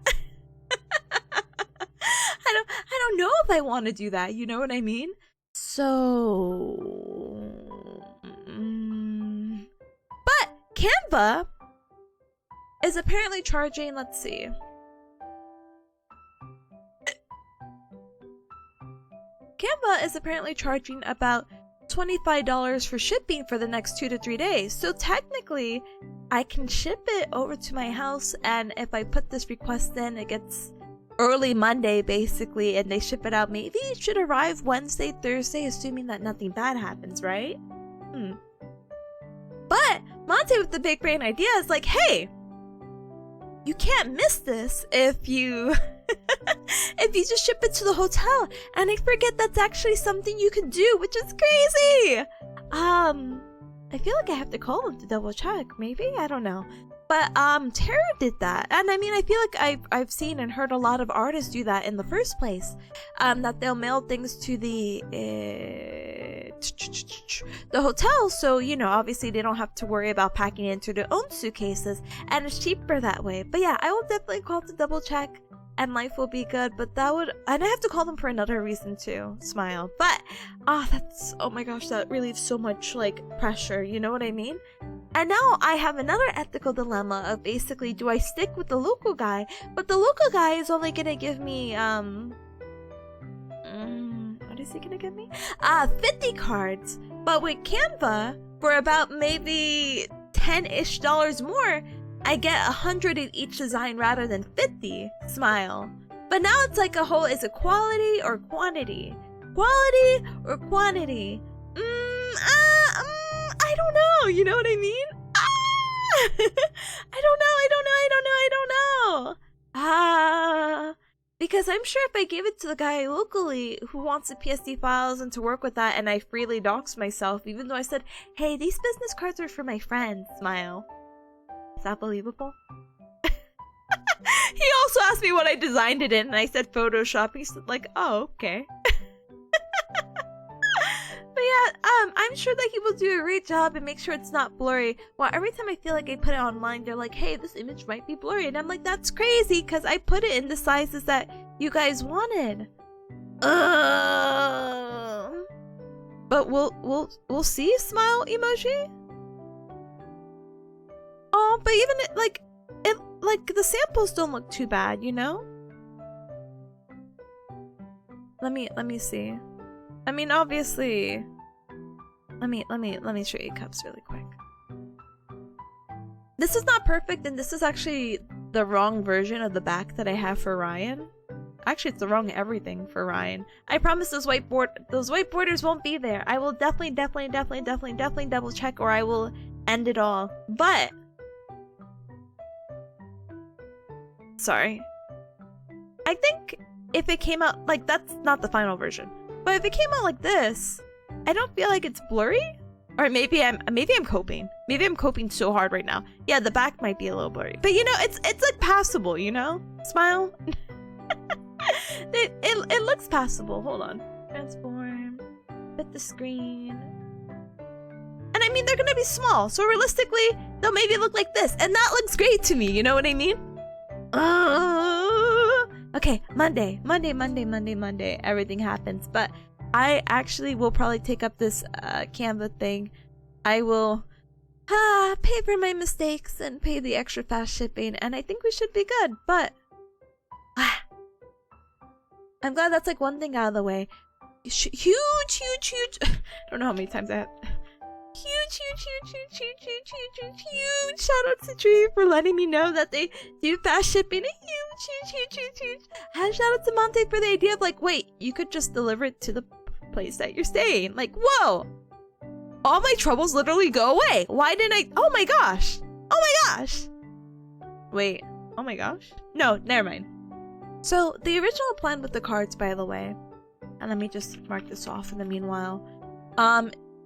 I don't know if I want to do that, you know what I mean? So... But Canva is apparently charging, let's see. Canva is apparently charging about $25 for shipping for the next 2 to 3 days. So technically, I can ship it over to my house, and if I put this request in, it gets early Monday basically, and they ship it out. Maybe it should arrive Wednesday, Thursday, assuming that nothing bad happens, right? But Monte with the big brain idea is like, hey, you can't miss this if you if you just ship it to the hotel. And I forget that's actually something you can do, which is crazy. I feel like I have to call them to double check. Maybe, I don't know. But Tara did that, and I mean, I feel like I've seen and heard a lot of artists do that in the first place. That they'll mail things to the hotel, so you know, obviously they don't have to worry about packing it into their own suitcases, and it's cheaper that way. But yeah, I will definitely call to double check, and life will be good. But that would, and I have to call them for another reason too. Smile, but that's, oh my gosh, that relieves so much like pressure. You know what I mean? And now I have another ethical dilemma of basically, do I stick with the local guy? But the local guy is only gonna give me, what is he gonna give me? 50 cards. But with Canva, for about maybe $10-ish more, I get 100 in each design rather than 50. Smile. But now it's like a whole, is it quality or quantity? Quality or quantity? I don't know, you know what I mean? I don't know. Because I'm sure if I gave it to the guy locally who wants the PSD files and to work with that, and I freely dox myself, even though I said, hey, these business cards are for my friends, smile. Is that believable? He also asked me what I designed it in, and I said Photoshop. He's like, oh, okay. But yeah, I'm sure that he will do a great job and make sure it's not blurry. Well, every time I feel like I put it online, they're like, hey, this image might be blurry. And I'm like, that's crazy, because I put it in the sizes that you guys wanted. But we'll see, smile emoji. Oh, but even like the samples don't look too bad, you know? Let me see. I mean, obviously, let me show you cups really quick. This is not perfect, and this is actually the wrong version of the back that I have for Ryan. Actually, it's the wrong everything for Ryan. I promise those white borders won't be there. I will definitely double check, or I will end it all. But sorry. I think if it came out like, that's not the final version. But if it came out like this, I don't feel like it's blurry. Or maybe I'm coping. Maybe I'm coping so hard right now. Yeah, the back might be a little blurry. But you know, it's like passable, you know? Smile. it looks passable. Hold on. Transform. Fit the screen. And I mean, they're gonna be small. So realistically, they'll maybe look like this. And that looks great to me, you know what I mean? Okay, Monday, everything happens. But I actually will probably take up this Canva thing. I will pay for my mistakes and pay the extra fast shipping, and I think we should be good. But I'm glad that's like one thing out of the way. Huge. I don't know how many times I have. Huge shout out to Tree for letting me know that they do fast shipping. Huge. And shout out to Monte for the idea of like, wait, you could just deliver it to the place that you're staying. Like, whoa, all my troubles literally go away. Why didn't I? Oh my gosh. Wait, oh my gosh. No, never mind. So the original plan with the cards, by the way, and let me just mark this off in the meanwhile,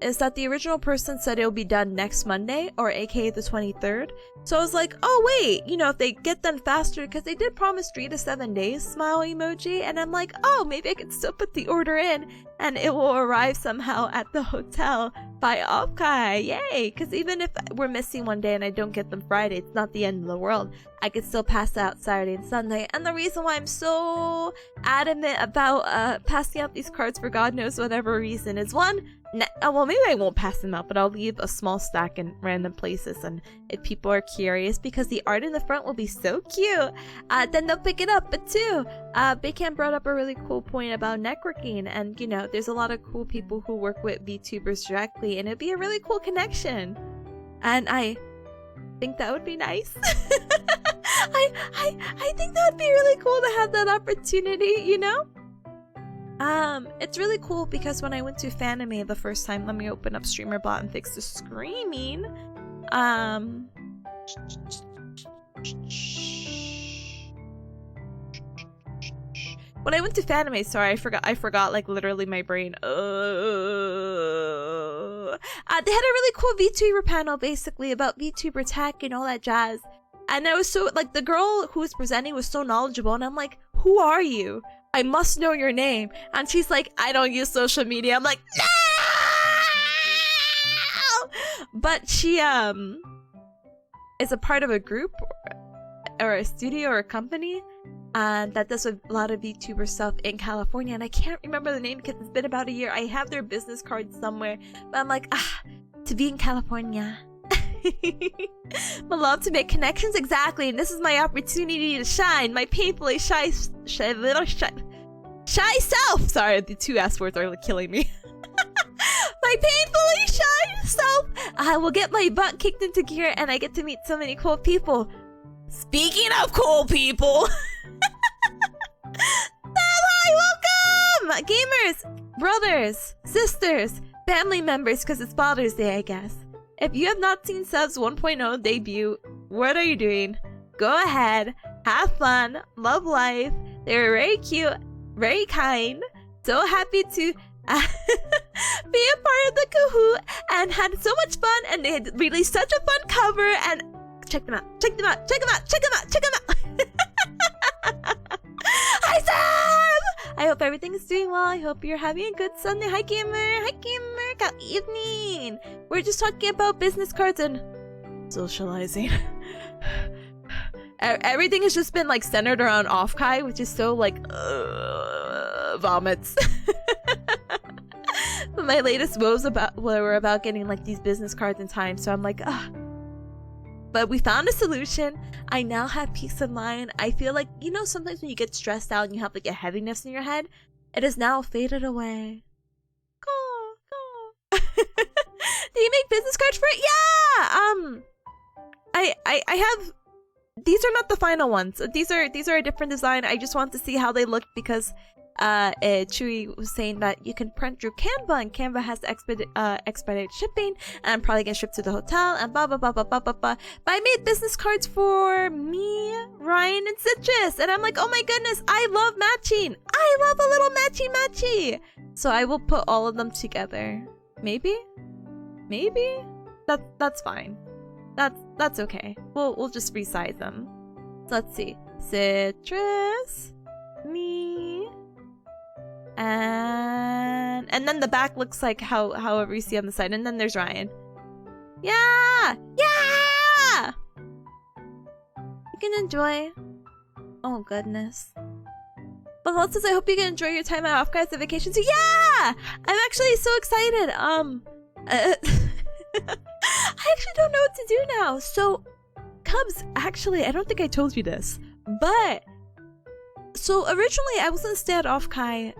is that the original person said it'll be done next Monday, or aka the 23rd. So I was like, oh wait, you know, if they get done faster, because they did promise 3 to 7 days, smile emoji, and I'm like, oh, maybe I can still put the order in and it will arrive somehow at the hotel by Offkai, yay! Because even if we're missing one day and I don't get them Friday, it's not the end of the world. I could still pass out Saturday and Sunday. And the reason why I'm so adamant about passing out these cards for God knows whatever reason is, one, well, maybe I won't pass them out, but I'll leave a small stack in random places, and if people are curious, because the art in the front will be so cute, then they'll pick it up. But two, Bearcat brought up a really cool point about networking, and you know, there's a lot of cool people who work with VTubers directly, and it'd be a really cool connection, and I think that would be nice. I think that would be really cool to have that opportunity, you know? It's really cool because when I went to Fanime the first time, let me open up StreamerBot and fix the screaming. When I went to Fanime, sorry, I forgot like literally my brain. They had a really cool VTuber panel basically about VTuber tech and all that jazz. And I was so, like, the girl who was presenting was so knowledgeable, and I'm like, who are you? I must know your name. And she's like, I don't use social media. I'm like, no! But she is a part of a group or a studio or a company that does a lot of VTuber stuff in California, and I can't remember the name because it's been about a year. I have their business card somewhere, but I'm like, to be in California. I love to make connections, exactly, and this is my opportunity to shine. My painfully shy self. Sorry, the two S words are killing me. My painfully shy self. I will get my butt kicked into gear, and I get to meet so many cool people. Speaking of cool people, hi, welcome, gamers, brothers, sisters, family members, because it's Father's Day, I guess. If you have not seen Sub's 1.0 debut, what are you doing? Go ahead, have fun, love life. They were very cute, very kind, so happy to be a part of the Kahoot, and had so much fun, and they had released such a fun cover, and check them out, check them out, check them out, check them out, check them out. Hi, Sam! I hope everything is doing well. I hope you're having a good Sunday. Hi, gamer. Hi, gamer. Good evening. We're just talking about business cards and socializing. Everything has just been like centered around Offkai, which is so like vomits. But my latest woes were about getting like these business cards in time, so I'm like, but we found a solution. I now have peace of mind. I feel like, you know, sometimes when you get stressed out and you have like a heaviness in your head, it has now faded away. Go. Do you make business cards for it? Yeah. I have. These are not the final ones. These are a different design. I just want to see how they look because Chewy was saying that you can print through Canva, and Canva has expedited shipping, and I'm probably gonna ship to the hotel and blah blah blah blah blah blah blah. But I made business cards for me, Ryan, and Citrus, and I'm like, oh my goodness, I love matching. I love a little matchy. So I will put all of them together. Maybe that's fine. That's okay. We'll just resize them. So let's see. Citrus, me, and then the back looks like however you see on the side, and then there's Ryan. Yeah! You can enjoy. Oh goodness. But Lot says, I hope you can enjoy your time off, guys, the vacation too. Yeah! I'm actually so excited. I actually don't know what to do now. So, Cubs, actually, I don't think I told you this, but so originally I was gonna stay at Offkai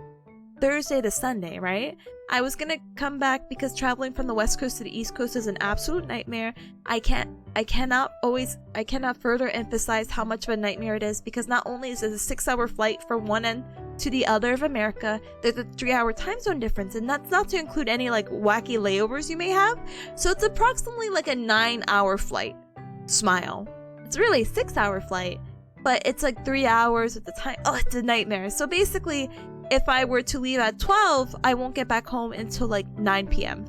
Thursday to Sunday, right? I was gonna come back because traveling from the West Coast to the East Coast is an absolute nightmare. I cannot further emphasize how much of a nightmare it is, because not only is it a 6-hour flight from one end to the other of America, there's a 3-hour time zone difference, and that's not to include any like wacky layovers you may have. So it's approximately like a 9-hour flight. Smile. It's really a 6-hour flight, but it's like 3 hours at the time. Oh, it's a nightmare. So basically, if I were to leave at 12, I won't get back home until like 9 p.m.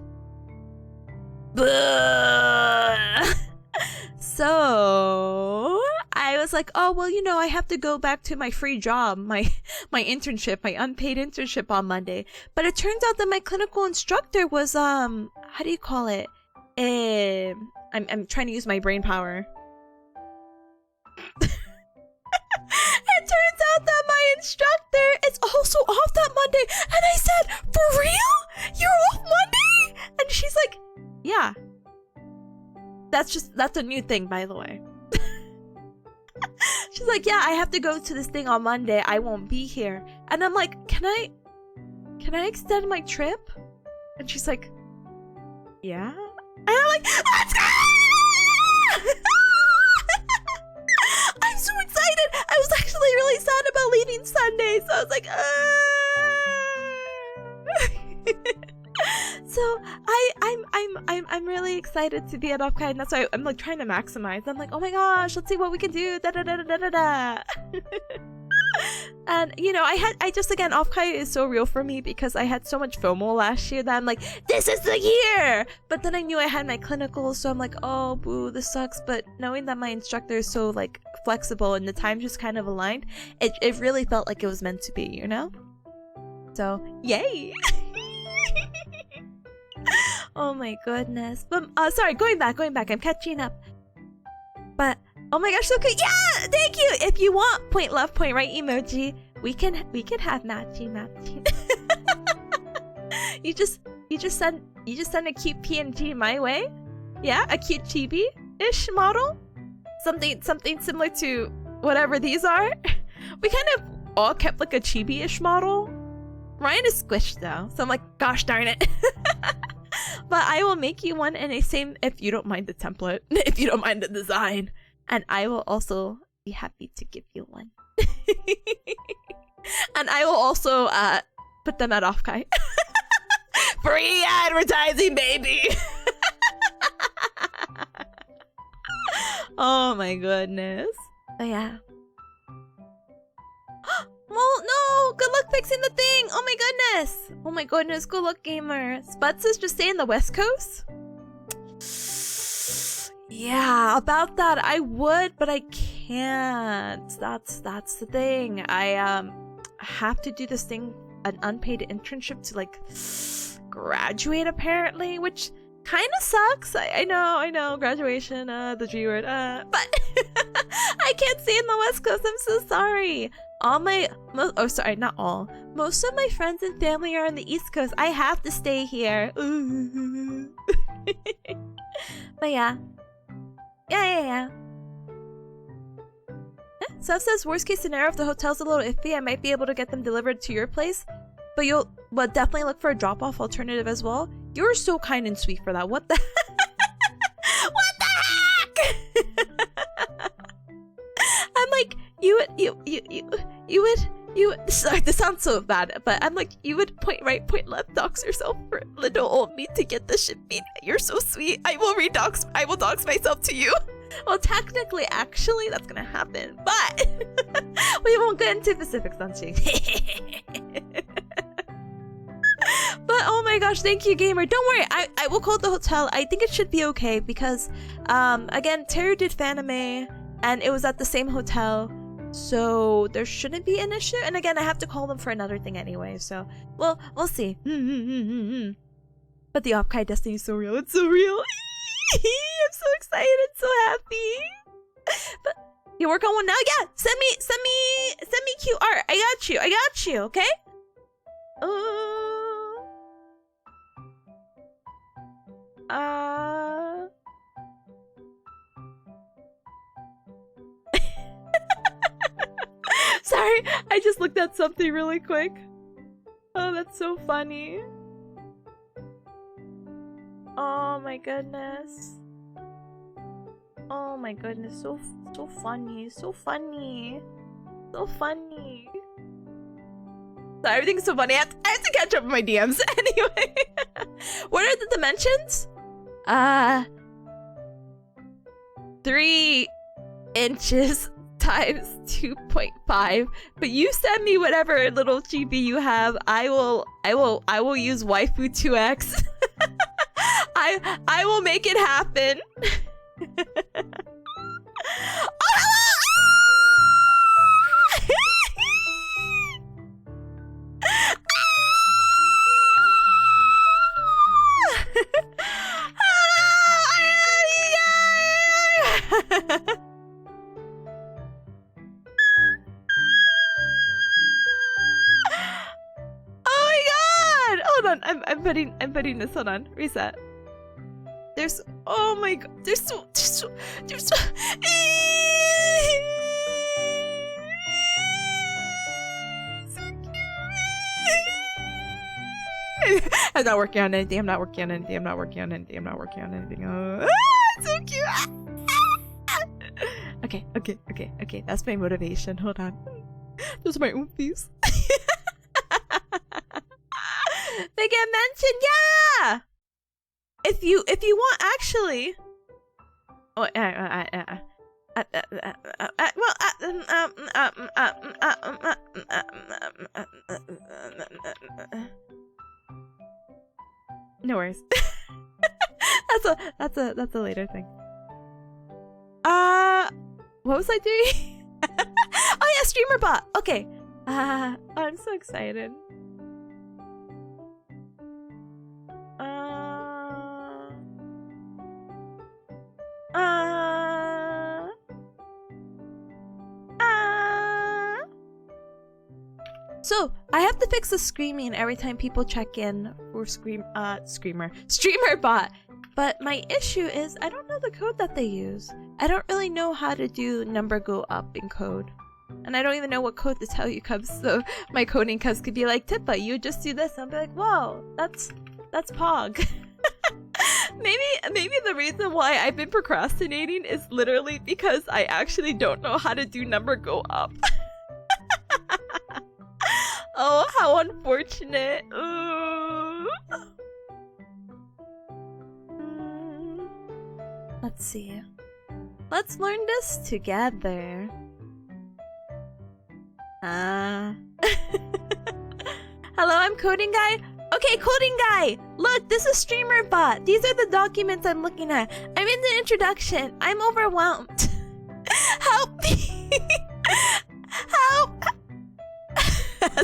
So I was like, oh well, you know, I have to go back to my free job, my internship, my unpaid internship on Monday. But it turns out that my clinical instructor was how do you call it? I'm trying to use my brain power. It turns out that my instructor is also off that Monday, and I said, for real? You're off Monday? And she's like, yeah. That's a new thing, by the way. She's like, yeah, I have to go to this thing on Monday. I won't be here. And I'm like, can I extend my trip? And she's like, yeah. And I'm like, let's go! I'm so excited. I was actually really sad about leaving Sunday, so I was like, So I'm really excited to be at Offkai, and that's why I'm like trying to maximize. I'm like, oh my gosh, let's see what we can do. Da da da da da da. And you know, I just again, off-kai is so real for me because I had so much FOMO last year that I'm like, this is the year! But then I knew I had my clinicals, so I'm like, oh boo, this sucks. But knowing that my instructor is so like flexible and the time just kind of aligned, it really felt like it was meant to be, you know? So, yay! Oh my goodness. But sorry, going back, I'm catching up. But oh my gosh, so good. Yeah, thank you. If you want point left, point right emoji, we can have matching. you just send a cute PNG my way. Yeah, a cute chibi-ish model. Something similar to whatever these are. We kind of all kept like a chibi-ish model. Ryan is squished though, so I'm like, gosh darn it. But I will make you one in a same, if you don't mind the template, if you don't mind the design. And I will also be happy to give you one. And I will also put them at off-kai. Free advertising, baby! Oh my goodness. But yeah. Well, no! Good luck fixing the thing! Oh my goodness! Oh my goodness, good luck, gamer. Spud says just stay in the West Coast? Yeah, about that I would, but I can't. That's the thing. I have to do this thing, an unpaid internship to like graduate apparently, which kind of sucks. I know, graduation, the G word, but I can't stay in the West Coast. I'm so sorry. Not all. Most of my friends and family are on the East Coast. I have to stay here. But yeah. Yeah. Seth says, worst case scenario, if the hotel's a little iffy, I might be able to get them delivered to your place. But you'll definitely look for a drop-off alternative as well. You're so kind and sweet for that. What the What the heck? I'm like, you would sorry, this sounds so bad, but I'm like, you would point right, point left, dox yourself for little old me to get the shipping. You're so sweet. I will dox myself to you. Well, technically, actually, that's gonna happen, but we won't get into specifics on Ching. But oh my gosh, thank you, gamer. Don't worry, I will call the hotel. I think it should be okay because, again, Terry did Fanime, and it was at the same hotel. So there shouldn't be an issue. And again, I have to call them for another thing anyway. So, well, we'll see. But the off-kai destiny is so real. It's so real. I'm so excited, so happy. But you work on one now? Yeah. Send me cute art. I got you. Okay. Sorry, I just looked at something really quick. Oh, that's so funny. Oh my goodness. Oh my goodness, so funny, so funny. So funny. So everything's so funny. I have to catch up with my DMs anyway. What are the dimensions? 3 inches times 2.5. But you send me whatever little chibi you have. I will use waifu 2x. I will make it happen. Oh my god! Hold on, I'm putting this. Hold on, reset. There's oh my god, there's so I'm not working on anything. I'm not working on anything. Oh, so cute. Okay. That's my motivation. Hold on. Those are my oompies. They get mentioned, yeah. If you want, actually. Oh, No worries. That's a later thing. What was I doing? Oh yeah, streamer bot. Okay. I'm so excited. So I have to fix the screaming every time people check in for streamer bot. But my issue is I don't know the code that they use. I don't really know how to do number go up in code. And I don't even know what code to tell you, cubs. So my coding cubs could be like, Tippa, you just do this. And I'll be like, whoa, that's Pog. Maybe the reason why I've been procrastinating is literally because I actually don't know how to do number go up. Oh, how unfortunate. Let's see. Let's learn this together. Hello, I'm coding guy. Okay, coding guy. Look, this is streamer bot. These are the documents I'm looking at. I'm in the introduction. I'm overwhelmed. Help me. Help.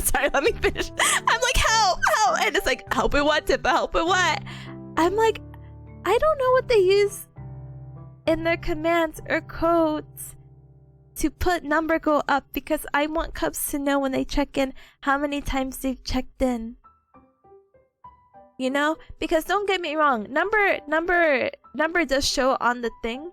Sorry, let me finish. I'm like, help. And it's like, help with what, Tippa? Help with what? I'm like, I don't know what they use in their commands or codes to put number go up because I want cubs to know when they check in how many times they've checked in. You know? Because don't get me wrong, number does show on the thing.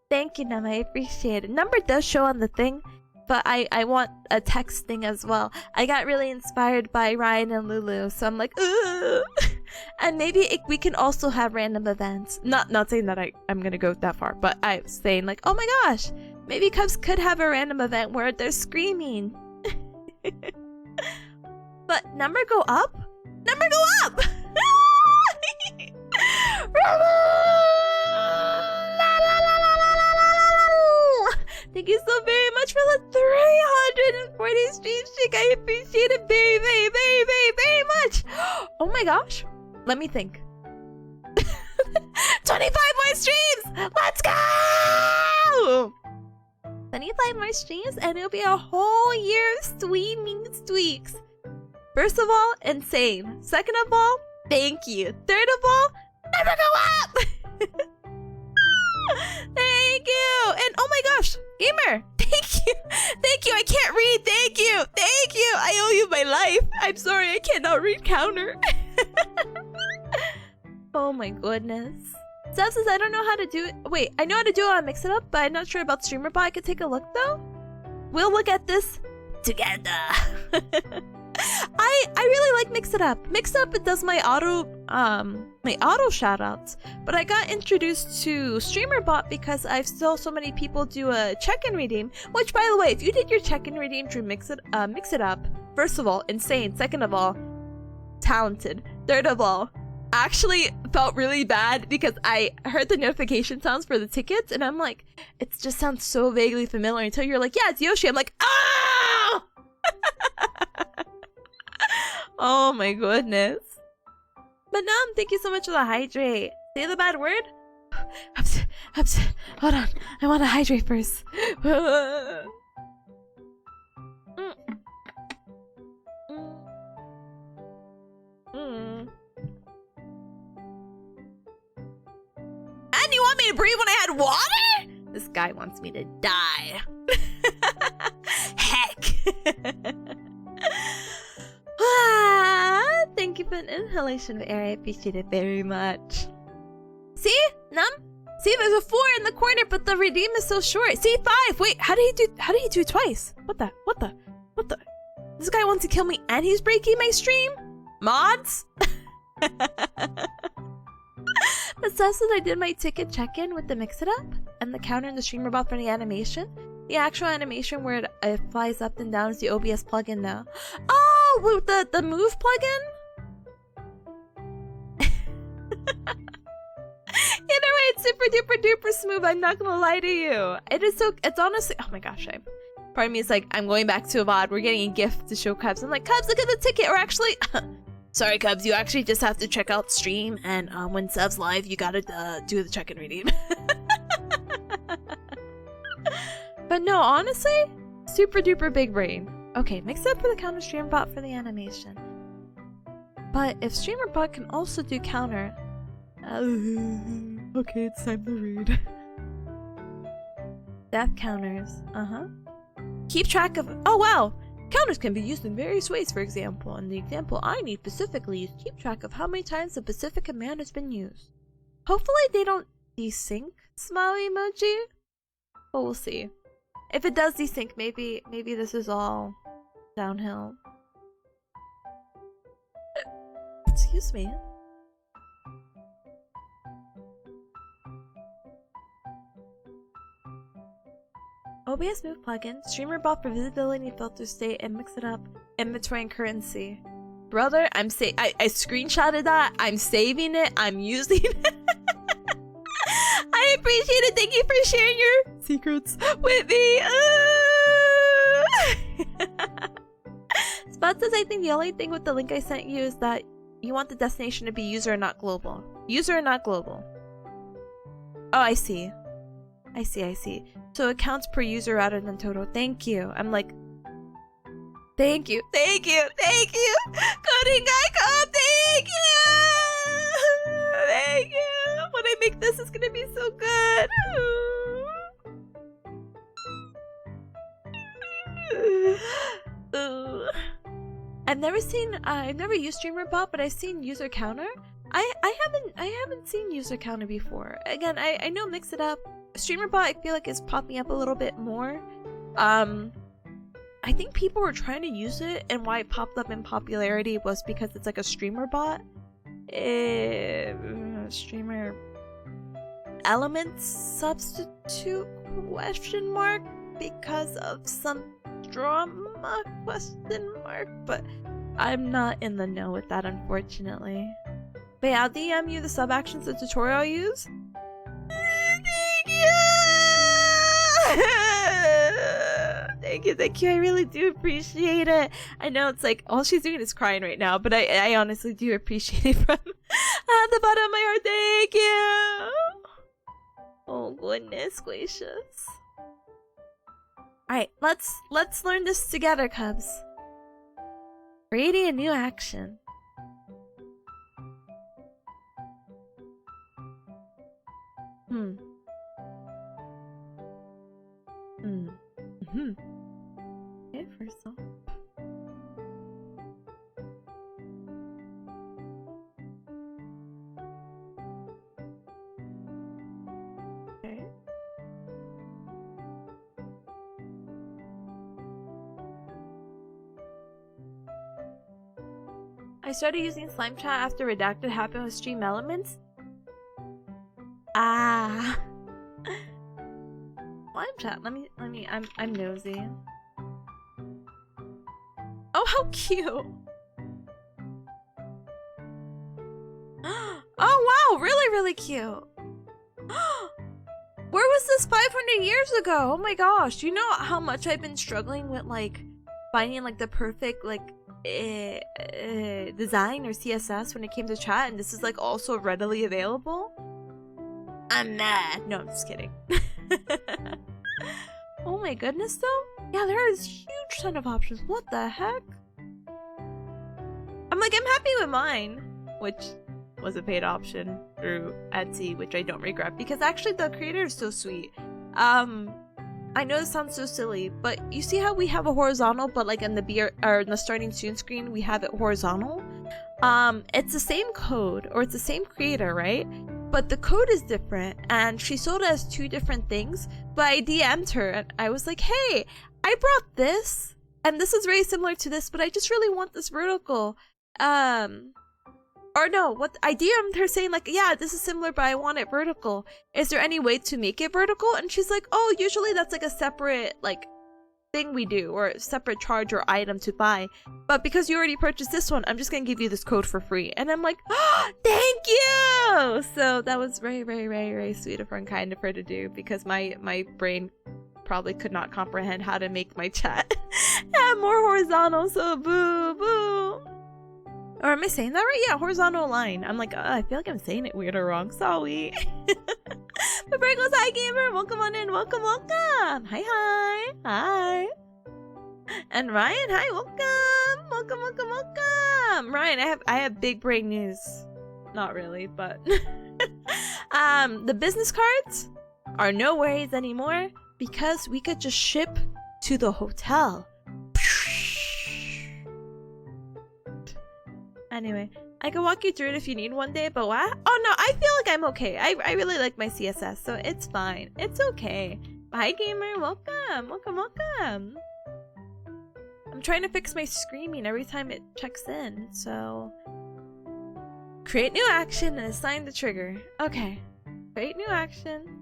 Thank you, Nam, I appreciate it. Number does show on the thing, but I want a text thing as well. I got really inspired by Ryan and Lulu, so I'm like, ugh. And maybe we can also have random events. Not saying that I'm gonna go that far, but I'm saying like, oh my gosh, maybe cubs could have a random event where they're screaming. But number go up? Number go up! Thank you so very much for the 340 stream streak. I appreciate it very, very, very, very, very much. Oh my gosh. Let me think. 25 more streams! Let's go! 25 more streams and it'll be a whole year of streaming streaks. First of all, insane. Second of all, thank you. Third of all, never go up! Thank you! And oh my gosh, gamer! Thank you! Thank you! I can't read! Thank you! Thank you! I owe you my life! I'm sorry, I cannot read counter. Oh my goodness. Steph says I don't know how to do it. Wait, I know how to do it on Mix It Up, but I'm not sure about Streamer Bot. I could take a look though. We'll look at this together. I really like Mix It Up. Mix It Up, it does my auto shoutouts. But I got introduced to Streamer Bot because I've saw so many people do a check-in redeem. Which, by the way, if you did your check-in redeem through Mix It Up, first of all, insane. Second of all, talented. Third of all, actually felt really bad because I heard the notification sounds for the tickets and I'm like, it just sounds so vaguely familiar until you're like, yeah, it's Yoshi. I'm like, ah! Oh my goodness. But Nam, thank you so much for the hydrate. Say the bad word? Hold on. I want to hydrate first. And you want me to breathe when I had water? This guy wants me to die. Heck. Thank you for an inhalation of air. I appreciate it very much. See? Num? See, there's a 4 in the corner, but the redeem is so short. See, 5. Wait, how did he do it twice? What the? This guy wants to kill me and he's breaking my stream? Mods? But Seth said I did my ticket check-in with the Mix It Up and the counter and the streamer bot for the animation. The actual animation where it flies up and down is the OBS plugin now. Oh, with the move plugin? Either way, it's super duper duper smooth. I'm not gonna lie to you. It is so. It's honestly. Oh my gosh, part of me is like, I'm going back to a VOD. We're getting a gift to show Cubs. I'm like, Cubs, look at the ticket. Or actually, sorry, Cubs, you actually just have to check out stream, and when Sev's live, you gotta do the check-in redeem. But no, honestly, super duper big brain. Okay, mix it up for the counter, streamer bot for the animation. But if streamer bot can also do counter, okay, it's time to read. Death counters. Keep track of. Oh wow! Counters can be used in various ways, for example. And the example I need specifically is keep track of how many times the specific command has been used. Hopefully they don't desync smile emoji. But we'll see. If it does desync, maybe this is all downhill. Excuse me. OBS Move plugin, streamer bot for visibility, filter state, and mix it up. Inventory and currency. Brother, I screenshotted that. I'm saving it. I'm using it. I appreciate it. Thank you for sharing your secrets with me. Spot says, I think the only thing with the link I sent you is that you want the destination to be user and not global. User and not global. Oh, I see. I see. So it counts per user rather than total. Thank you. I'm like, thank you. Coding guy code, thank you. When I make this, it's gonna be so good. I've never used streamer bot, but I've seen user counter. I haven't seen user counter before. Again, I know mix it up. Streamer bot, I feel like is popping up a little bit more. I think people were trying to use it, and why it popped up in popularity was because it's like a streamer bot. Streamer elements substitute question mark because of some drama question mark, but I'm not in the know with that, unfortunately. But yeah, I'll DM you the sub actions the tutorial I use. Thank you. I really do appreciate it. I know it's like all she's doing is crying right now, but I honestly do appreciate it from the bottom of my heart. Thank you. Oh goodness gracious. Alright, let's learn this together, Cubs. Creating a new action. Okay, first off. Okay. I started using slime chat after redacted happened with stream elements. Ah. Slime chat. Let me. I'm nosy. Oh, how cute! Oh wow, really cute. Where was this 500 years ago? Oh my gosh, do you know how much I've been struggling with like finding like the perfect like design or CSS when it came to chat, and this is like also readily available? I'm mad. No, I'm just kidding. Oh my goodness though? Yeah, there is huge ton of options. What the heck? I'm happy with mine, which was a paid option through Etsy, which I don't regret because actually the creator is so sweet. I know this sounds so silly, but you see how we have a horizontal, but like in the starting soon screen we have it horizontal? It's the same code, or it's the same creator, right? But the code is different, and she sold it as two different things. But I DM'd her, and I was like, hey, I brought this, and this is very similar to this, but I just really want this vertical. Or no, what I DM'd her saying like, yeah, this is similar, but I want it vertical. Is there any way to make it vertical? And she's like, oh, usually that's like a separate like thing we do, or a separate charge or item to buy. But because you already purchased this one, I'm just gonna give you this code for free. And I'm like, oh, thank you! So that was very, very, very, very sweet of her and kind of her to do, because my brain probably could not comprehend how to make my chat more horizontal, so boo, boo. Or am I saying that right? Yeah, horizontal line. I'm like, I feel like I'm saying it weird or wrong. Sorry. But Virgo's, hi gamer. Welcome on in. Welcome, welcome. Hi, hi. Hi. And Ryan, hi. Welcome. Welcome, welcome, welcome. Ryan, I have big brain news. Not really, but the business cards are no worries anymore because we could just ship to the hotel. Anyway, I can walk you through it if you need one day, but what? Oh no, I feel like I'm okay. I really like my CSS, so it's fine. It's okay. Hi gamer, welcome, welcome, welcome. I'm trying to fix my screaming every time it checks in, so... Create new action and assign the trigger. Okay. Create new action.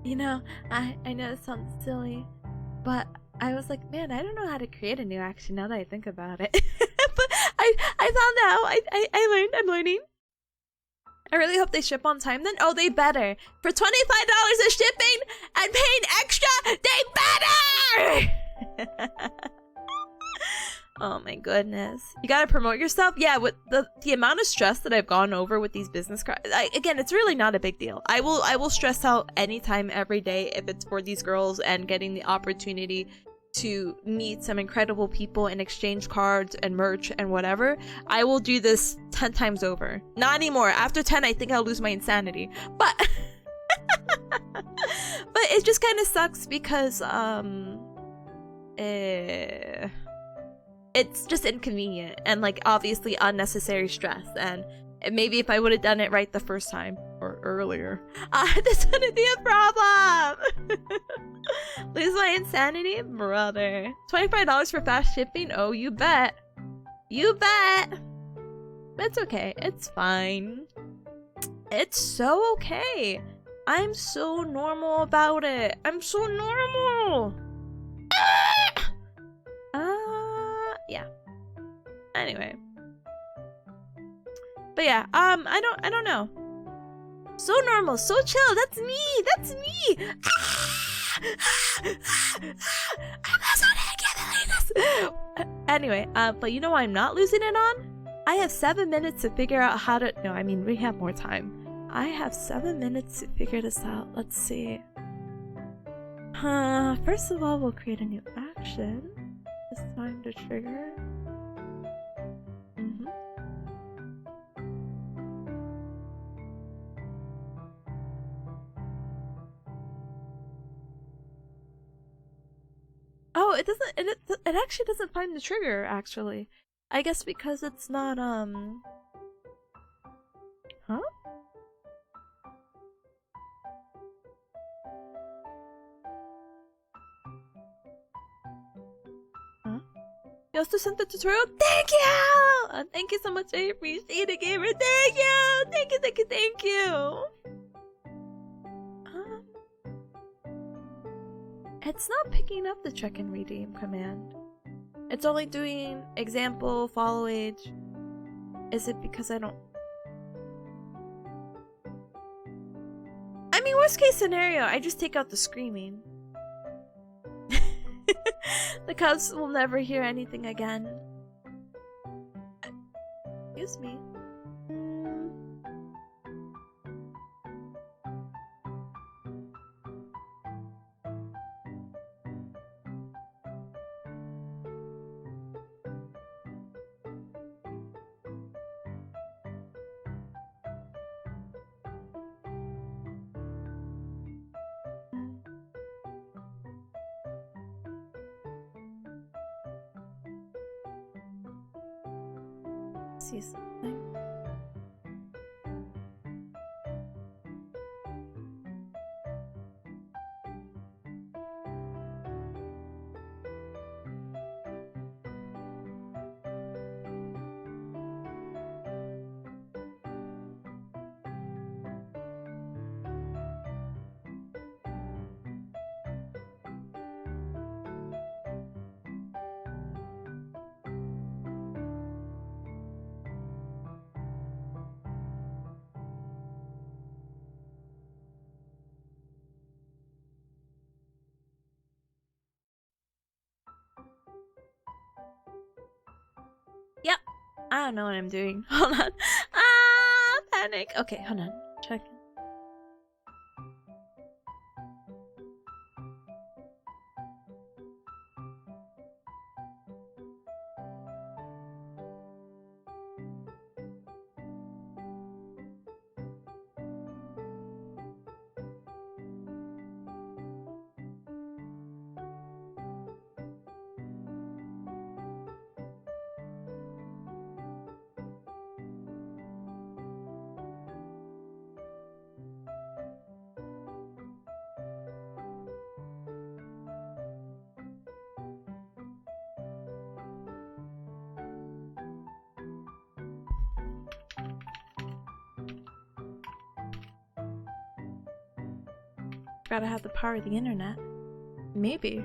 You know, I know it sounds silly, but I was like, man, I don't know how to create a new action now that I think about it. But I found out. I learned. I'm learning. I really hope they ship on time then. Oh, they better. For $25 of shipping and paying extra, they better! Oh my goodness. You gotta promote yourself? Yeah, with the amount of stress that I've gone over with these business cards, again, it's really not a big deal. I will stress out anytime, every day, if it's for these girls and getting the opportunity to meet some incredible people and exchange cards and merch and whatever. I will do this 10 times over. Not anymore. After 10, I think I'll lose my insanity. But but it just kind of sucks because it's just inconvenient and like obviously unnecessary stress, and maybe if I would have done it right the first time or earlier, this wouldn't be a problem. Lose my insanity, brother. $25 for fast shipping? Oh, you bet. You bet. It's okay. It's fine. It's so okay. I'm so normal about it. I'm so normal. Yeah. Anyway. But yeah, I don't know. So normal, so chill. That's me. That's me. I'm so this. Anyway, but you know what I'm not losing it on? I have 7 minutes to figure out how to. No, I mean we have more time. I have 7 minutes to figure this out. Let's see. First of all, we'll create a new action. Assign the trigger. Oh, it doesn't. It actually doesn't find the trigger. Actually, I guess because it's not Huh? You also sent the tutorial? Thank you! Thank you so much, I appreciate it, gamer. Thank you! Thank you, thank you, thank you! It's not picking up the check and redeem command. It's only doing example, follow age. Is it because I don't... I mean, worst case scenario, I just take out the screaming. The cubs will never hear anything again. Excuse me. something. Yep. I don't know what I'm doing. Hold on. Ah, panic. Okay, hold on. Check. Gotta have the power of the internet. Maybe.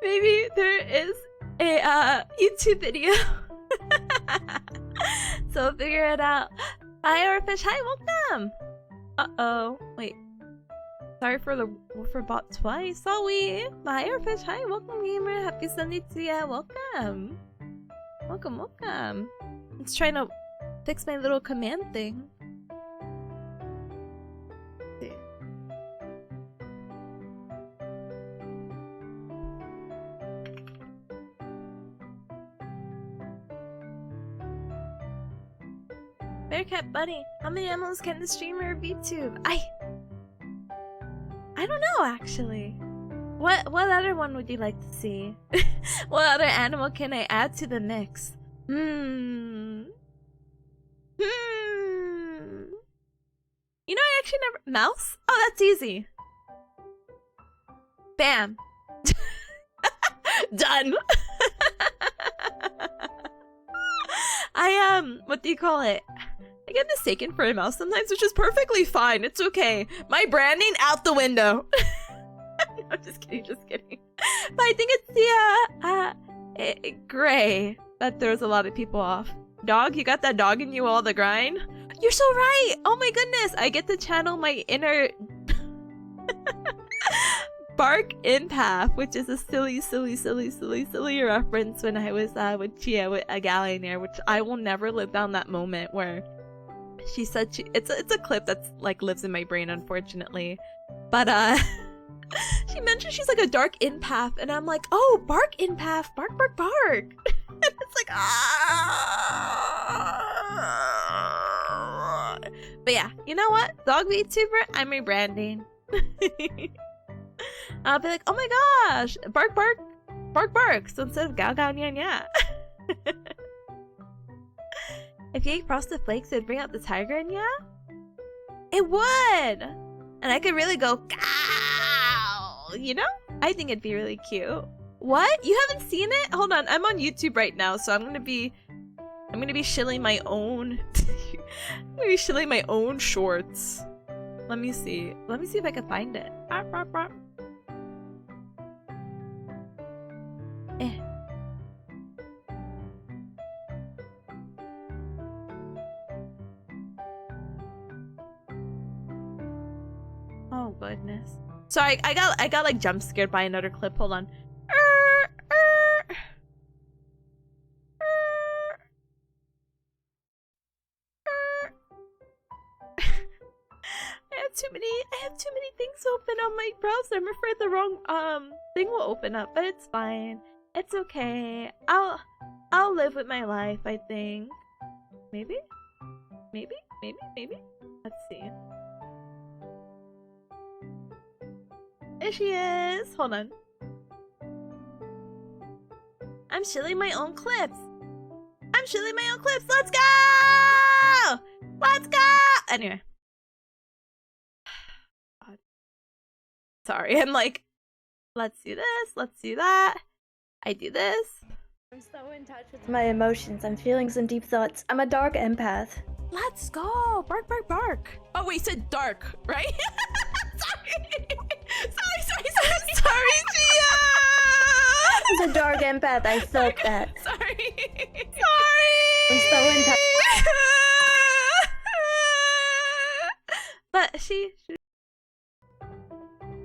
maybe there is a YouTube video. So figure it out. Hi, Orfish. Hi, welcome. Uh-oh. Wait. Sorry for the Wolfer bot twice. Sorry. Hi, Orfish. Hi, welcome, gamer. Happy Sunday to ya. Welcome. Welcome, welcome. It's trying to fix my little command thing. Bearcat buddy, how many animals can the streamer VTube? I don't know actually. What other one would you like to see? What other animal can I add to the mix? You know, I actually never mouse? Oh, that's easy. Bam. Done. What do you call it? I get mistaken for a mouse sometimes, which is perfectly fine. It's okay. My branding out the window. No, just kidding, just kidding. But I think it's the gray that throws a lot of people off. Dog, you got that dog in you all the grind? You're so right. Oh my goodness, I get to channel my inner Bark Empath, which is a silly reference when I was with Chia with a Gallionaire, which I will never live down that moment where she said it's a clip that's like lives in my brain, unfortunately. But she mentioned she's like a dark empath, and I'm like, oh, bark empath, bark bark bark. And it's like ah. But yeah, you know what? Dog VTuber, I'm rebranding. I'll be like, oh my gosh, bark bark, bark bark. So instead of gao gao nya nya. If you ate frosted flakes, it'd bring out the tiger in ya? It would! And I could really go, cow! You know? I think it'd be really cute. What? You haven't seen it? Hold on, I'm on YouTube right now, so I'm gonna be shilling my own I'm gonna be shilling my own shorts. Let me see if I can find it. Oh goodness. Sorry, I got like jump scared by another clip. Hold on. I have too many things open on my browser. I'm afraid the wrong thing will open up, but it's fine. It's okay. I'll live with my life, I think. Maybe? Let's see. There she is! Hold on. I'm shilling my own clips. I'm I'm shooting my own clips. Let's go! Let's go! Anyway. God. Sorry, I'm like, let's do this, let's do that. I do this. I'm so in touch with my emotions. I'm feeling some deep thoughts. I'm a dark empath. Let's go! Bark, bark, bark. Oh, wait, you said dark, right? Sorry. Sorry, Gia! As a dark empath, I felt that. Sorry. I'm so in touch. But she...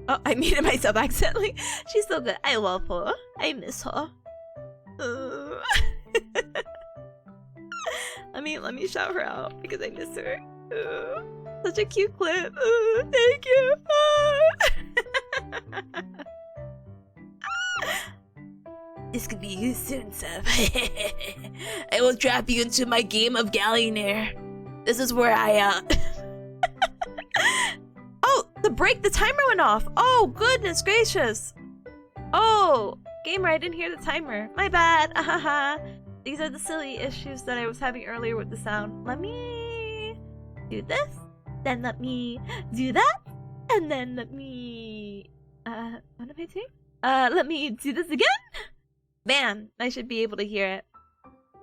Oh, I muted myself accidentally. She's so good. I love her. I miss her. Let me shout her out because I miss her. Such a cute clip. Thank you. This could be you soon, Seb. I will drop you into my game of Gallionaire. This is where I Oh, the timer went off. Oh, goodness gracious. Oh, gamer, I didn't hear the timer. My bad. These are the silly issues that I was having earlier with the sound. Let me do this, then let me do that, and then let me what am I doing? Let me do this again. Man, I should be able to hear it.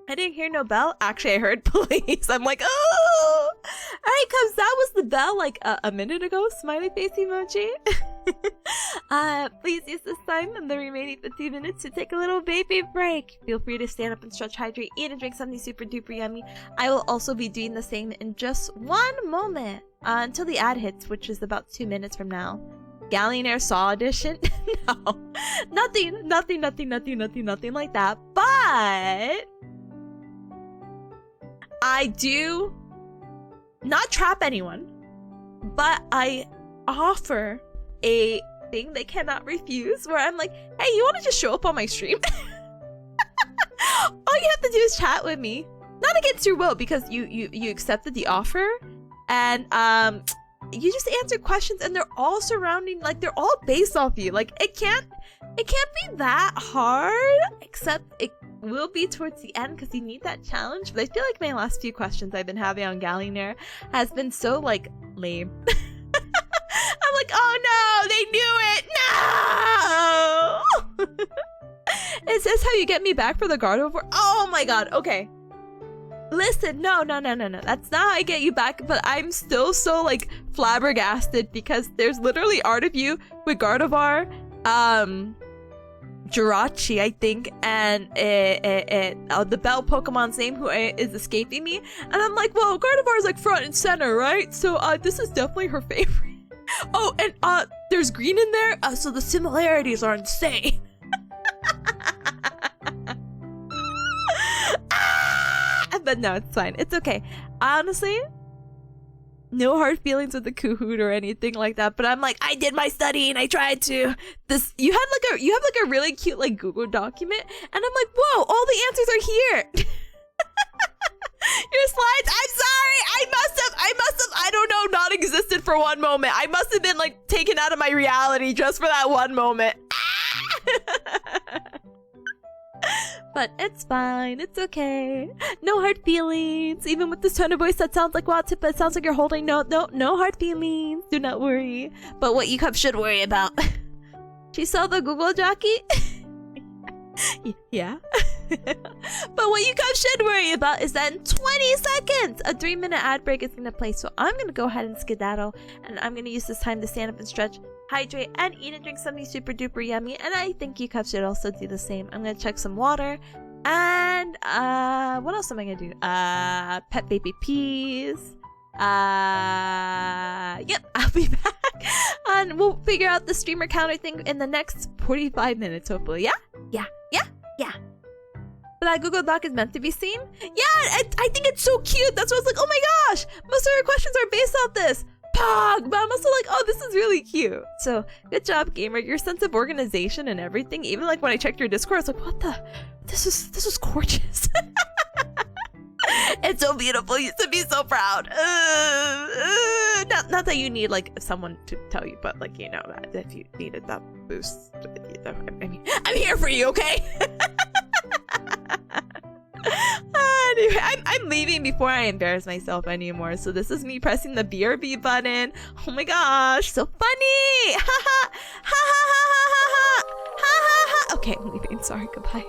I didn't hear no bell. Actually, I heard police. I'm like, oh! Alright, cuz that was the bell like a minute ago. Smiley face emoji. Please use this time and the remaining 15 minutes to take a little baby break. Feel free to stand up and stretch, hydrate, eat and drink something super duper yummy. I will also be doing the same in just one moment until the ad hits, which is about 2 minutes from now. Gallionaire Saw edition? No. Nothing like that. But I do not trap anyone, but I offer a thing they cannot refuse where I'm like, hey, you want to just show up on my stream? All you have to do is chat with me. Not against your will, because you accepted the offer, and you just answer questions, and they're all surrounding, like, they're all based off you. Like, it can't be that hard, except it will be towards the end because you need that challenge. But I feel like my last few questions I've been having on Gallionaire has been so, like, lame. I'm like, oh no, they knew it. No. Is this how you get me back for the Gardevoir? Oh my god. Okay. Listen, no. That's not how I get you back, but I'm still so, like, flabbergasted because there's literally art of you with Gardevoir, Jirachi, I think, and the Bell Pokemon's name who is escaping me, and I'm like, well, Gardevoir is like front and center, right? So this is definitely her favorite. Oh, and there's green in there, so the similarities are insane. But no, it's fine. It's okay. Honestly, no hard feelings with the Kahoot or anything like that. But I'm like, I did my studying. I tried to. You have like a really cute like Google document, and I'm like, whoa, all the answers are here. Your slides. I'm sorry. I must have. I don't know. Not existed for one moment. I must have been like taken out of my reality just for that one moment. But it's fine, it's okay. No hard feelings. Even with this tone of voice that sounds like wow, Tippa, it sounds like you're holding no hard feelings. Do not worry. But what you should worry about. She saw the Google jockey? Yeah. But what you should worry about is that in 20 seconds, a 3-minute ad break is gonna play. So I'm gonna go ahead and skedaddle, and I'm gonna use this time to stand up and stretch, hydrate, and eat and drink something super duper yummy. And I think you should also do the same. I'm gonna check some water, and what else am I gonna do? Pet baby peas. Yep, I'll be back, and we'll figure out the streamer counter thing in the next 45 minutes, hopefully. Yeah. But that Google Doc is meant to be seen. Yeah, I think it's so cute. That's why I was like, oh my gosh, most of our questions are based off this. Pog! But I'm also like, oh, this is really cute. So, good job, gamer. Your sense of organization and everything. Even like when I checked your Discord, I was like, what the? This was gorgeous. It's so beautiful. You should be so proud. Not that you need like someone to tell you, but like, you know, that if you needed that boost, I mean, I'm here for you, okay? Anyway, I'm leaving before I embarrass myself anymore. So this is me pressing the BRB button. Oh my gosh, so funny! Ha ha ha ha ha ha ha ha ha ha. Okay, I'm leaving. Sorry, goodbye.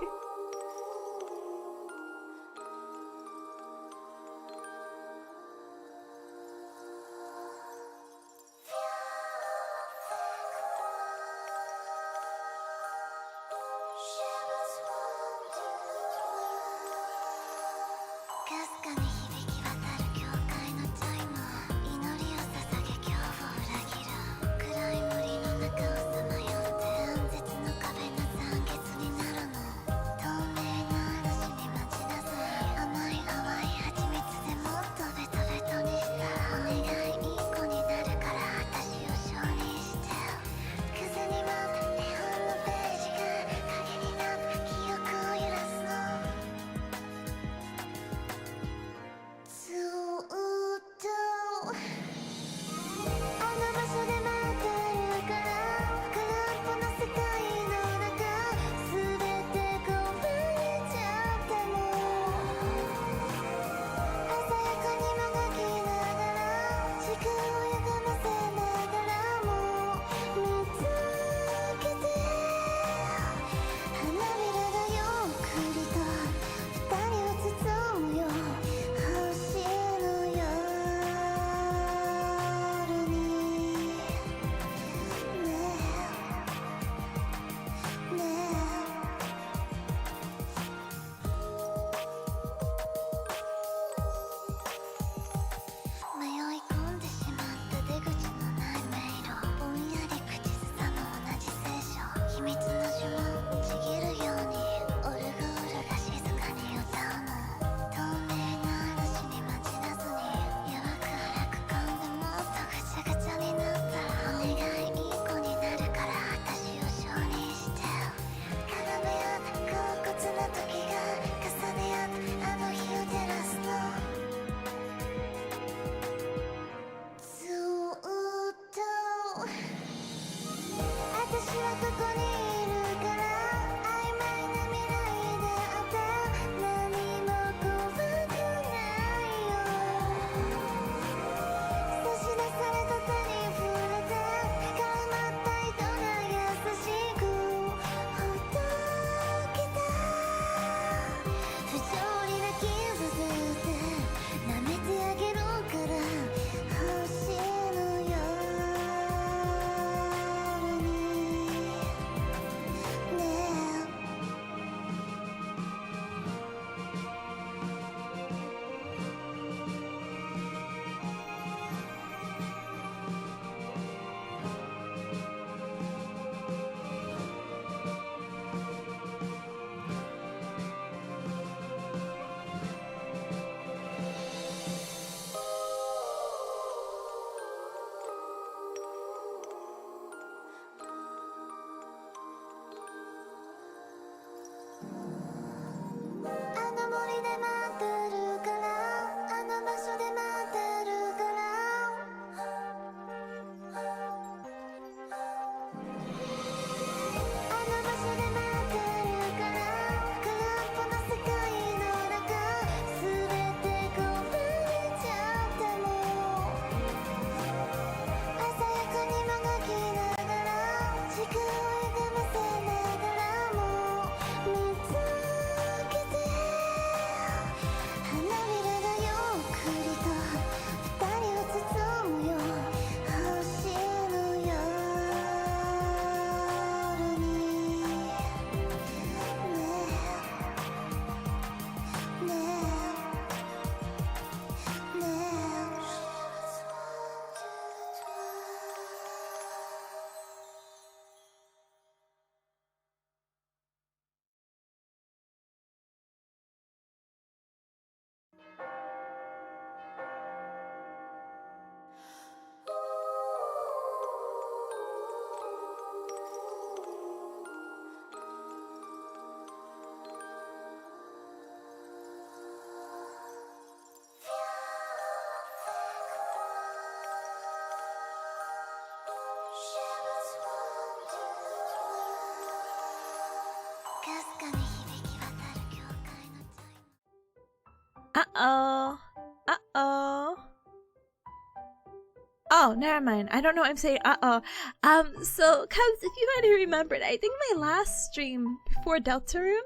Oh, never mind. I don't know what I'm saying. So, Cubs, if you might have remembered, I think my last stream before Deltarune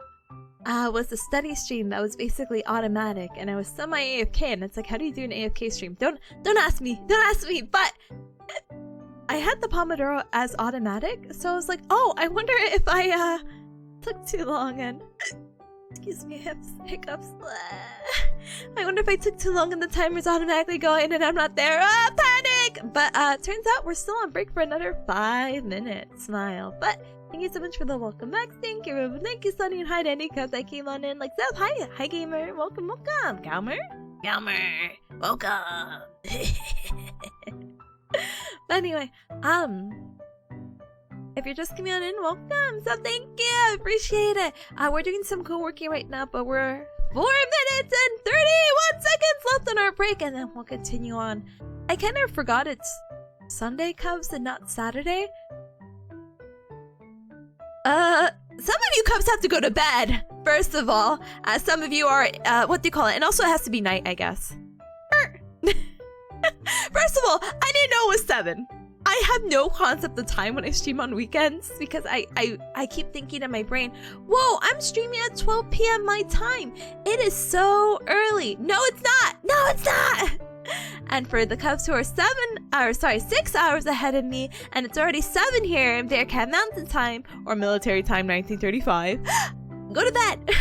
was a study stream that was basically automatic, and I was semi-AFK, and it's like, how do you do an AFK stream? Don't ask me, but I had the Pomodoro as automatic, so I was like, oh, I wonder if I took too long and excuse me, hiccups. I wonder if I took too long and the timer's automatically going and I'm not there. Panic! But turns out we're still on break for another 5 minutes. Smile. But thank you so much for the welcome back. Thank you, Ruben. Thank you, Sunny, and hi to any cubs that came on in. Like Zeb, hi, gamer. Welcome. Galmer, welcome. But anyway, if you're just coming on in, welcome. So thank you, I appreciate it. We're doing some co-working right now, but we're 4 minutes and 31 seconds left on our break, and then we'll continue on. I kind of forgot it's Sunday, Cubs, and not Saturday. Some of you Cubs have to go to bed, first of all. Some of you are, what do you call it? And also it has to be night, I guess. First of all, I didn't know it was 7. I have no concept of time when I stream on weekends because I keep thinking in my brain, whoa, I'm streaming at 12 p.m. my time. It is so early. No, it's not. No, it's not. And for the Cubs who are 6 hours ahead of me, and it's already 7 here in Bearcat Mountain time, or military time 1935, go to bed.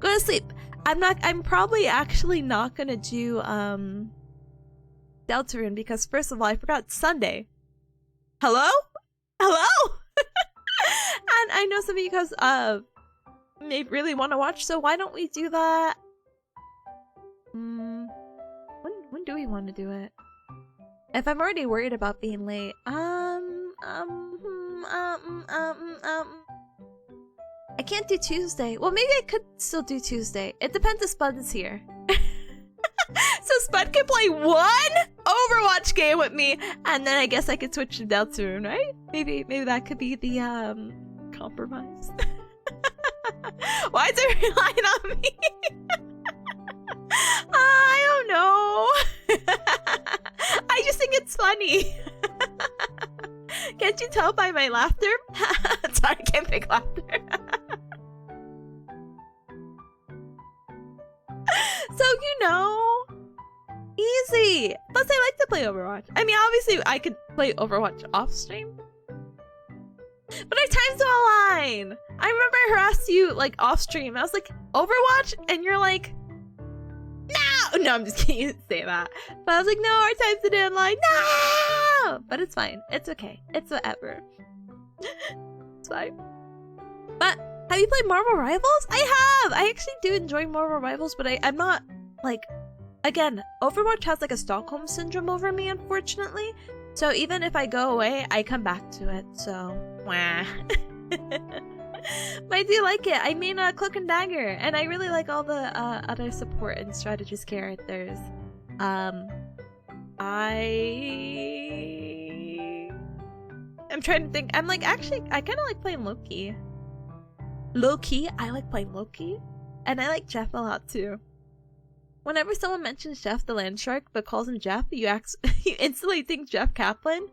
Go to sleep. I'm probably actually not gonna do Deltarune because first of all, I forgot it's Sunday. Hello? And I know some of you guys may really want to watch, so why don't we do that? When do we want to do it? If I'm already worried about being late, I can't do Tuesday. Well, maybe I could still do Tuesday. It depends if Spud is here. So Spud can play 1 Overwatch game with me, and then I guess I could switch to Deltarune, right? Maybe that could be the compromise. Why is it relying on me? I don't know. I just think it's funny. Can't you tell by my laughter? Sorry, I can't make laughter. So, you know, easy. Plus, I like to play Overwatch. I mean, obviously, I could play Overwatch off stream, but our times don't align. I remember I harassed you like off stream. I was like, Overwatch, and you're like, no, I'm just kidding. You didn't say that. But I was like, no, our times didn't align. No, but it's fine. It's okay. It's whatever. It's fine. But have you played Marvel Rivals? I have! I actually do enjoy Marvel Rivals, but I'm not, like, again, Overwatch has like a Stockholm Syndrome over me, unfortunately. So even if I go away, I come back to it, so, wah. But I do like it. I mean, Cloak and Dagger, and I really like all the other support and strategist characters. I'm trying to think. I'm like, actually, I kind of like playing Loki. I like playing Loki. And I like Jeff a lot, too. Whenever someone mentions Jeff the Land Shark, but calls him Jeff, you instantly think Jeff Kaplan.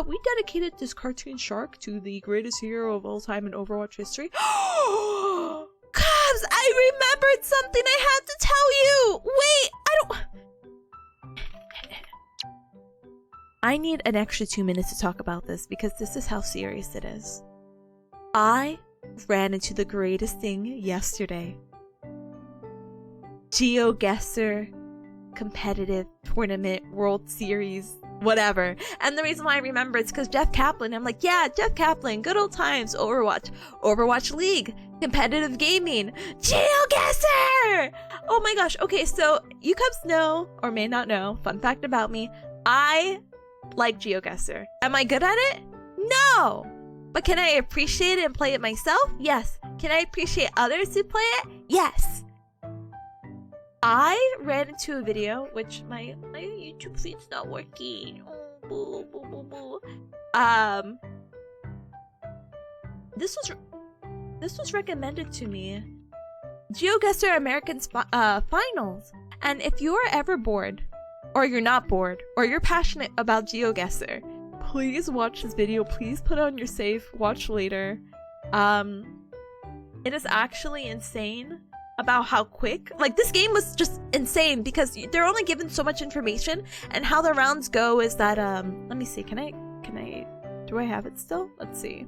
We dedicated this cartoon shark to the greatest hero of all time in Overwatch history. Cubs, I remembered something I had to tell you! Wait, I need an extra 2 minutes to talk about this because this is how serious it is. I ran into the greatest thing yesterday. GeoGuessr competitive tournament World Series whatever. And the reason why I remember it's because Jeff Kaplan. I'm like, yeah, Jeff Kaplan, good old times, Overwatch League, competitive gaming, GeoGuessr! Oh my gosh. Okay, so you Cubs know or may not know, fun fact about me, I like GeoGuessr. Am I good at it? No! But can I appreciate it and play it myself? Yes. Can I appreciate others who play it? Yes. I ran into a video, which my YouTube feed's not working. Oh, boo, boo, boo, boo. This was recommended to me. GeoGuessr American Finals. And if you are ever bored or you're not bored, or you're passionate about GeoGuessr, please watch this video. Please put on your safe, watch later. It is actually insane about how quick, like, this game was just insane because they're only given so much information, and how the rounds go is that, let me see, do I have it still? Let's see.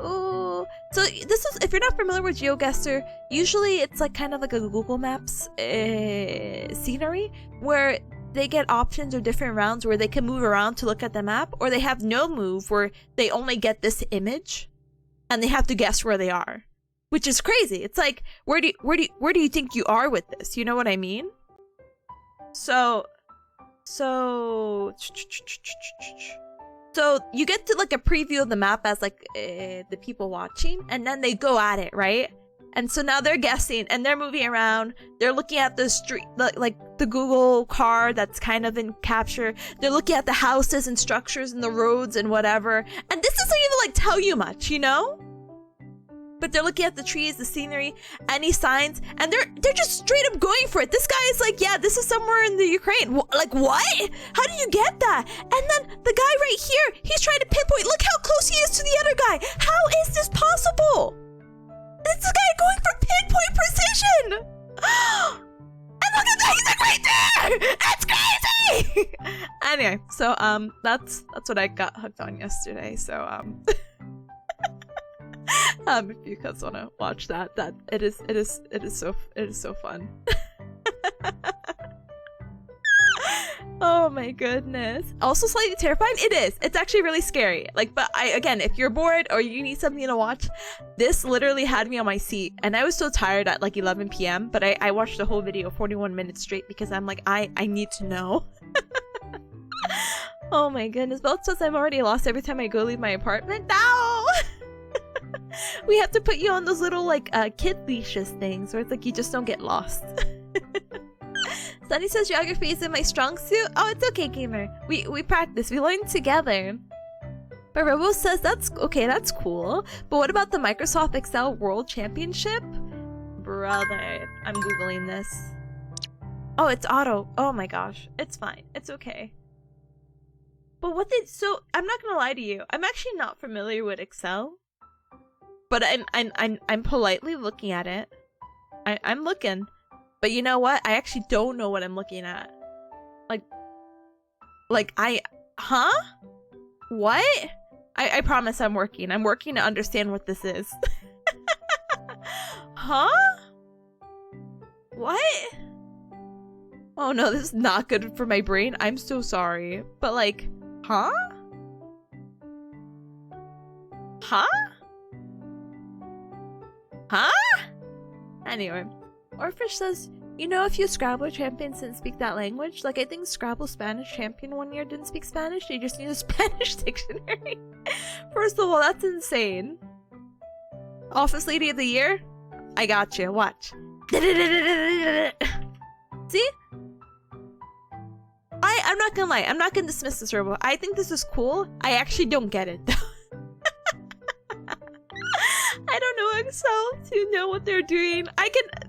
Oh, so this is, if you're not familiar with GeoGuessr, usually it's like kind of like a Google Maps scenery where they get options or different rounds where they can move around to look at the map, or they have no move where they only get this image and they have to guess where they are, which is crazy. It's like, where do you think you are with this? You know what I mean? So you get to like a preview of the map as like the people watching, and then they go at it, right? And so now they're guessing and they're moving around. They're looking at the street, like the Google car that's kind of in capture. They're looking at the houses and structures and the roads and whatever. And this doesn't even like tell you much, you know? But they're looking at the trees, the scenery, any signs, and they're just straight up going for it. This guy is like, yeah, this is somewhere in the Ukraine. Like, what? How do you get that? And then the guy right here, he's trying to pinpoint. Look how close he is to the other guy. How is this possible? It's the guy going for pinpoint precision. And look at that, he's like right there. That's crazy. Anyway, so that's what I got hooked on yesterday. So if you guys want to watch that it is so fun. Oh my goodness. Also slightly terrifying. It is. It's actually really scary. Like, but again, if you're bored or you need something to watch, this literally had me on my seat, and I was so tired at like 11 p.m. But I watched the whole video 41 minutes straight because I'm like, I need to know. Oh my goodness. Belt says I'm already lost every time I go leave my apartment. No. We have to put you on those little like kid leashes things where it's like you just don't get lost. Sunny says geography isn't my strong suit. Oh, it's okay, gamer. We practice. We learn together. But Robo says that's okay. That's cool. But what about the Microsoft Excel World Championship? Brother, I'm googling this. Oh, it's auto. Oh my gosh, it's fine. It's okay. But what they so I'm not gonna lie to you. I'm actually not familiar with Excel. But I'm politely looking at it. I'm looking. But you know what? I actually don't know what I'm looking at. Huh? What? I promise I'm working. I'm working to understand what this is. Huh? What? Oh no, this is not good for my brain. I'm so sorry. But like, huh? Huh? Huh? Anyway, Orfish says, you know, a few Scrabble champions didn't speak that language. Like, I think Scrabble Spanish champion one year didn't speak Spanish. They just need a Spanish dictionary. First of all, that's insane. Office Lady of the Year? I got you. Watch. See? I'm not gonna lie. I'm not gonna dismiss this robot. I think this is cool. I actually don't get it, though. I don't know Excel to know what they're doing.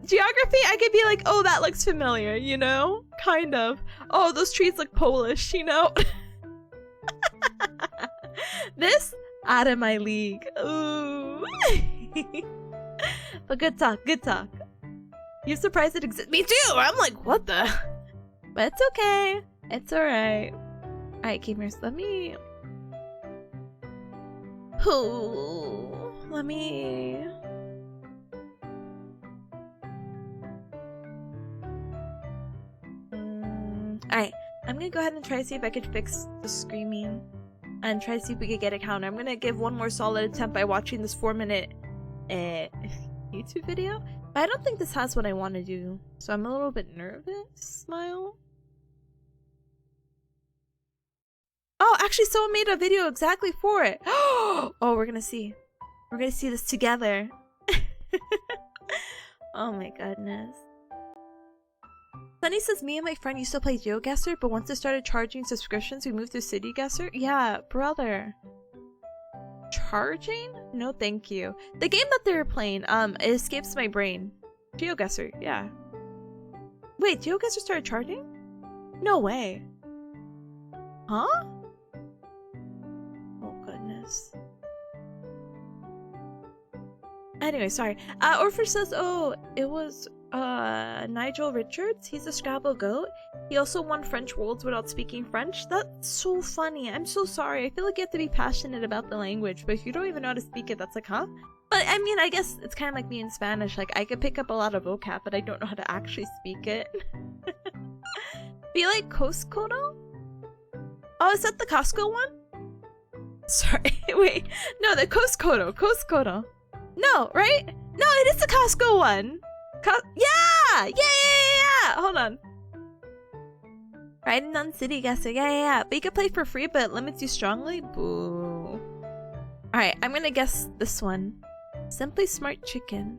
Geography, I could be like, oh, that looks familiar, you know? Kind of. Oh, those trees look Polish, you know? This? Out of my league. Ooh. But good talk, good talk. You're surprised it exists? Me too! I'm like, what the? But it's okay. It's alright. Alright, gamers, let me... Ooh, let me... Alright, I'm gonna go ahead and try to see if I could fix the screaming and try to see if we could get a counter. I'm gonna give one more solid attempt by watching this 4-minute YouTube video. But I don't think this has what I want to do, so I'm a little bit nervous. Smile. Oh, actually someone made a video exactly for it. Oh, we're gonna see. We're gonna see this together. Oh my goodness. Sunny says, me and my friend used to play GeoGuessr, but once they started charging subscriptions, we moved to City Guesser. Yeah, brother. Charging? No thank you. The game that they were playing, it escapes my brain. GeoGuessr, yeah. Wait, GeoGuessr started charging? No way. Huh? Oh goodness. Anyway, sorry. Orpher says, oh, it was Nigel Richards. He's a Scrabble goat. He also won French Worlds without speaking French. That's so funny. I'm so sorry. I feel like you have to be passionate about the language, but if you don't even know how to speak it, that's like, huh? But I mean, I guess it's kind of like me in Spanish. Like, I could pick up a lot of vocab, but I don't know how to actually speak it. Be like Costco? Oh, is that the Costco one? Sorry, wait. No, the Costco. No, right? No, it is the Costco one. Yeah! Hold on. Riding on City Guesser. Yeah. But you can play for free, but it limits you strongly. Boo. Alright, I'm gonna guess this one. Simply Smart Chicken.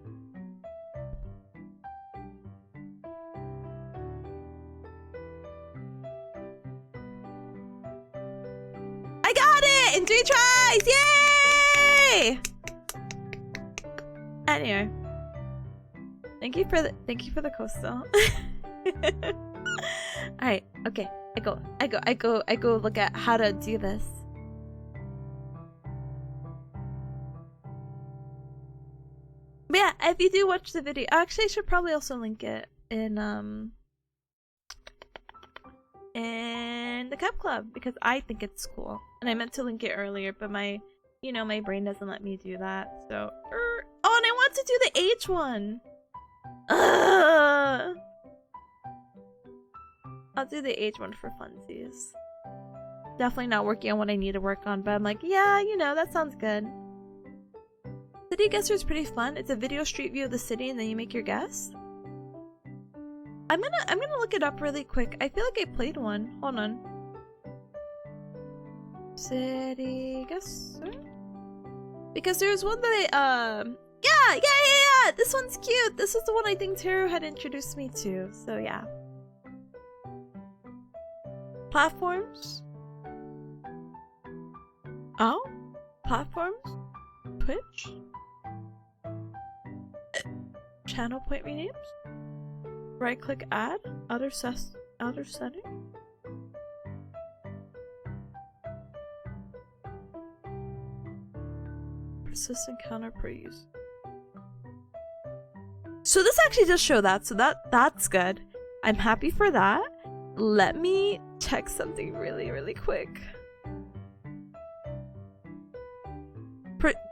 I got it! In 3 tries! Yay! Anyway. Thank you for the coastal. Alright, okay. I go look at how to do this. But yeah, if you do watch the video, actually I should probably also link it in the Cup Club because I think it's cool. And I meant to link it earlier, but my brain doesn't let me do that. So oh, and I want to do the H one. I'll do the H one for funsies. Definitely not working on what I need to work on, but I'm like, yeah, that sounds good. City Guesser is pretty fun. It's a video street view of the city and then you make your guess. I'm gonna look it up really quick. I feel like I played one. Hold on. City Guesser? Because there's one that yeah! This one's cute! This is the one I think Teru had introduced me to, so yeah. Platforms? Oh? Platforms? Twitch? Channel point renames? Right click add? Other setting? Persistent counter per use. So this actually does show that, so that's good. I'm happy for that. Let me check something really quick.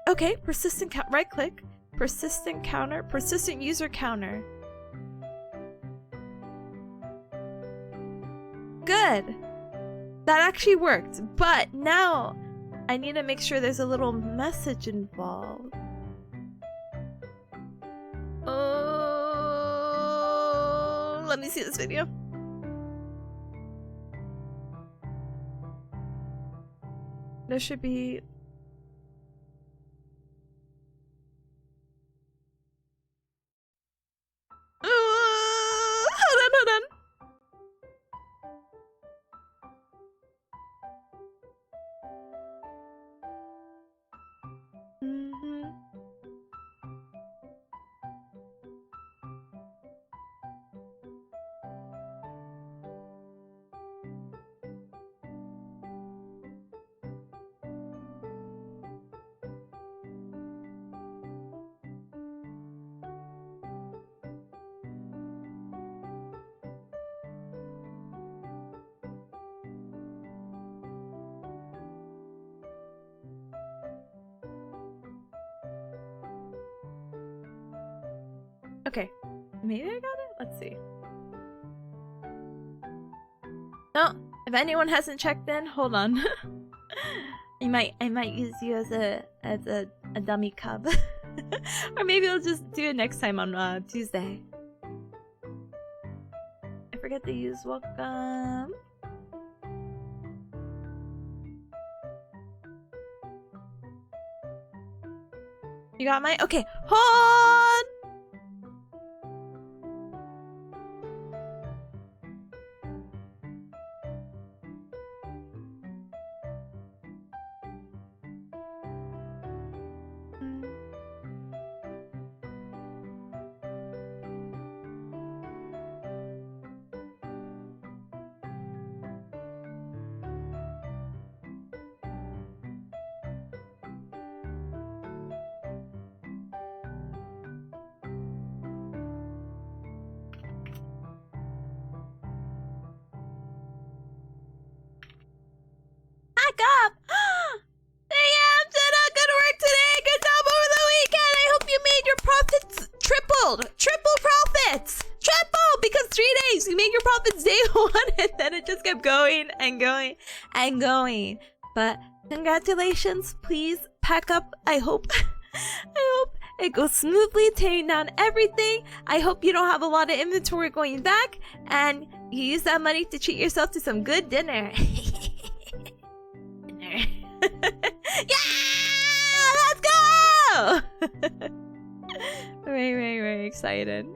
Okay, persistent count. Right click. Persistent counter. Persistent user counter. Good. That actually worked. But now I need to make sure there's a little message involved. Oh, let me see this video. There should be... Hold on. Okay, maybe I got it? Let's see. No, if anyone hasn't checked in, hold on. I might use you as a dummy cub. Or maybe I'll just do it next time on Tuesday. I forget to use welcome. You got my... Okay, hold! kept going and going and going. But congratulations, please pack up. I hope it goes smoothly, tearing down everything. I hope you don't have a lot of inventory going back, and you use that money to treat yourself to some good dinner. Dinner. Yeah! Let's go! Very excited.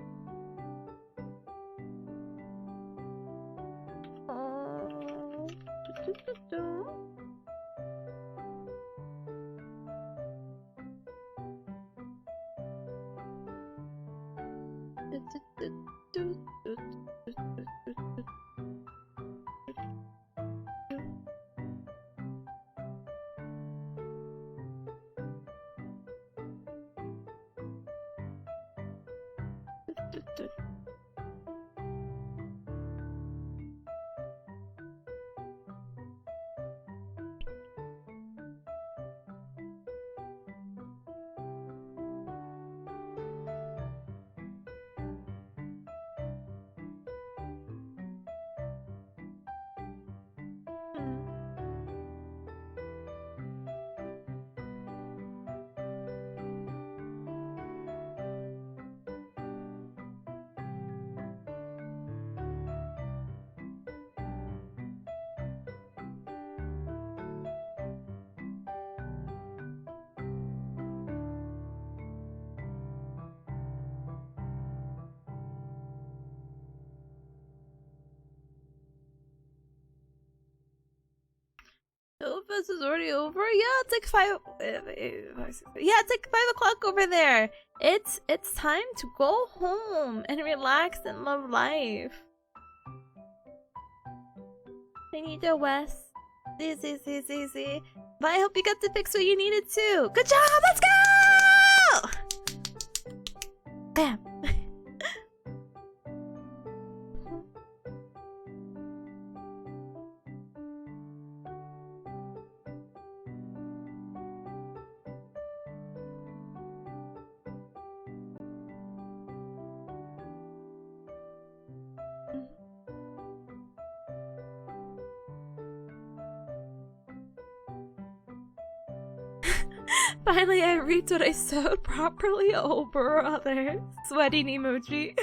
Fest is already over? Yeah, it's like 5. Yeah, it's like 5 o'clock over there. It's time to go home and relax and love life. I need your Wes. See. But I hope you got to fix what you needed to. Good job! Let's go! Bam. Finally, I read what I sewed properly. Oh, brother. Sweating emoji.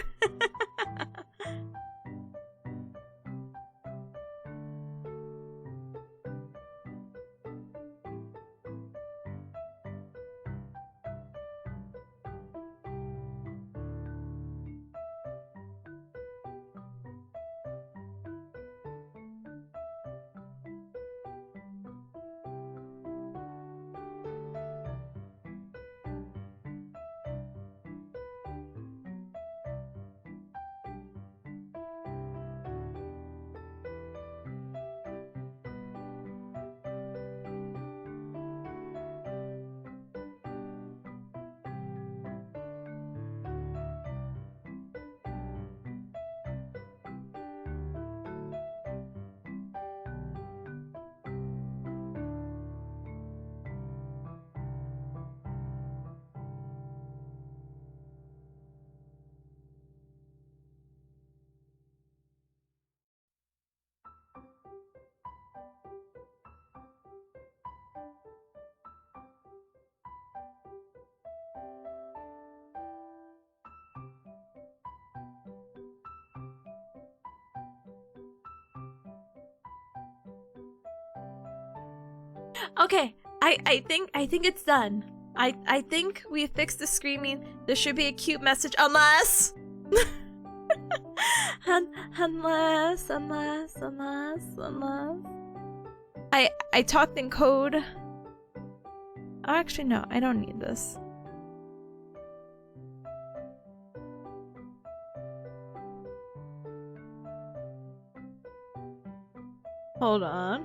Okay, I think it's done. I think we fixed the screaming. There should be a cute message, unless unless I talked in code. Oh, actually no, I don't need this. Hold on.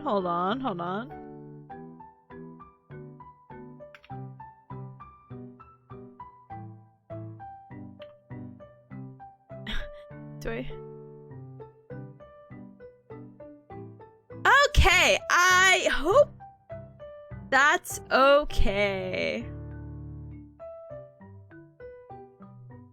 Do I? Okay, I hope that's okay.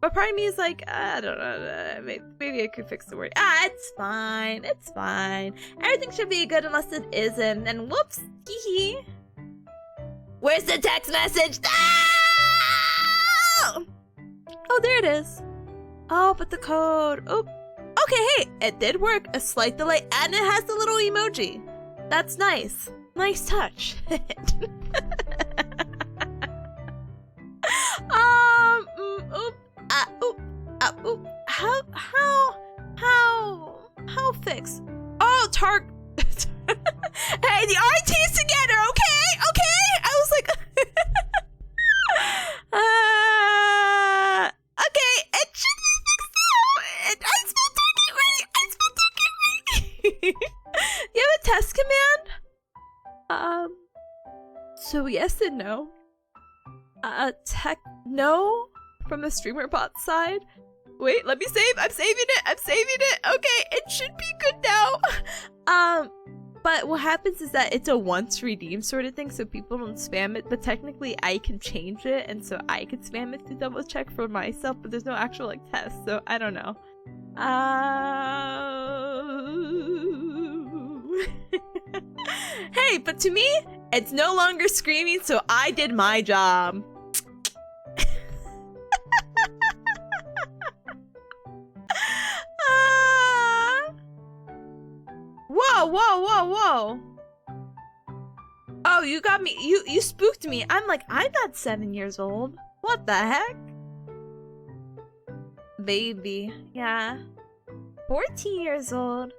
But part of me is like, I don't know, maybe I could fix the word. It's fine, it's fine. Everything should be good unless it isn't, and whoops, hee. Where's the text message? No! Oh, there it is. Oh, but the code, oh. Okay, hey, it did work, a slight delay, and it has the little emoji. That's nice. Nice touch. How fix? Oh, Hey, the RT's together, okay? Okay? I was like, okay, it should be fixed now. I spelled turkey right. You have a test command? So yes and no. Tech no from the streamer bot side. Wait, let me save. I'm saving it. Okay, it should be good now. But what happens is that it's a once redeem sort of thing, so people don't spam it. But technically, I can change it, and so I can spam it to double check for myself. But there's no actual like test, so I don't know. Hey, but to me, it's no longer screaming, so I did my job. Whoa. Oh, you got me. You spooked me. I'm like, I'm not 7 years old. What the heck? Baby. Yeah. 14 years old.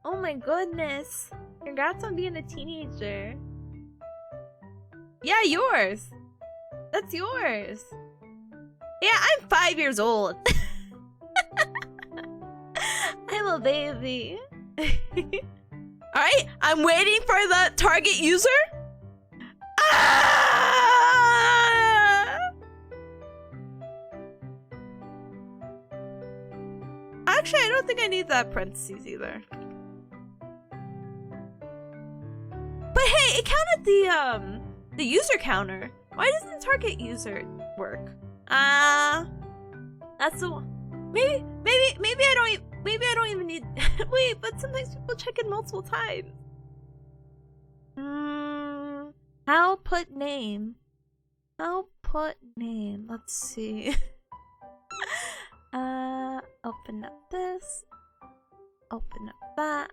Oh my goodness. Congrats on being a teenager. Yeah, yours. That's yours. Yeah, I'm 5 years old. I'm a baby. Alright, I'm waiting for the target user. Actually, I don't think I need that parentheses either. But hey, it counted the user counter. Why doesn't the target user work? That's the one. Maybe I don't even need. Wait, but sometimes people check in multiple times. Output name. Let's see. Open up this. Open up that.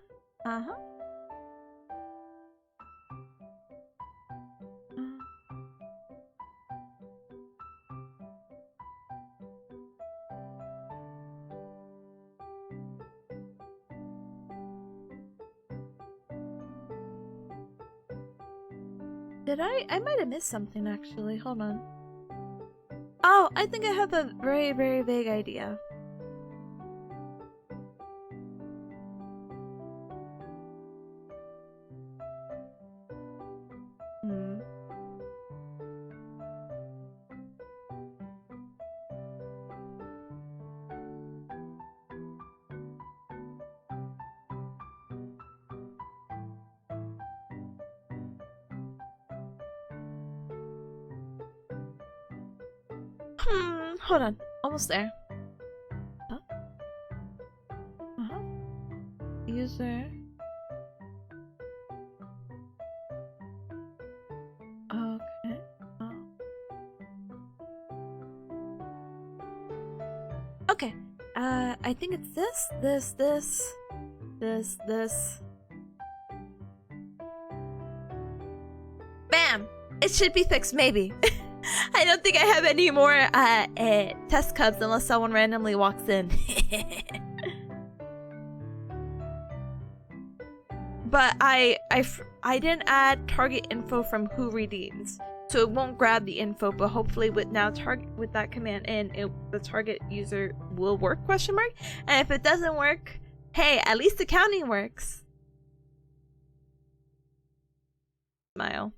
Did I might have missed something actually. Hold on. Oh, I think I have a very, very vague idea. Hold on. Almost there. Huh? User. Okay. Okay. I think it's this. Bam! It should be fixed, maybe. I don't think I have any more test cubs unless someone randomly walks in. But I didn't add target info from who redeems, so it won't grab the info. But hopefully, with that command in, the target user will work? ? And if it doesn't work, hey, at least the counting works. Smile.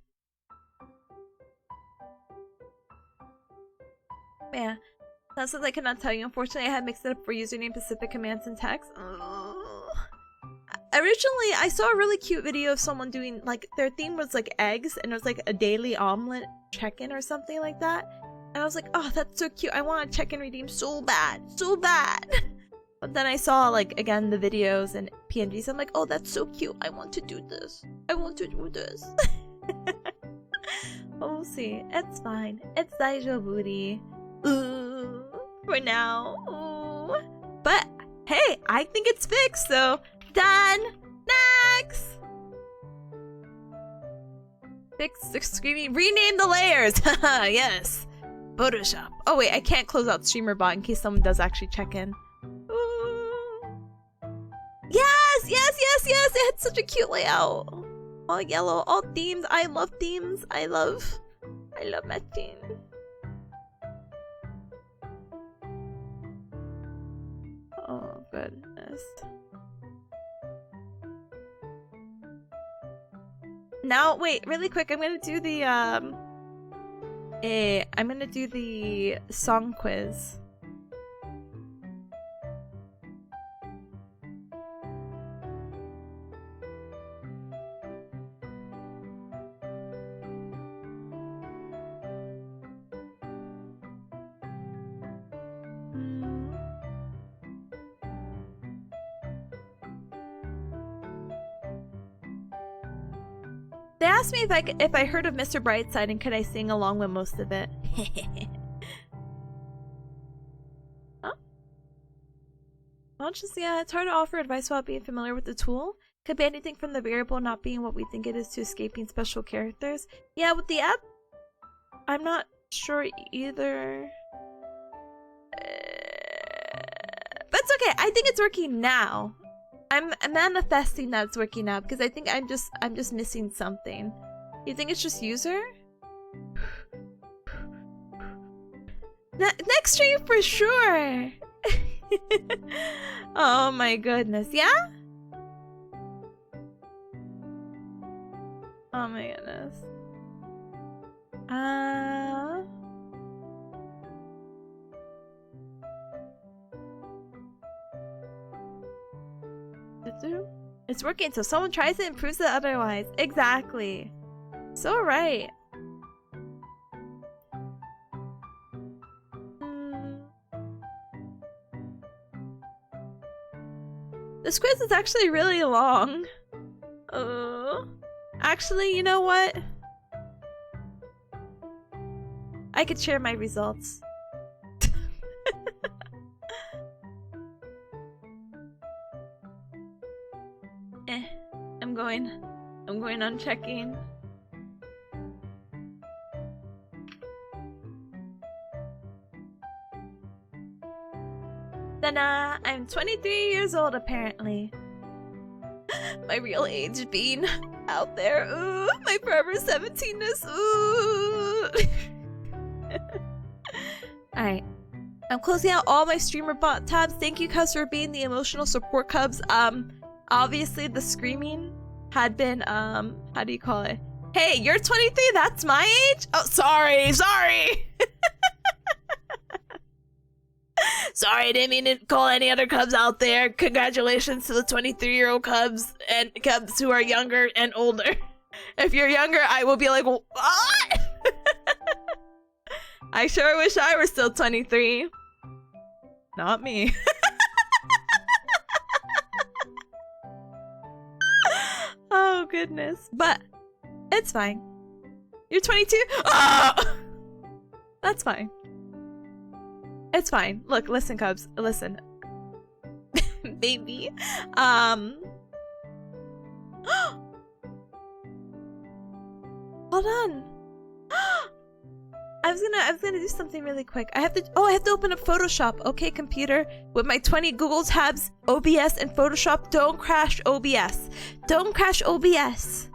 Yeah, that's what I cannot tell you. Unfortunately, I had mixed it up for username, specific commands, and text. Originally, I saw a really cute video of someone doing, like, their theme was like eggs, and it was like a daily omelet check-in or something like that. And I was like, oh, that's so cute. I want to check and redeem so bad. So bad. But then I saw, like, again, the videos and PNGs. I'm like, oh, that's so cute. I want to do this. I want to do this. We'll see. It's fine. It's daijoburi. Ooh. For now. Ooh. But, hey, I think it's fixed, so done. Next. Fix the screaming. Rename the layers. Haha, yes. Photoshop. Oh, wait, I can't close out streamer bot in case someone does actually check in. Yes, yes, yes, yes! It had such a cute layout. All yellow, all themes. I love themes. I love matching. Oh goodness. Now, wait, really quick. I'm gonna do the I'm gonna do the song quiz. They asked me if I heard of Mr. Brightside and could I sing along with most of it. Huh? Well, just yeah, it's hard to offer advice without being familiar with the tool. Could be anything from the variable not being what we think it is to escaping special characters. Yeah, with the app, I'm not sure either. But it's okay. I think it's working now. I'm manifesting that it's working now because I think I'm just missing something. You think it's just user? Next stream for sure. Oh my goodness, yeah? Oh my goodness. It's working, so someone tries it and proves it otherwise. Exactly. So right. This quiz is actually really long. Actually, you know what? I could share my results. I'm going on checking. Ta-da! I'm 23 years old apparently. My real age being out there. Ooh, my forever 17ness. Ooh. Alright. I'm closing out all my streamer bot tabs. Thank you, Cubs, for being the emotional support, Cubs. Obviously the screaming had been, how do you call it? Hey, you're 23, that's my age? Oh, sorry. Sorry, I didn't mean to call any other Cubs out there. Congratulations to the 23-year-old Cubs and Cubs who are younger and older. If you're younger, I will be like, what? I sure wish I were still 23. Not me. Oh goodness, but it's fine. You're 22? Oh! That's fine. It's fine. Look, listen, Cubs, listen. Baby. Hold on. I was gonna do something really quick. I have to open up Photoshop. Okay, computer. With my 20 Google tabs, OBS and Photoshop. Don't crash OBS. Don't crash OBS.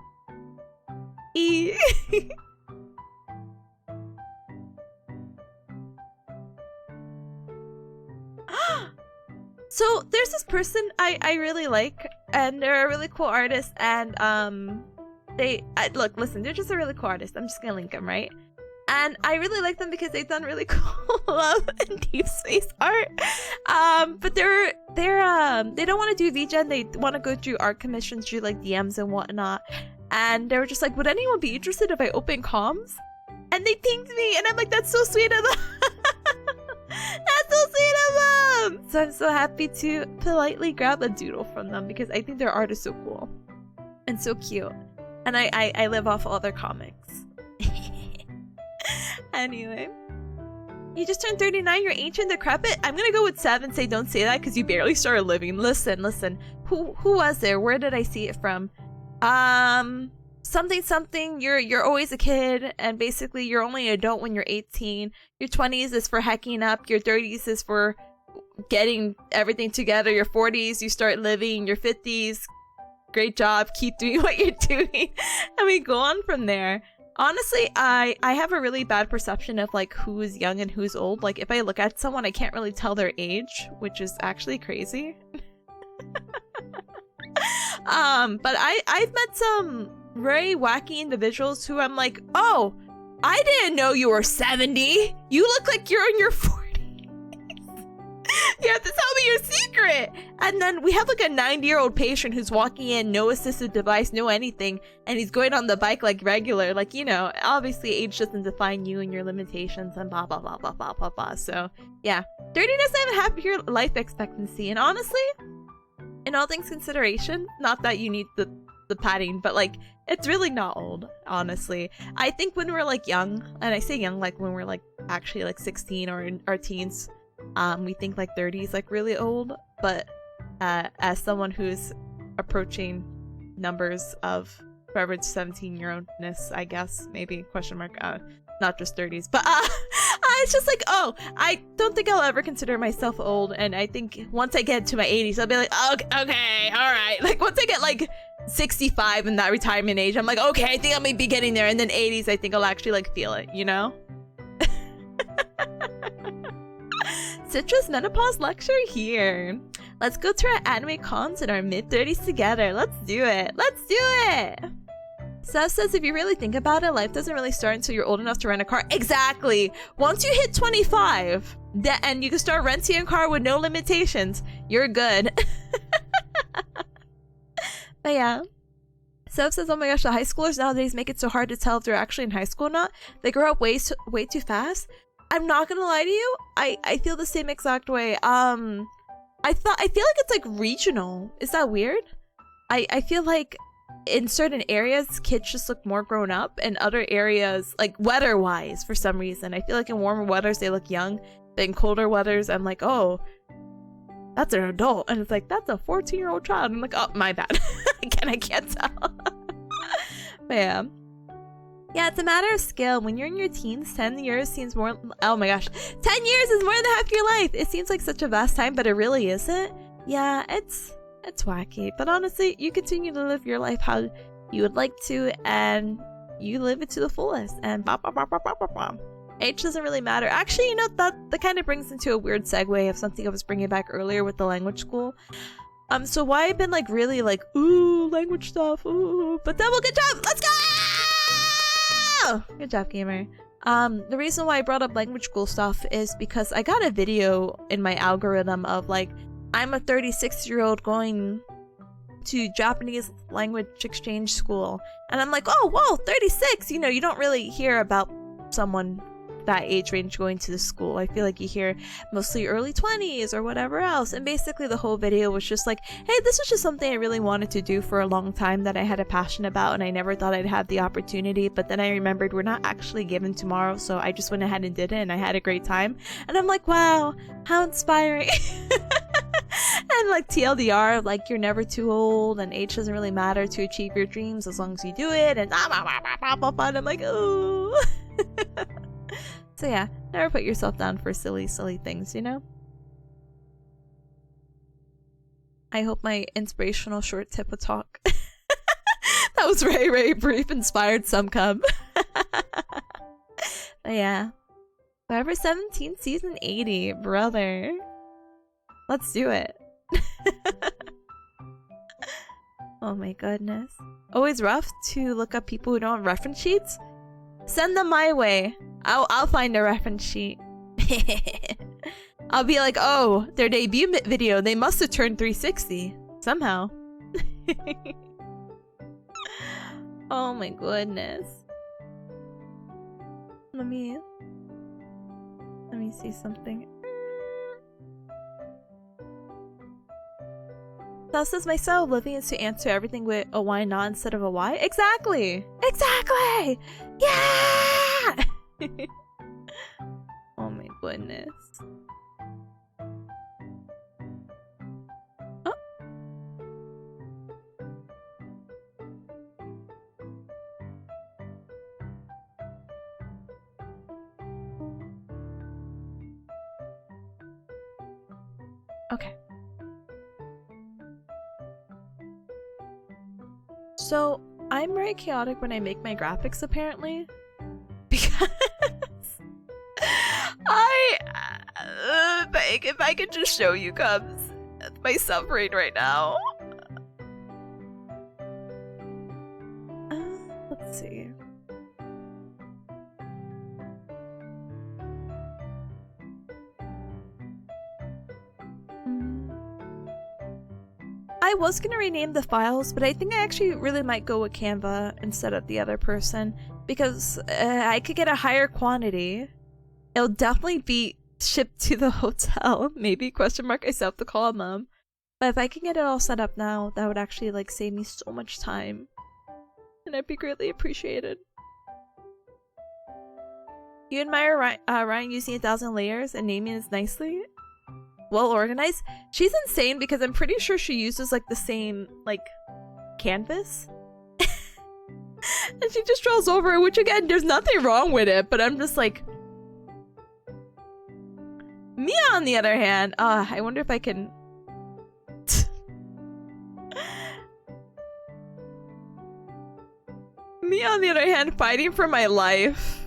So there's this person I really like, and they're a really cool artist, and look, listen, they're just a really cool artist. I'm just gonna link them, right? And I really like them because they've done really cool love and deep space art. But they don't want to do VGen. They want to go through art commissions, do like DMs and whatnot. And they were just like, would anyone be interested if I open comms? And they thanked me, and I'm like, that's so sweet of them. That's so sweet of them. So I'm so happy to politely grab a doodle from them because I think their art is so cool and so cute. And I live off all their comics. Anyway. You just turned 39, you're ancient, decrepit? I'm gonna go with 7, say don't say that because you barely started living. Listen. Who was there? Where did I see it from? Something, you're always a kid, and basically you're only an adult when you're 18. Your 20s is for hacking up, your 30s is for getting everything together, your 40s, you start living, your 50s, great job, keep doing what you're doing. And we go on from there. Honestly, I have a really bad perception of like who's young and who's old. Like if I look at someone, I can't really tell their age, which is actually crazy. But I've met some very wacky individuals who I'm like, oh, I didn't know you were 70. You look like you're in your 40s. You have to tell me your secret. And then we have like a 90-year-old patient who's walking in, no assistive device, no anything, and he's going on the bike like regular. Like, you know, obviously age doesn't define you and your limitations and blah, blah, blah, blah, blah, blah, blah. So, yeah. 30 doesn't have a happier life expectancy. And honestly, in all things consideration, not that you need the padding, but like, it's really not old, honestly. I think when we're like young, and I say young like when we're like actually like 16 or in our teens, we think like 30 is like really old, but as someone who's approaching numbers of forever 17-year-oldness, I guess, maybe, question mark, not just 30s, but it's just like, oh, I don't think I'll ever consider myself old, and I think once I get to my 80s, I'll be like, okay, all right. Like once I get like 65 in that retirement age, I'm like, okay, I think I may be getting there, and then 80s, I think I'll actually like feel it, you know? Citrus menopause lecture here. Let's go to our anime cons in our mid-30s together. Let's do it. Let's do it. Seth says, if you really think about it, life doesn't really start until you're old enough to rent a car. Exactly. Once you hit 25, and you can start renting a car with no limitations, you're good. But yeah. Seth says, oh my gosh, the high schoolers nowadays make it so hard to tell if they're actually in high school or not. They grow up way too fast. I'm not gonna lie to you, I feel the same exact way. I feel like it's like regional. Is that weird? I feel like in certain areas kids just look more grown up, and other areas, like weather wise, for some reason, I feel like in warmer weathers they look young, but in colder weathers I'm like, oh, that's an adult, and it's like, that's a 14-year-old child. I'm like, oh, my bad. I can't tell. But yeah. Yeah, it's a matter of skill. When you're in your teens, 10 years seems more... Oh my gosh. 10 years is more than half your life! It seems like such a vast time, but it really isn't. Yeah, it's wacky. But honestly, you continue to live your life how you would like to, and you live it to the fullest. And blah, blah, blah, blah, blah, blah, blah. Age doesn't really matter. Actually, you know, that kind of brings into a weird segue of something I was bringing back earlier with the language school. So why I've been like really like, ooh, language stuff, ooh. But double good job! Let's go! Good job, gamer. The reason why I brought up language school stuff is because I got a video in my algorithm of like, I'm a 36-year-old going to Japanese language exchange school, and I'm like, oh, whoa, 36! You know, you don't really hear about someone that age range going to the school. I feel like you hear mostly early 20s or whatever else. And basically the whole video was just like, hey, this was just something I really wanted to do for a long time that I had a passion about, and I never thought I'd have the opportunity, but then I remembered we're not actually given tomorrow, so I just went ahead and did it, and I had a great time. And I'm like, wow, how inspiring. And like TLDR, like, you're never too old and age doesn't really matter to achieve your dreams as long as you do it, and I'm like, ooh. So yeah, never put yourself down for silly things, you know? I hope my inspirational short tip would talk. That was very, very brief, inspired some come. But yeah. Forever 17 season 80, brother. Let's do it. Oh my goodness. Always rough to look up people who don't have reference sheets? Send them my way. I'll find a reference sheet. I'll be like, oh, their debut video, they must have turned 360 somehow. Oh my goodness. Let me see something. That says my style of living is to answer everything with a why not instead of a why. Exactly! Exactly! Yeah! Oh my goodness. Oh. Okay. So, I'm very chaotic when I make my graphics, apparently. Because if I could just show you Cubs my suffering right now. Let's see. I was gonna rename the files, but I think I actually really might go with Canva instead of the other person because I could get a higher quantity. It'll definitely be shipped to the hotel. Maybe question mark I still have to call them. But if I can get it all set up now, that would actually like save me so much time. And I'd be greatly appreciated. You admire Ryan using 1,000 layers and naming it nicely? Well organized? She's insane because I'm pretty sure she uses like the same like canvas. And she just draws over it, which again, there's nothing wrong with it, but I'm just like... Me on the other hand, I wonder if I can... Me on the other hand, fighting for my life.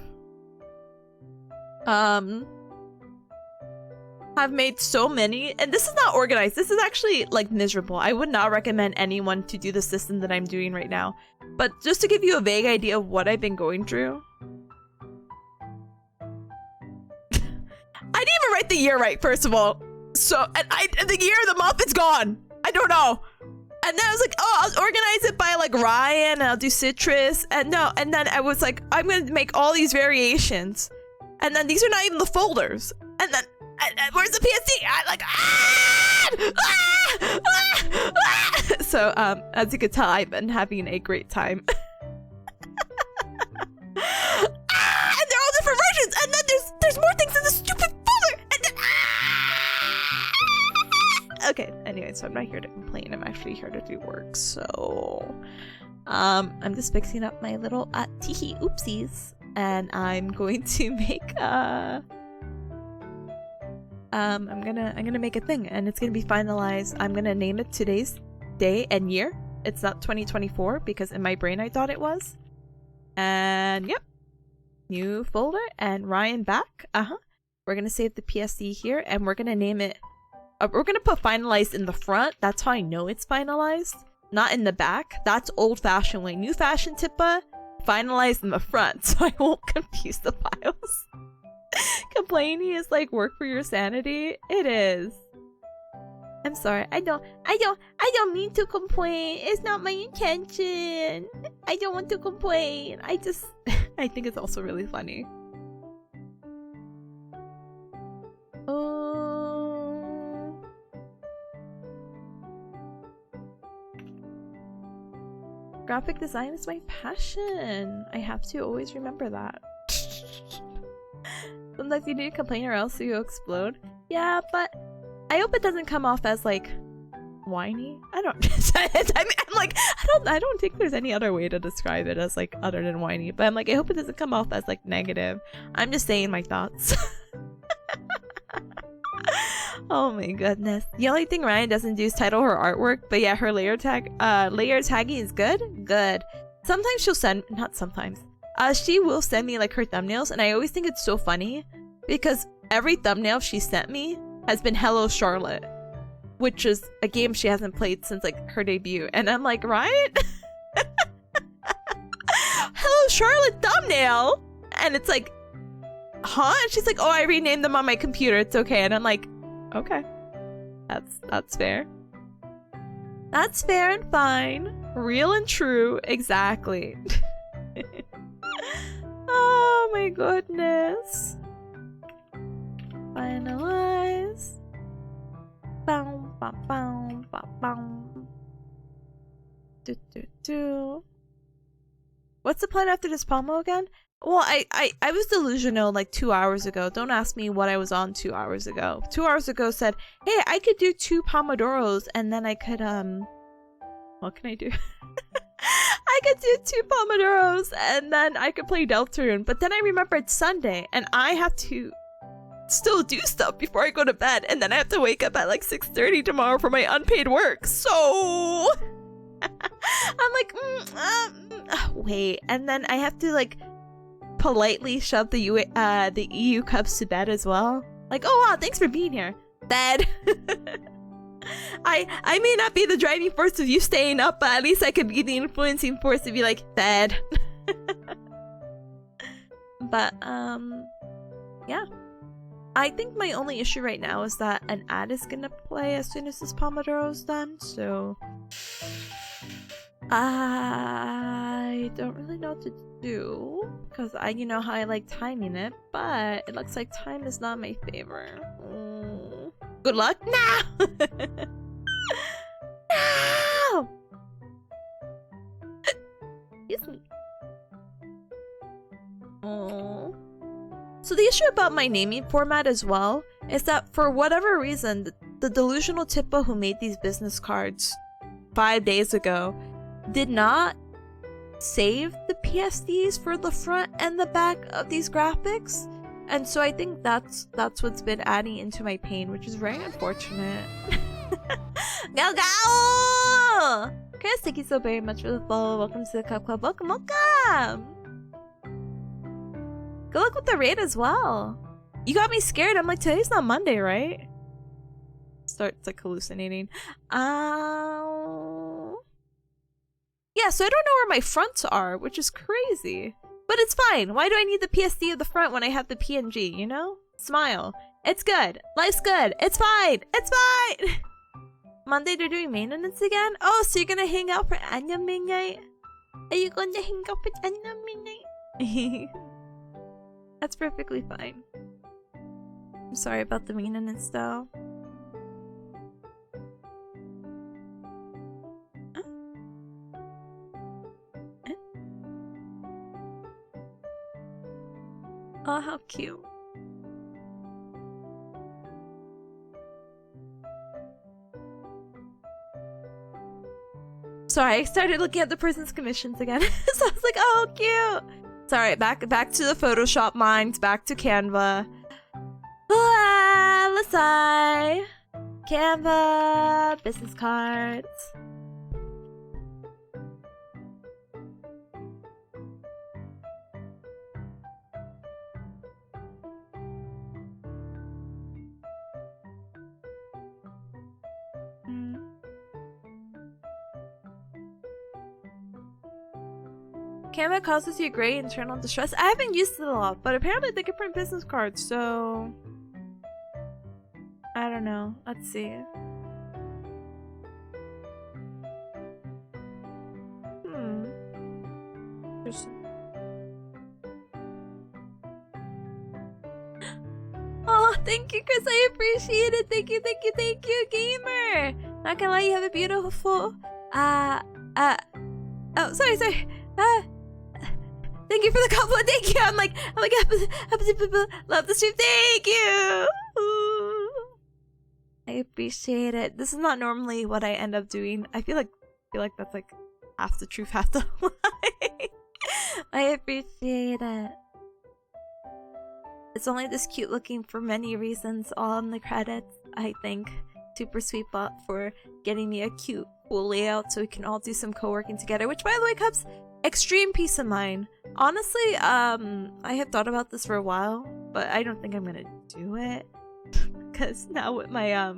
I've made so many, and this is not organized. This is actually like miserable. I would not recommend anyone to do the system that I'm doing right now. But just to give you a vague idea of what I've been going through. I didn't even write the year right, first of all. So, and the year, the month, it's gone. I don't know. And then I was like, oh, I'll organize it by like Ryan, and I'll do citrus. And no, and then I was like, I'm gonna make all these variations. And then these are not even the folders. And then, where's the PSD? I like, So, as you can tell, I've been having a great time. And they're all different versions. And then there's more things in the stupid folder. And then, okay. Anyway, so I'm not here to complain. I'm actually here to do work. So, I'm just fixing up my little teehee oopsies, and I'm going to make I'm gonna make a thing, and it's gonna be finalized. I'm gonna name it today's day and year. It's not 2024 because in my brain I thought it was. And yep, new folder and Ryan back. We're gonna save the PSD here, and we're gonna name it. We're gonna put finalized in the front. That's how I know it's finalized, not in the back. That's old-fashioned way. New-fashioned Tippa, finalized in the front, so I won't confuse the files. Complaining is like work for your sanity. It is. I'm sorry. I don't mean to complain. It's not my intention. I don't want to complain. I think it's also really funny. Graphic design is my passion. I have to always remember that. Sometimes you need to complain or else you'll explode. Yeah, but I hope it doesn't come off as like whiny. I don't. I mean, I'm like, I don't think there's any other way to describe it as like other than whiny. But I'm like, I hope it doesn't come off as like negative. I'm just saying my thoughts. Oh my goodness. The only thing Ryan doesn't do is title her artwork. But yeah, her layer tagging is good. Good. Sometimes she'll send, not sometimes. She will send me like her thumbnails, and I always think it's so funny because every thumbnail she sent me has been Hello Charlotte, which is a game she hasn't played since like her debut. And I'm like, Ryan? Hello Charlotte thumbnail? And it's like, huh? And she's like, oh, I renamed them on my computer. It's okay. And I'm like, okay. That's fair. That's fair and fine. Real and true. Exactly. Oh my goodness. Finalize. Bow, bow, bow, bow, bow. Do, do, do. What's the plan after this Pomo again? Well, I was delusional like 2 hours ago. Don't ask me what I was on 2 hours ago. 2 hours ago said, hey, I could do 2 Pomodoros and then I could, what can I do? I could do 2 Pomodoros and then I could play Deltarune. But then I remembered Sunday and I have to still do stuff before I go to bed. And then I have to wake up at like 6:30 tomorrow for my unpaid work. So I'm like, wait. And then I have to like politely shove the EU Cubs to bed as well. Like, oh wow, thanks for being here. Bed. I may not be the driving force of you staying up, but at least I could be the influencing force to be like, bed. But yeah. I think my only issue right now is that an ad is gonna play as soon as this Pomodoro is done, so I don't really know what to do because you know how I like timing it, but it looks like time is not my favor. Good luck now. No! Excuse me. Oh. So the issue about my naming format as well is that for whatever reason, the delusional Tippa who made these business cards 5 days ago did not save the PSDs for the front and the back of these graphics. And so I think that's what's been adding into my pain, which is very unfortunate. Go go! Chris, thank you so very much for the follow. Welcome to the Cup Club. Welcome, welcome! Good luck with the raid as well. You got me scared. I'm like, today's not Monday, right? Starts like hallucinating. Yeah, so I don't know where my fronts are, which is crazy. But it's fine. Why do I need the PSD of the front when I have the PNG, you know? Smile. It's good. Life's good. It's fine. It's fine. Monday they're doing maintenance again? Oh, so you're gonna hang out for anime night? Are you gonna hang out for anime night? That's perfectly fine. I'm sorry about the maintenance though. Oh, how cute. Sorry, I started looking at the person's commissions again. So I was like, oh, cute. Sorry, back to the Photoshop minds, back to Canva. Let's see. Canva, business cards. Canva causes you great internal distress. I haven't used it a lot, but apparently they can print business cards, so I don't know. Let's see. Oh, thank you, Chris. I appreciate it. Thank you, thank you, thank you, gamer. Not gonna lie, you have a beautiful. Oh, sorry. Thank you for the compliment. Thank you. I'm like, love the stream. Thank you. I appreciate it. This is not normally what I end up doing. I feel like that's like half the truth, half the lie. I appreciate it. It's only this cute looking for many reasons, all on the credits. I think super sweet bot for getting me a cute, cool layout so we can all do some co-working together. Which, by the way, Cubs, extreme peace of mind. Honestly, I had thought about this for a while, but I don't think I'm gonna do it because now with my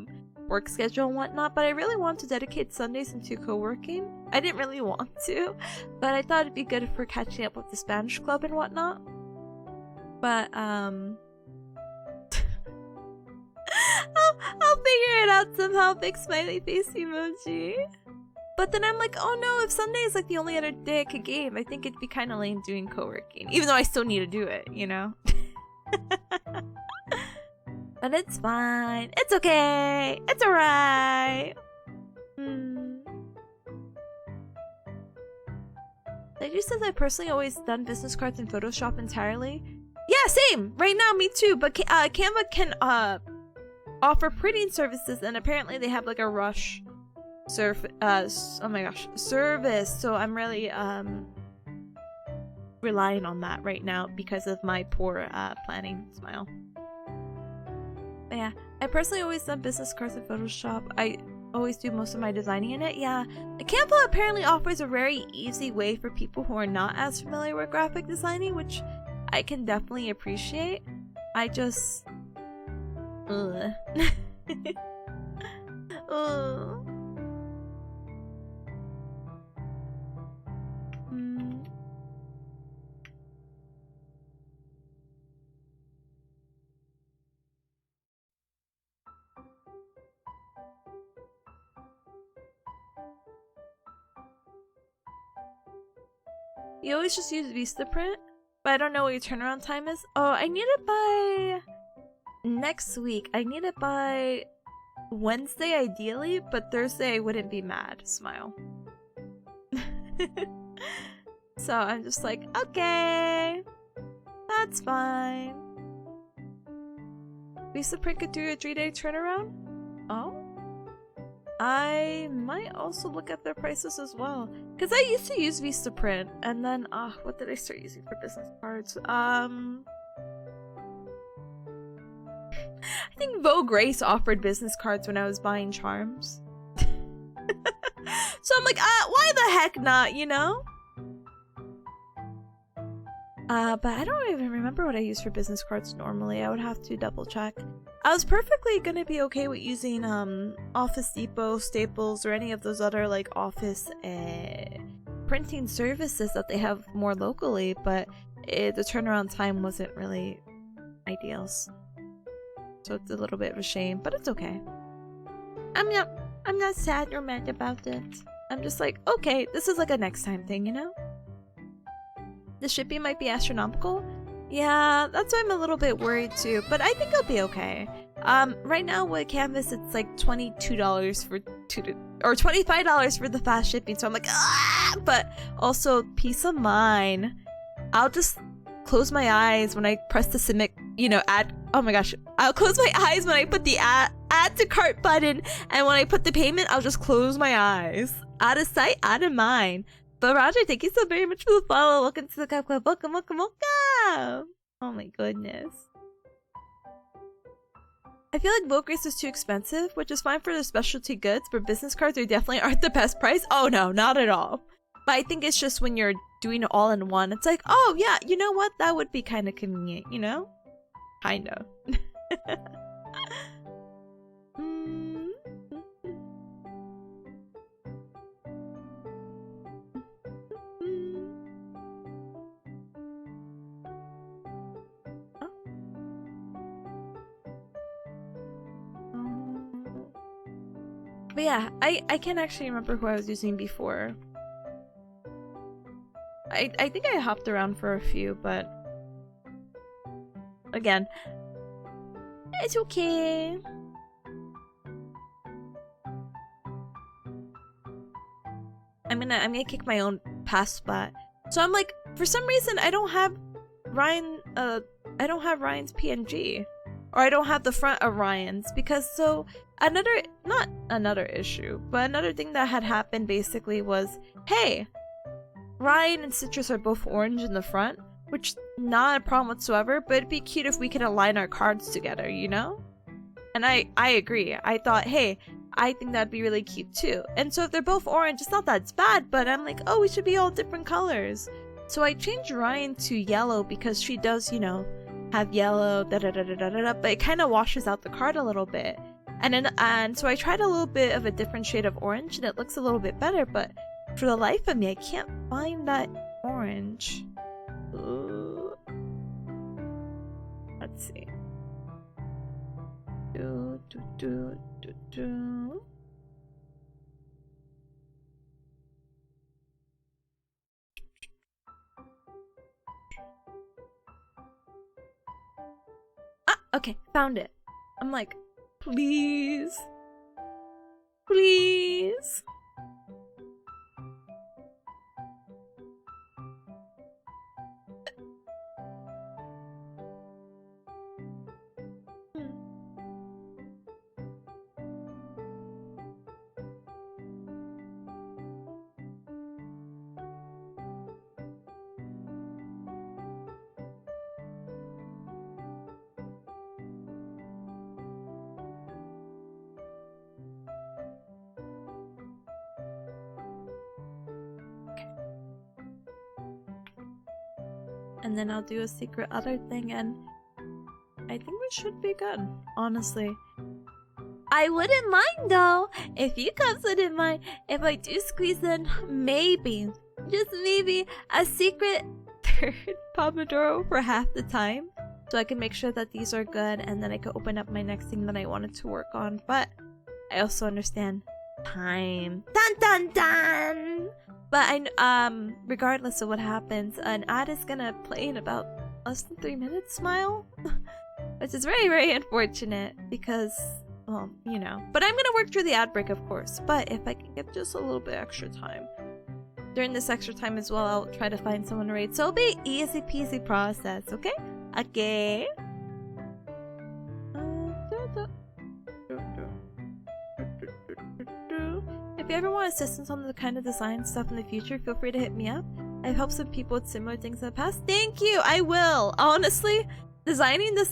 work schedule and whatnot. But I really want to dedicate Sundays into co-working. I didn't really want to, but I thought it'd be good for catching up with the Spanish club and whatnot. But I'll figure it out somehow. Big smiley face emoji. But then I'm like, oh no, if Sunday is like the only other day I could game, I think it'd be kind of lame doing co-working. Even though I still need to do it, you know? But it's fine. It's okay. It's alright. Like you said, I personally always done business cards in Photoshop entirely. Yeah, same. Right now, me too. But Canva can offer printing services, and apparently they have like a rush oh my gosh, service. So I'm really relying on that right now because of my poor planning. Smile. But yeah, I personally always done business cards in Photoshop. I always do most of my designing in it. Yeah, Canva apparently offers a very easy way for people who are not as familiar with graphic designing, which I can definitely appreciate. I just ugh. Ugh. You always just use Vistaprint, but I don't know what your turnaround time is. Oh, I need it by next week. I need it by Wednesday ideally, but Thursday I wouldn't be mad. Smile. So I'm just like, okay, that's fine. Vistaprint could do a 3-day turnaround? Oh? I might also look at their prices as well. Because I used to use Vistaprint, and then, what did I start using for business cards? I think Vogue Grace offered business cards when I was buying charms. So I'm like, why the heck not, you know? But I don't even remember what I use for business cards normally. I would have to double check. I was perfectly gonna be okay with using Office Depot, Staples, or any of those other like office printing services that they have more locally, but the turnaround time wasn't really ideal. So it's a little bit of a shame, but it's okay. I'm not sad or mad about it. I'm just like, okay, this is like a next time thing, you know? The shipping might be astronomical. Yeah, that's why I'm a little bit worried too, but I think I'll be okay. Right now with Canvas, it's like $22 for or $25 for the fast shipping, so I'm like, ah! But also peace of mind. I'll just close my eyes when I press the submit, you know, add. Oh my gosh, I'll close my eyes when I put the add to cart button, and when I put the payment, I'll just close my eyes. Out of sight, out of mind. But Roger, thank you so very much for the follow. Welcome to the Cup Club. Welcome, welcome, welcome. Oh my goodness. I feel like Vogue Grace is too expensive, which is fine for the specialty goods, but business cards they definitely aren't the best price. Oh no, not at all. But I think it's just when you're doing it all in one, it's like, oh yeah, you know what? That would be kind of convenient, you know? Kind of. But yeah, I can't actually remember who I was using before. I think I hopped around for a few, but again, it's okay. I'm gonna kick my own past spot. So I'm like, for some reason I don't have Ryan's PNG. Or I don't have the front of Ryan's, because so not another issue, but another thing that had happened basically was, hey, Ryan and Citrus are both orange in the front, which not a problem whatsoever, but it'd be cute if we could align our cards together, you know? And I agree. I thought, hey, I think that'd be really cute too. And so if they're both orange, it's not that it's bad, but I'm like, oh, we should be all different colors. So I changed Ryan to yellow because she does, you know, have yellow, but it kind of washes out the card a little bit. And so I tried a little bit of a different shade of orange, and it looks a little bit better, but for the life of me, I can't find that orange. Ooh. Let's see. Okay, found it. I'm like, please. Please. And then I'll do a secret other thing, and I think we should be good, honestly. I wouldn't mind though, if you guys wouldn't mind, if I do squeeze in maybe, just maybe, a secret third Pomodoro for half the time. So I can make sure that these are good, and then I can open up my next thing that I wanted to work on. But I also understand time. Dun dun dun! But regardless of what happens, an ad is gonna play in about less than 3 minutes, Smile. Which is very, very unfortunate because, well, you know. But I'm gonna work through the ad break, of course. But if I can get just a little bit extra time. During this extra time as well, I'll try to find someone to raid. So it'll be an easy peasy process, okay? Okay. If you ever want assistance on the kind of design stuff in the future, feel free to hit me up. I've helped some people with similar things in the past. Thank you! I will! Honestly, designing this,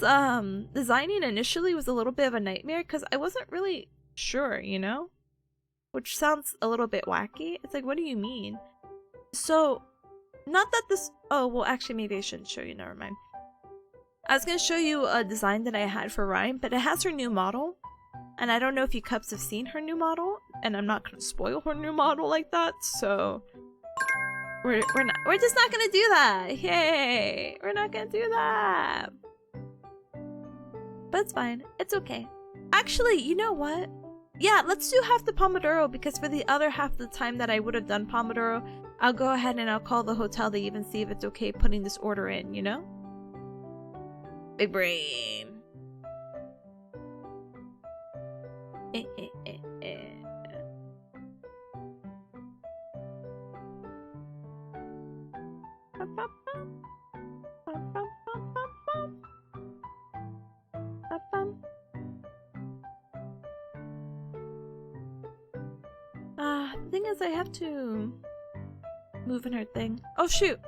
designing initially was a little bit of a nightmare because I wasn't really sure, you know? Which sounds a little bit wacky. It's like, what do you mean? So, not that this... Oh, well, actually, maybe I shouldn't show you. Never mind. I was gonna show you a design that I had for Ryan, but it has her new model. And I don't know if you cups have seen her new model, and I'm not gonna spoil her new model like that, so... We're just not gonna do that! Yay! We're not gonna do that! But it's fine. It's okay. Actually, you know what? Yeah, let's do half the Pomodoro, because for the other half of the time that I would have done Pomodoro, I'll go ahead and I'll call the hotel to even see if it's okay putting this order in, you know? Big brain. The thing is, I have to move in her thing. Oh shoot!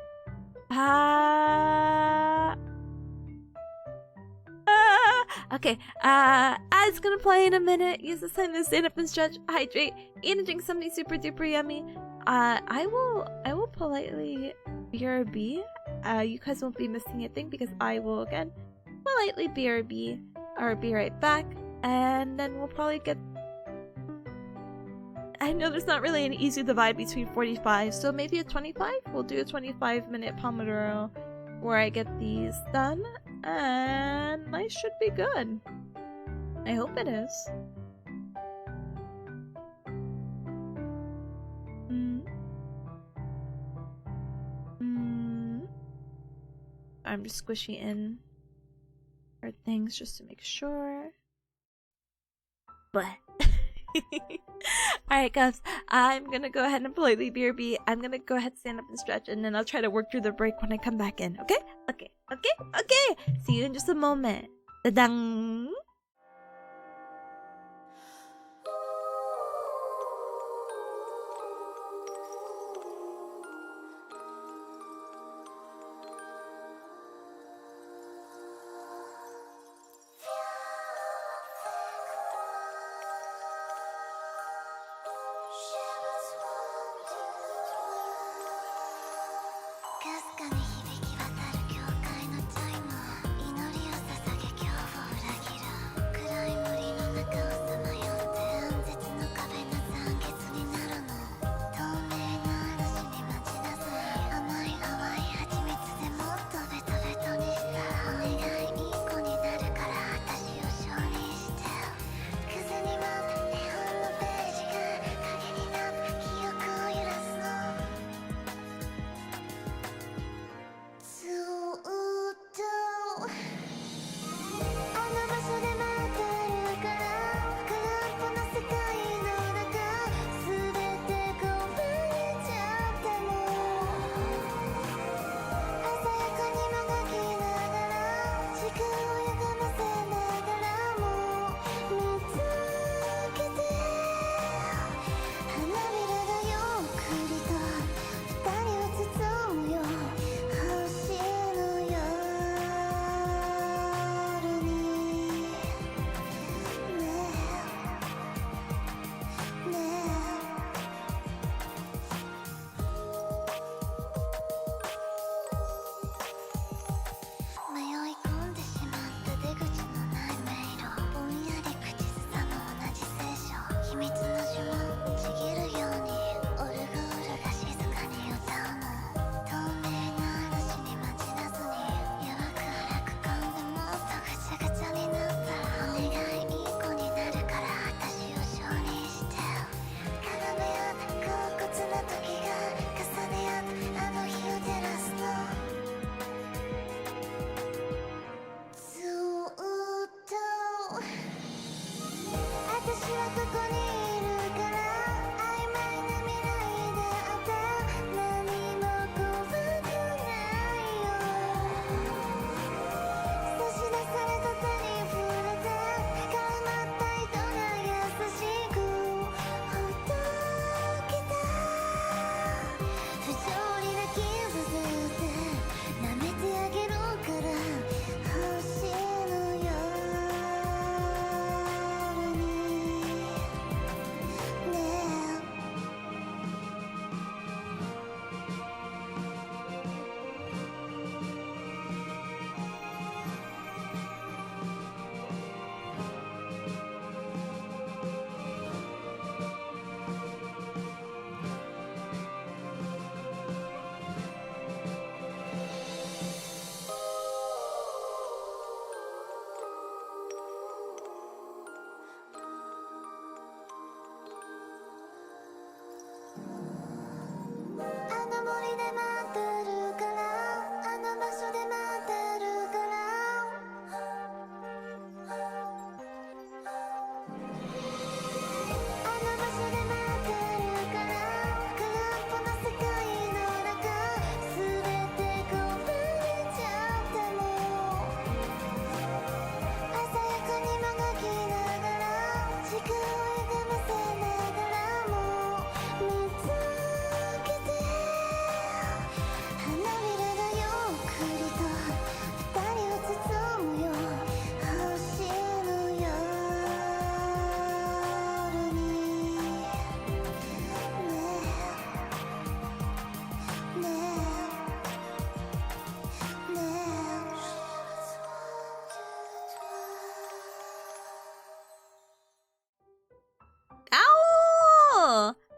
Okay, ad's gonna play in a minute. Use this time to stand up and stretch, hydrate, eat and drink something super duper yummy. I will politely BRB. You guys won't be missing a thing because I will again politely BRB or be right back, and then we'll probably get. I know there's not really an easy divide between 45, so maybe a 25? We'll do a 25-minute Pomodoro where I get these done, and life should be good. I hope it is. I'm just squishing in her things just to make sure. But alright guys, I'm gonna go ahead and politely BRB. I'm gonna go ahead, stand up and stretch, and then I'll try to work through the break when I come back in, okay? Okay. See you in just a moment. Da-dang!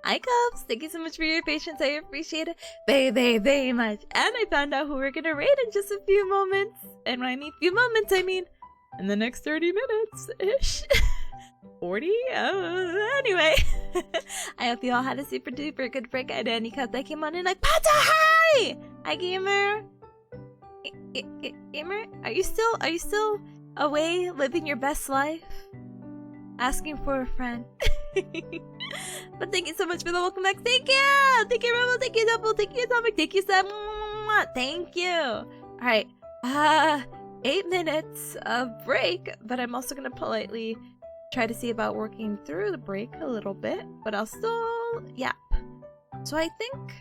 Hi, Cubs. Thank you so much for your patience. I appreciate it very much. And I found out who we're gonna raid in just a few moments. And when I mean few moments, I mean in the next 30 minutes-ish. 40? Anyway. I hope you all had a super duper good break. I had any cut that came on in like, Pata, hi! Hi, gamer. Gamer, are you still away living your best life? Asking for a friend. But thank you so much for the welcome back. Thank you! Thank you, Rebel. Thank you, Double. Thank you, Atomic. Thank you, Sam. Thank you. Alright. 8 minutes of break, but I'm also gonna politely try to see about working through the break a little bit, but I'll still yap. So I think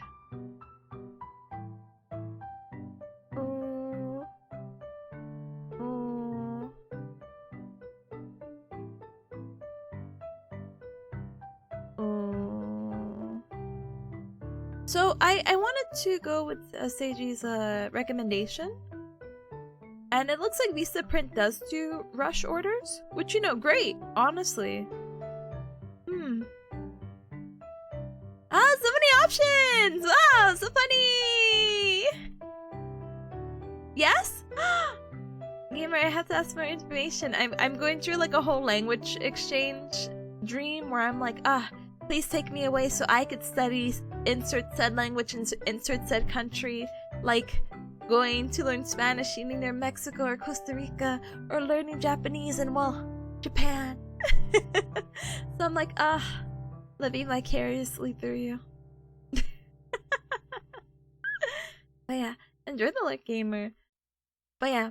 so I wanted to go with Seiji's recommendation. And it looks like Vistaprint does do rush orders, which, you know, great, honestly. So many options! Wow, so funny! Yes? Gamer, I have to ask more information. I'm going through like a whole language exchange dream where I'm like, please take me away so I could study insert said language and insert said country, like going to learn Spanish in either Mexico or Costa Rica, or learning Japanese in, well, Japan. So I'm like, living vicariously through you. But yeah, enjoy the light, gamer. But yeah,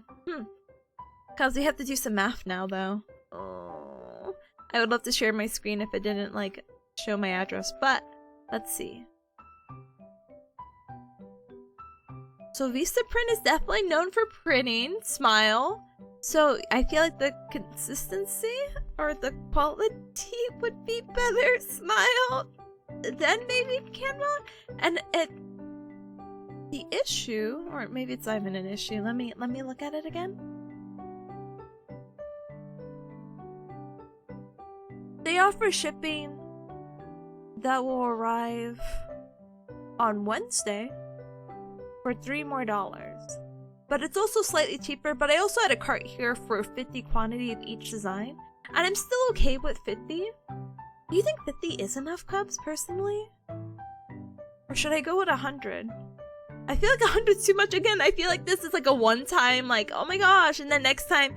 cause we have to do some math now, though. Oh, I would love to share my screen if it didn't, like, show my address, but let's see. So Vistaprint is definitely known for printing. Smile. So I feel like the consistency or the quality would be better. Smile. Then maybe Canva. And the issue, or maybe it's not even an issue. Let me look at it again. They offer shipping that will arrive on Wednesday for $3 more. But it's also slightly cheaper, but I also had a cart here for 50 quantity of each design, and I'm still okay with 50. Do you think 50 is enough, Cubs, personally? Or should I go with 100? I feel like 100's too much again. I feel like this is like a one-time, like, oh my gosh, and then next time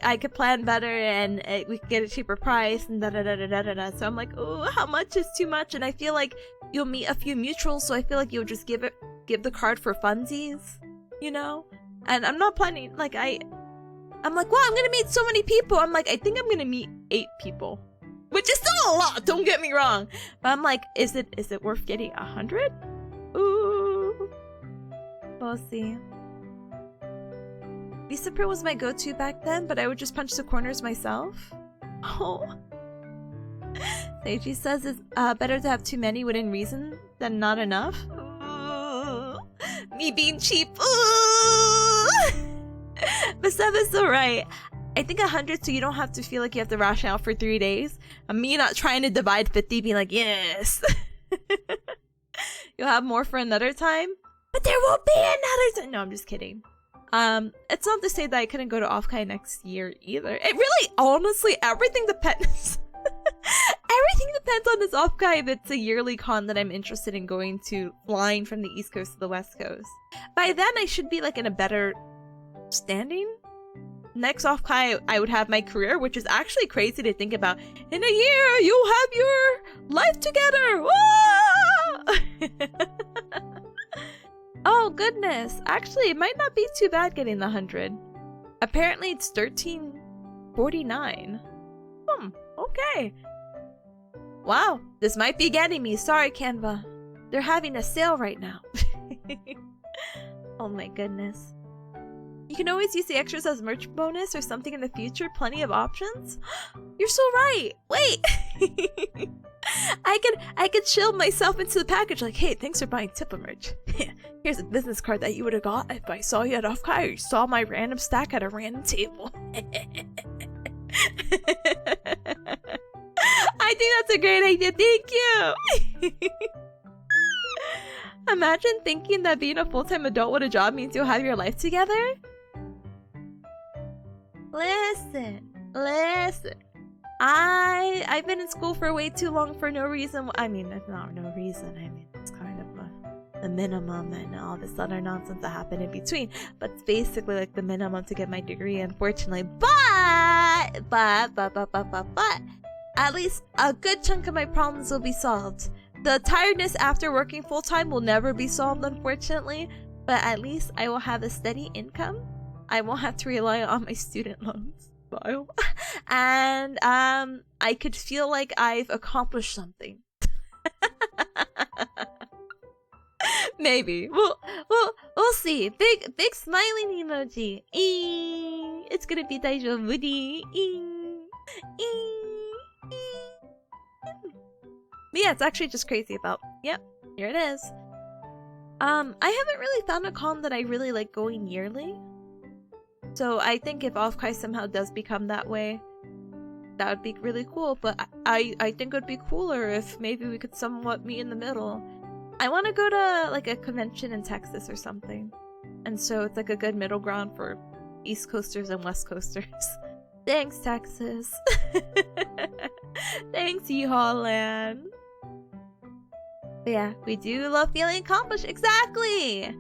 I could plan better and we could get a cheaper price and da-da-da-da-da-da. So I'm like, oh, how much is too much? And I feel like you'll meet a few mutuals, so I feel like you'll just give the card for funsies, you know? And I'm not planning, like, I'm like, wow, I'm gonna meet so many people. I'm like, I think I'm gonna meet 8 people, which is still a lot, don't get me wrong. But I'm like, is it worth getting 100? Ooh. We'll see. Vistaprint was my go-to back then, but I would just punch the corners myself. Oh. Seiji says it's better to have too many within reason than not enough. Ooh. Me being cheap. Ooh. But Seb is so right. I think 100 so you don't have to feel like you have to ration out for 3 days. Me not trying to divide 50, being like, yes. You'll have more for another time. But there won't be another time. No, I'm just kidding. It's not to say that I couldn't go to Offkai next year either. It really, honestly, everything depends. Everything depends on this Offkai if it's a yearly con that I'm interested in going to, flying from the East Coast to the West Coast. By then, I should be like in a better standing. Next Offkai, I would have my career, which is actually crazy to think about. In a year, you'll have your life together. Oh goodness, actually it might not be too bad getting the 100. Apparently it's 1349. Okay. Wow, this might be getting me. Sorry, Canva. They're having a sale right now. Oh my goodness. You can always use the extras as merch bonus or something in the future. Plenty of options. You're so right. Wait. I could shield myself into the package like, hey, thanks for buying Tippa merch. Here's a business card that you would have got if I saw you at Offkai or you saw my random stack at a random table. I I think that's a great idea. Thank you. Imagine thinking that being a full-time adult with a job means you'll have your life together. Listen. I've been in school for way too long for no reason. I mean, it's not no reason. I mean, it's kind of the minimum and all this other nonsense that happened in between. But it's basically like the minimum to get my degree, unfortunately. But at least a good chunk of my problems will be solved. The tiredness after working full-time will never be solved, unfortunately. But at least I will have a steady income. I won't have to rely on my student loans. And I could feel like I've accomplished something. Maybe. We'll see. Big smiling emoji. It's gonna be daijoubu. But yeah, it's actually just crazy about. Yep, here it is. I haven't really found a con that I really like going yearly. So I think if Off-Kai somehow does become that way, that would be really cool. But I think it would be cooler if maybe we could somewhat meet in the middle. I want to go to like a convention in Texas or something. And so it's like a good middle ground for East Coasters and West Coasters. Thanks, Texas. Thanks, Yeehaw Land. But yeah, we do love feeling accomplished. Exactly!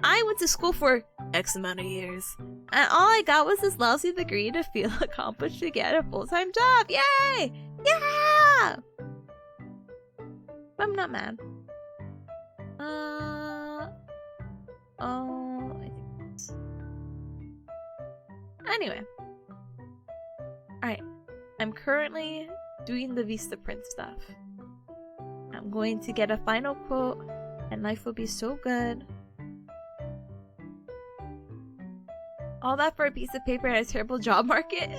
I went to school for X amount of years, and all I got was this lousy degree to feel accomplished to get a full-time job. Yay! Yeah! I'm not mad. Oh, I think it's... Anyway. Alright. I'm currently doing the Vista print stuff. I'm going to get a final quote, and life will be so good. All that for a piece of paper and a terrible job market?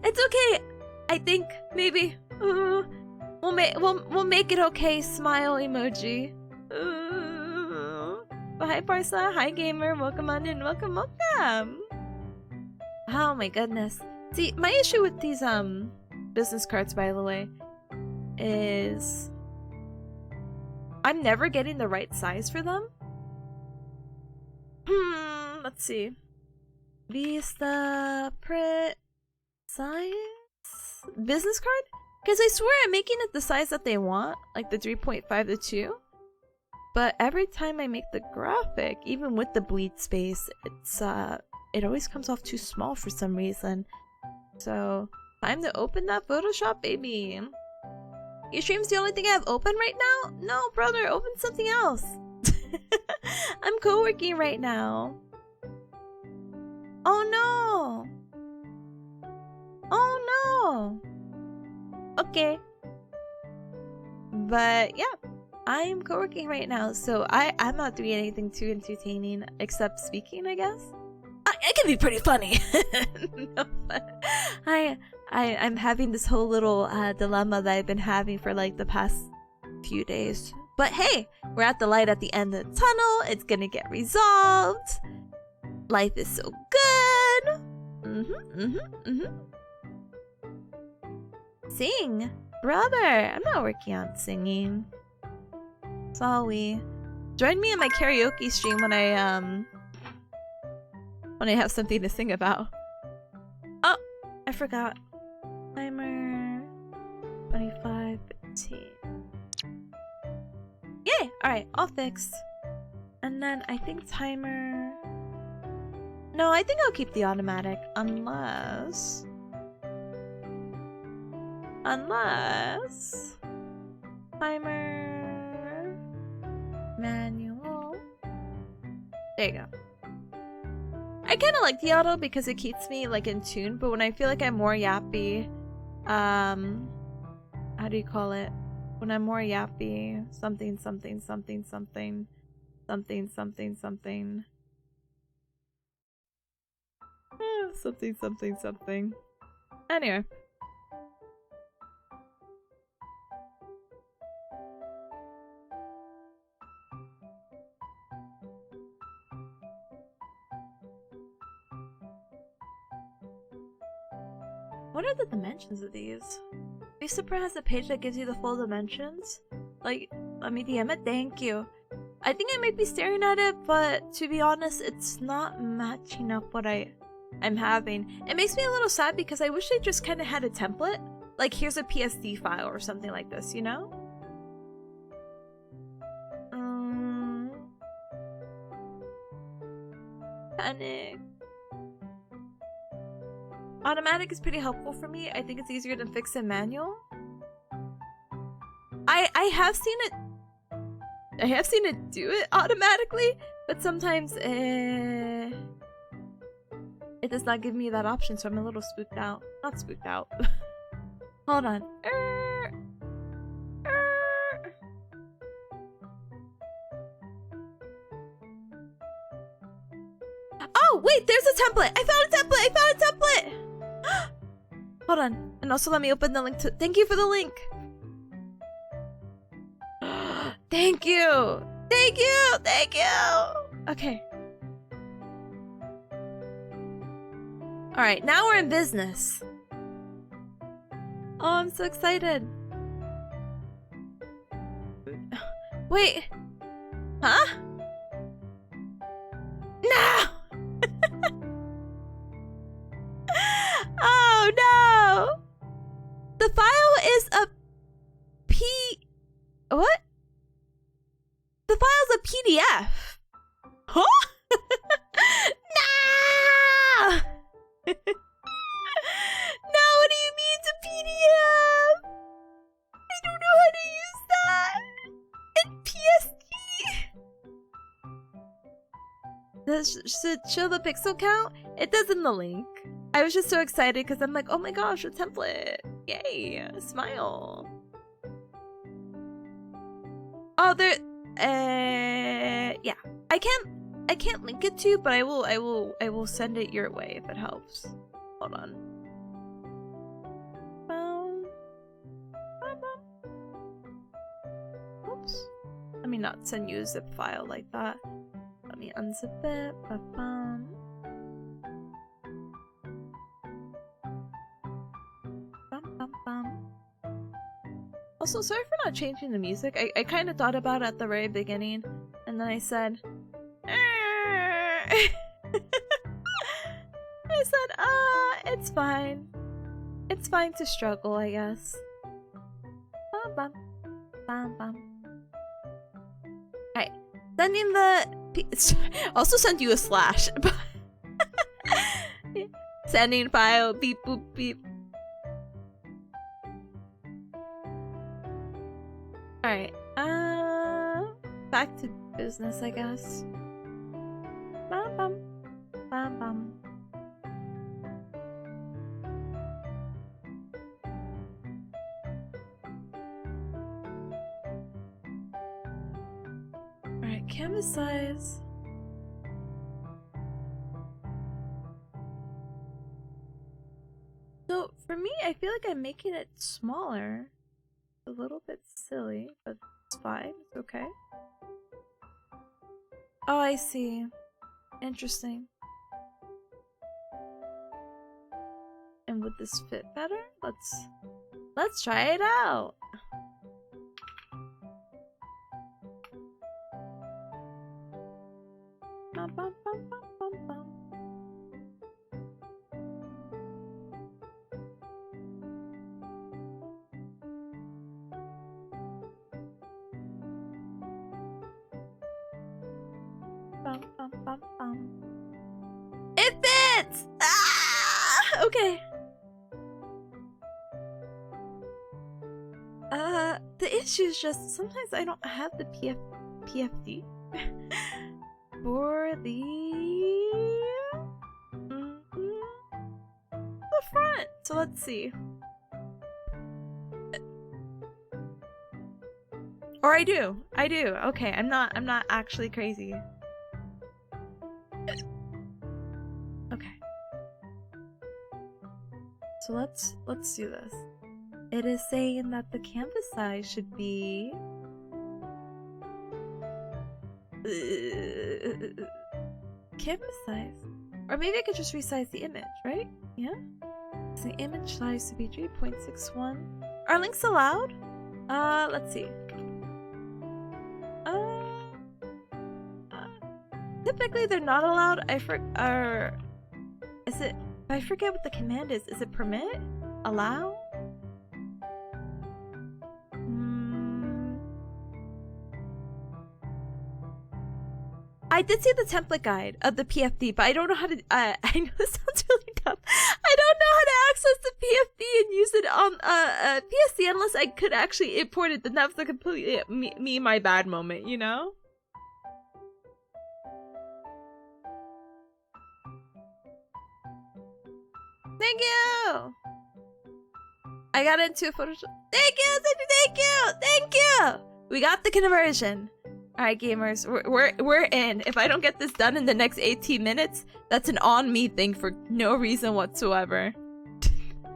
It's okay. I think maybe we'll make it okay. Smile emoji. But hi Parsa, hi gamer, welcome on in, welcome. Oh my goodness. See, my issue with these business cards, by the way, is I'm never getting the right size for them. Let's see. Vista print size business card? Because I swear I'm making it the size that they want, like the 3.5 to 2. But every time I make the graphic, even with the bleed space, it always comes off too small for some reason. So time to open that Photoshop, baby. Your stream's the only thing I have open right now? No, brother, open something else. I'm co-working right now. Oh no! Oh no! Okay. But yeah, I'm co-working right now, so I'm not doing anything too entertaining except speaking, I guess. It can be pretty funny. No, but I'm having this whole little dilemma that I've been having for like the past few days. But hey, we're at the light at the end of the tunnel. It's gonna get resolved. Life is so good. Sing, brother. I'm not working on singing. Sorry. Join me in my karaoke stream when I have something to sing about. Oh, I forgot. Timer 25:15. Yay! Alright, all fixed. And then I think timer... No, I think I'll keep the automatic, unless... Timer... Manual... There you go. I kind of like the auto because it keeps me like in tune, but when I feel like I'm more yappy, how do you call it? When I'm more yappy, something. Something. Anyway. What are the dimensions of these? Super has a page that gives you the full dimensions. Like, let me DM it. Thank you. I think I might be staring at it, but to be honest, it's not matching up what I'm having. It makes me a little sad because I wish they just kind of had a template. Like, here's a PSD file or something like this, you know? Panic. Automatic is pretty helpful for me. I think it's easier than fixing manual. I have seen it do it automatically, but sometimes it does not give me that option, so I'm a little spooked out. Not spooked out. Hold on. Oh, wait, there's a template. I found a template. Hold on. And also let me open the link to... Thank you for the link. Thank you. Okay. Alright, now we're in business. Oh, I'm so excited. Wait. Huh? No! Oh no! The file is a What? The file's a PDF. Huh? No! No, what do you mean it's a PDF? I don't know how to use that. And PSD. Does it show the pixel count? It does in the link. I was just so excited because I'm like, oh my gosh, a template. Yay, smile. Oh, there, yeah. I can't link it to you, but I will send it your way if it helps. Hold on. Oops. Let me not send you a zip file like that. Let me unzip it. Also, sorry for not changing the music. I kind of thought about it at the very beginning, and then I said, it's fine. It's fine to struggle, I guess. Alright, sending the... also send you a slash. Sending file, beep boop beep. Alright, back to business, I guess. Bam bam. Bam bam. Alright, canvas size. So, for me, I feel like I'm making it smaller. A little bit silly, but it's fine. It's okay. Oh, I see. Interesting. And would this fit better? Let's try it out. Bum, bum, bum, bum, bum, bum. Bum, bum, bum, bum. It fits! Ah! Okay. The issue is just sometimes I don't have the PFD for the front. So let's see. Or I do. Okay, I'm not actually crazy. Okay. So let's do this. It is saying that the canvas size should be canvas size. Or maybe I could just resize the image, right? Yeah? So the image size to be 3.61. Are links allowed? Let's see. Typically they're not allowed. Is it? I forget what the command is. Is it permit? Allow? I did see the template guide of the PFD, but I don't know how to. I know this sounds really dumb. I don't know how to access the PFD and use it on PSD unless I could actually import it. Then that was a completely my bad moment, you know. Thank you. I got into Photoshop. Thank you. We got the conversion. All right, gamers, we're in. If I don't get this done in the next 18 minutes, that's an on me thing for no reason whatsoever.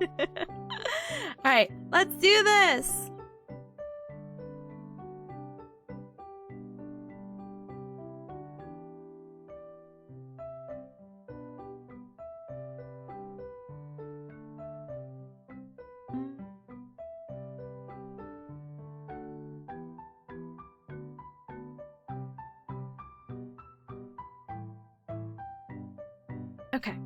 All right, let's do this. Okay.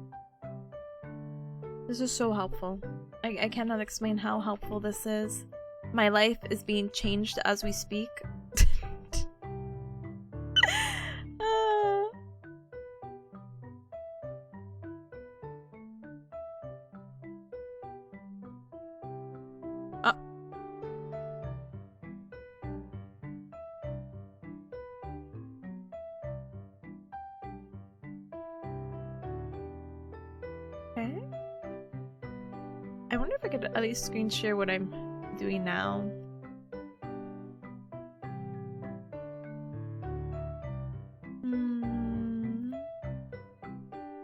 This is so helpful. I cannot explain how helpful this is. My life is being changed as we speak. Okay. I wonder if I could at least screen share what I'm doing now.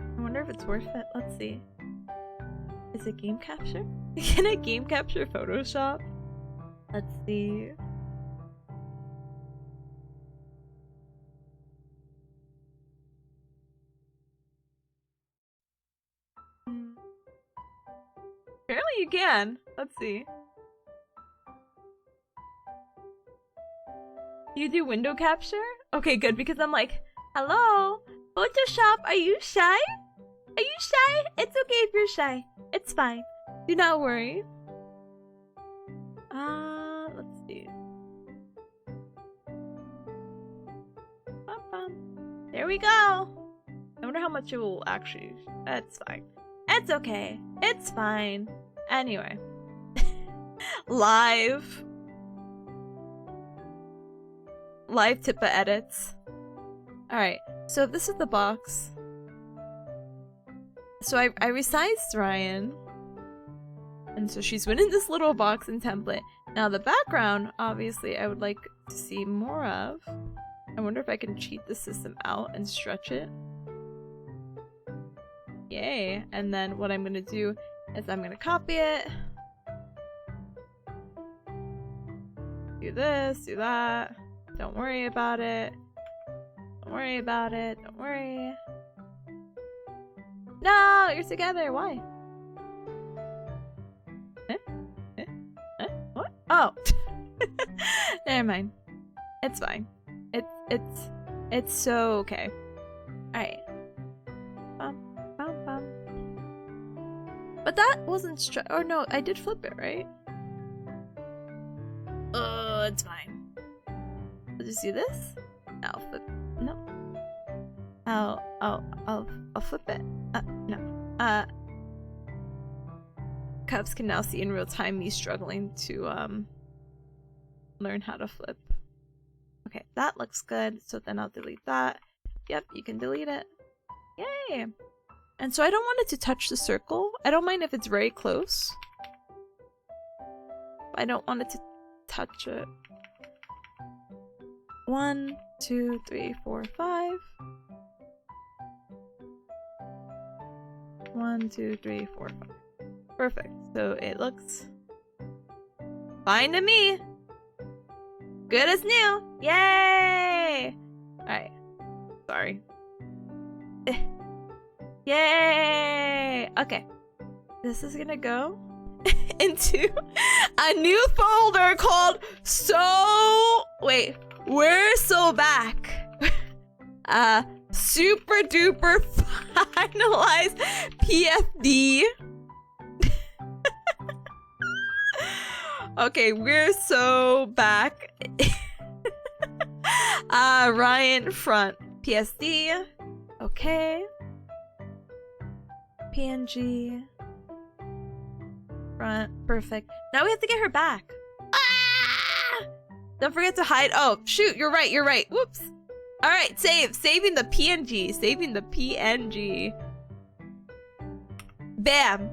I wonder if it's worth it. Let's see. Is it game capture? Can I game capture Photoshop? Let's see. Apparently you can. Let's see. You do window capture? Okay, good, because I'm like, hello? Photoshop, are you shy? Are you shy? It's okay if you're shy. It's fine. Do not worry. Let's see. There we go. I wonder how much it will actually... That's fine. It's okay. It's fine. Anyway. Live Tippa edits. Alright, so this is the box. So I resized Ryan. And so she's been in this little box and template. Now the background, obviously, I would like to see more of. I wonder if I can cheat the system out and stretch it. Yay. And then what I'm gonna do is I'm gonna copy it. Do this, do that. Don't worry about it. Don't worry about it. Don't worry. No, you're together. Why? What? Oh. Never mind. It's fine. It's so okay. Alright. But that wasn't or no, I did flip it, right? Oh, it's fine. I'll just do this. I'll flip. No. I'll flip it. No. Cubs can now see in real time me struggling to learn how to flip. Okay, that looks good. So then I'll delete that. Yep, you can delete it. Yay! And so I don't want it to touch the circle. I don't mind if it's very close. I don't want it to touch it. 1, 2, 3, 4, 5. 1, 2, 3, 4, 5. Perfect. So it looks fine to me. Good as new. Yay! Alright. Sorry. Yay! Okay. This is gonna go into a new folder called We're So Back. Super duper finalized PFD. Okay, we're so back. Ryan front PSD. Okay. PNG front. Perfect. Now we have to get her back. Ah! Don't forget to hide. Oh, shoot, you're right, you're right. Whoops. Alright, saving the PNG. Saving the PNG. Bam.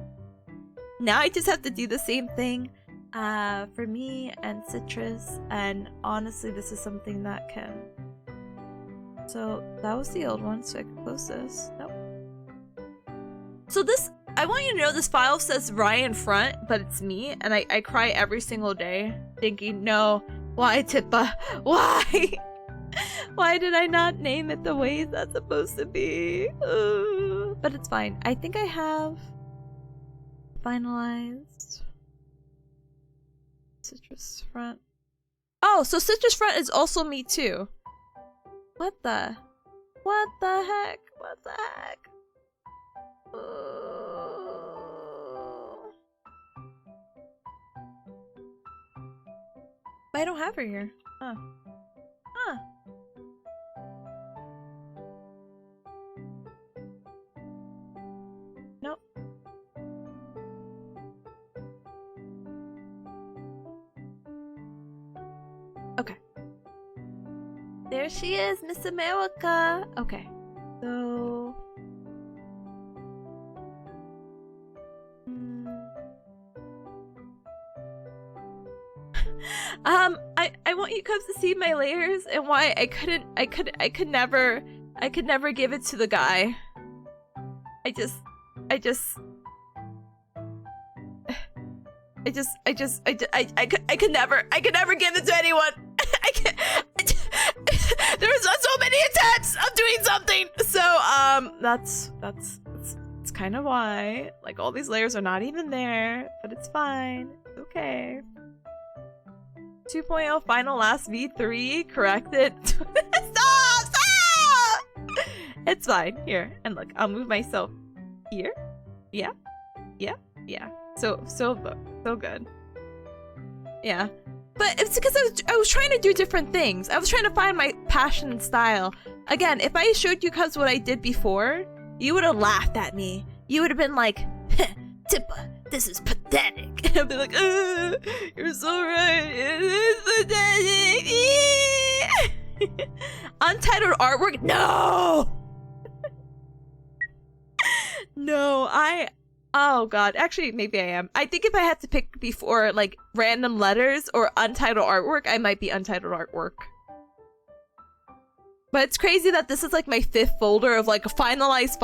Now I just have to do the same thing for me and Citrus, and honestly this is something that can... So that was the old one, so I can close this. Nope. So this, I want you to know this file says Ryan front, but it's me, and I cry every single day thinking, no, why Tippa? Why? Why did I not name it the way that's supposed to be? But it's fine. I think I have finalized Citrus front. Oh, so Citrus front is also me too. What the heck? What the heck? I don't have her here. Huh. Huh. Nope. Okay. There she is, Miss America. Okay. So... I want you guys to see my layers and why I could never give it to the guy. I could never give it to anyone. There's so many attempts of doing something. So that's kind of why, like, all these layers are not even there, but it's fine. It's okay. 2.0 final last V3 corrected. Stop! It's fine. Here, and look, I'll move myself here. Yeah. So good. Yeah. But it's because I was trying to do different things. I was trying to find my passion and style. Again, if I showed you guys what I did before, you would have laughed at me. You would have been like, Tippa, this is pathetic. And I'd be like, you're so right. It is pathetic. Untitled artwork? No! No, oh god, actually maybe I am. I think if I had to pick before, like, random letters or untitled artwork, I might be untitled artwork. But it's crazy that this is like my 5th folder of like finalized.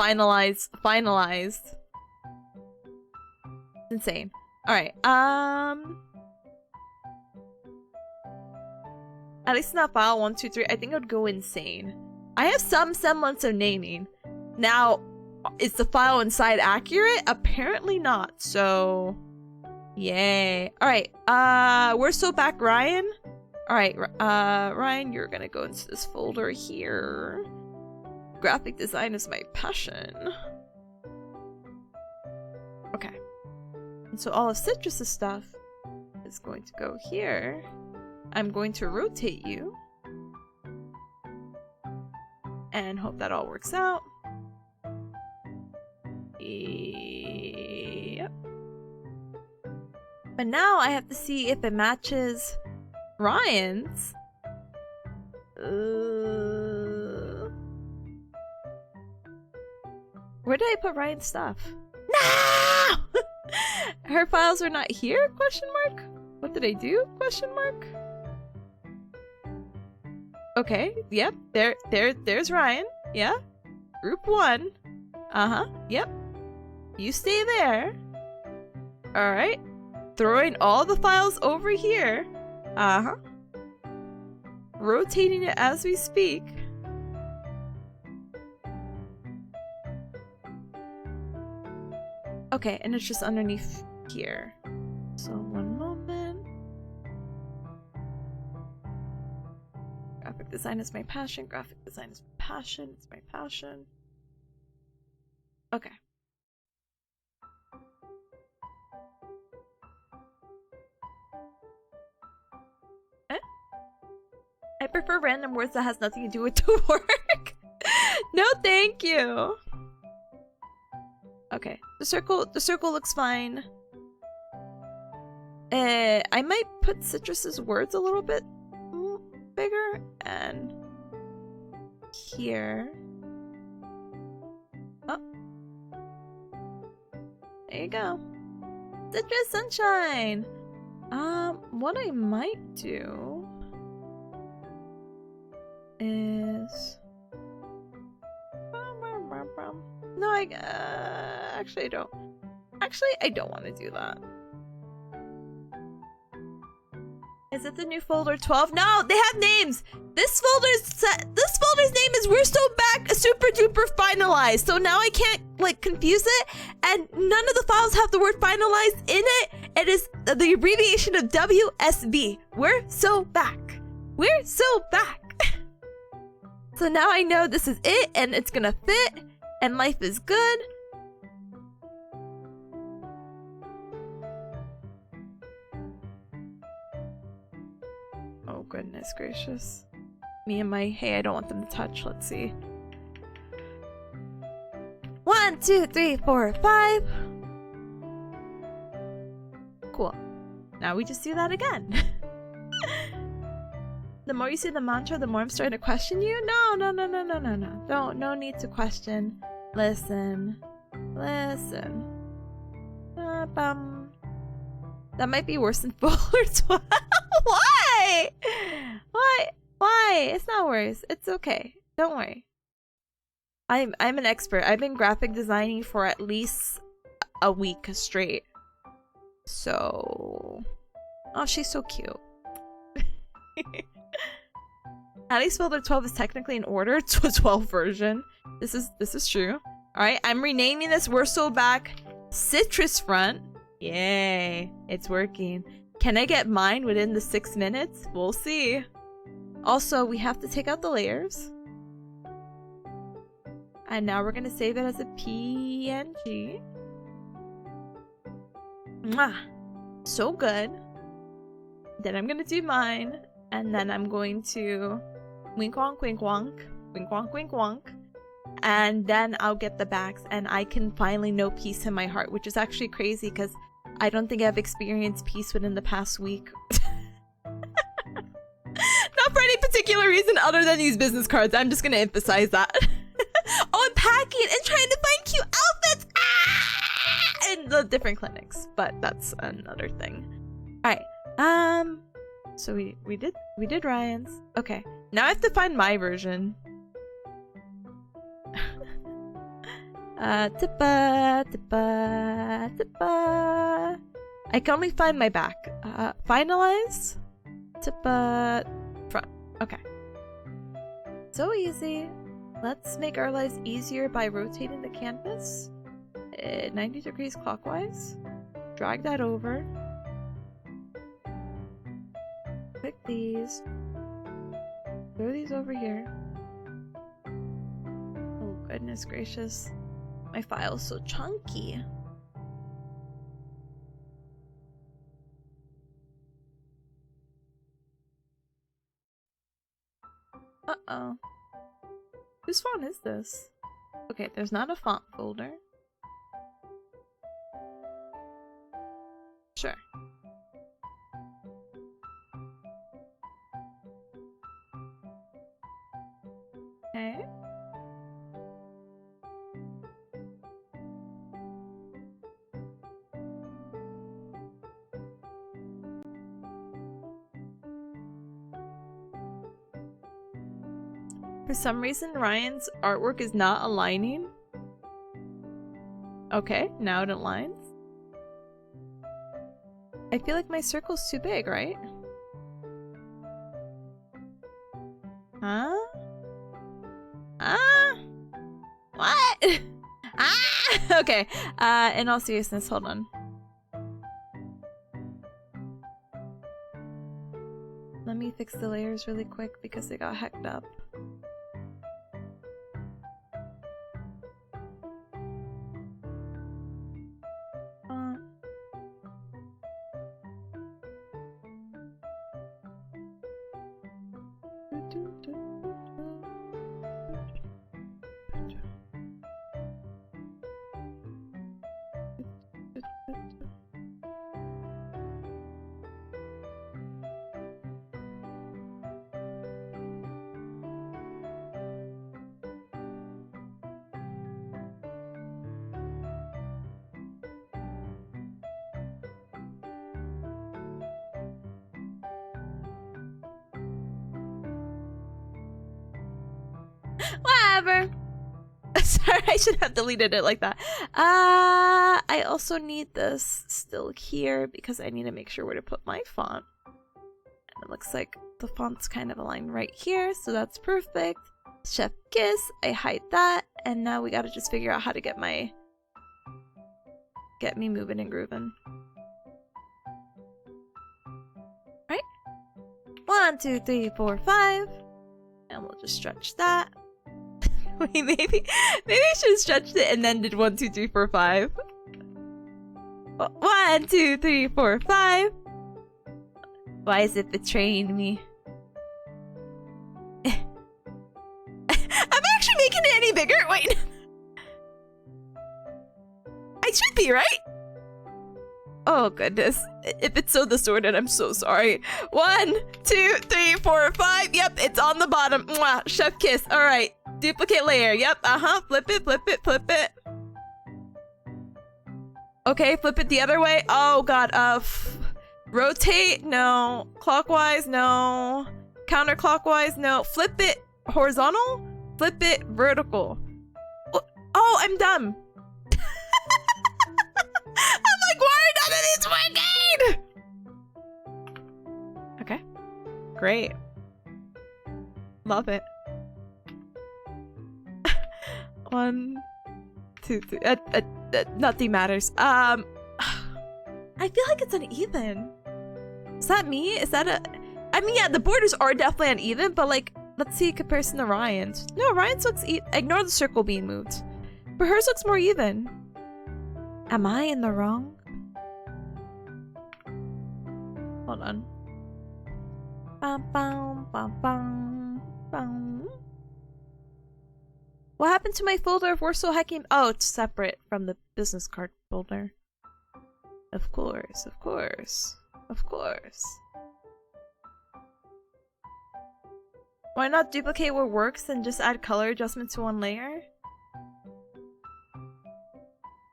It's insane. Alright, at least in that file 1, 2, 3, I think it would go insane. I have some semblance of naming. Now, is the file inside accurate? Apparently not, so... Yay. Alright, we're so back, Ryan. Alright, Ryan, you're gonna go into this folder here. Graphic design is my passion. Okay. And so all of Citrus's stuff is going to go here. I'm going to rotate you. And hope that all works out. Yep. But now I have to see if it matches Ryan's. Where did I put Ryan's stuff? No! Her files are not here? Question mark? What did I do? Question mark? Okay, yep, there's Ryan. Yeah. Group 1. Uh-huh, yep. You stay there. Alright. Throwing all the files over here. Uh-huh. Rotating it as we speak. Okay, and it's just underneath here. design is my passion. Graphic design is my passion. It's my passion. Okay. I prefer random words that has nothing to do with the work. No, thank you. Okay, the circle looks fine. I might put Citrus's words a little bit bigger and here. Oh, there you go. Citrus Sunshine. What I might do is no, actually I don't. Actually, I don't want to do that. Is it the new folder 12? No, they have names. This folder's name is We're So Back Super Duper Finalized. So now I can't like confuse it, and none of the files have the word finalized in it. It is the abbreviation of WSB. We're so back. We're so back. So now I know this is it, and it's gonna fit, and life is good. Oh, goodness gracious. Me and my, hey, I don't want them to touch. Let's see. 1, 2, 3, 4, 5. Cool. Now we just do that again. The more you say the mantra, the more I'm starting to question you. No. No need to question. Listen. That might be worse than folder 12. Why? Why? It's not worse. It's okay. Don't worry. I'm an expert. I've been graphic designing for at least a week straight. So, oh, she's so cute. At least folder 12 is technically in order to a 12 version. This is true. All right, I'm renaming this We're So Back Citrus Front. Yay, it's working. Can I get mine within the 6 minutes? We'll see. Also, we have to take out the layers. And now we're gonna save it as a PNG. Mwah! So good. Then I'm gonna do mine. And then I'm going to wink wonk wink wonk. Wink wonk wink wonk. And then I'll get the backs, and I can finally know peace in my heart, which is actually crazy because I don't think I've experienced peace within the past week. Not for any particular reason other than these business cards. I'm just gonna emphasize that. Oh, I'm packing and trying to find cute outfits in the different clinics, but that's another thing. All right. So we did Ryan's. Okay, now I have to find my version. Tippa. I can only find my back. Finalize. Tippa front. Okay. So easy. Let's make our lives easier by rotating the canvas 90 degrees clockwise. Drag that over. Pick these. Throw these over here. Oh, goodness gracious. My file's so chunky. Uh-oh. Whose font is this? Okay, there's not a font folder. Sure. Okay. For some reason, Ryan's artwork is not aligning. Okay, now it aligns. I feel like my circle's too big, right? Huh? What? Okay. In all seriousness, hold on. Let me fix the layers really quick because they got hecked up. Whatever. Sorry, I should have deleted it like that. I also need this still here because I need to make sure where to put my font. And it looks like the font's kind of aligned right here, so that's perfect. Chef Kiss, I hide that, and now we gotta just figure out how to get me moving and grooving. Right? 1, 2, 3, 4, 5. And we'll just stretch that. Wait, maybe I should have stretched it and then did 1, 2, 3, 4, 5. 1, 2, 3, 4, 5. Why is it betraying me? I'm actually making it any bigger. Wait. I should be, right? Oh goodness. If it's so disordered, I'm so sorry. 1, 2, 3, 4, 5. Yep, it's on the bottom. Mwah, chef kiss. Alright. Duplicate layer. Yep, Flip it, flip it, flip it. Okay, flip it the other way. Oh god, rotate? No. Clockwise? No. Counterclockwise? No. Flip it horizontal? Flip it vertical. Oh, I'm dumb. I'm like, why none of this working? Okay. Great. Love it. 1, 2, 3. Nothing matters. I feel like it's uneven. Is that me? Is that a... I mean, yeah, the borders are definitely uneven, but like, let's see in comparison to Ryan's. No, Ryan's looks ignore the circle being moved. But hers looks more even. Am I in the wrong? Hold on. Bum, bum, bum, bum, bum. What happened to my folder if we're so hacking? Oh, it's separate from the business card folder. Of course, of course, of course. Why not duplicate what works and just add color adjustment to one layer?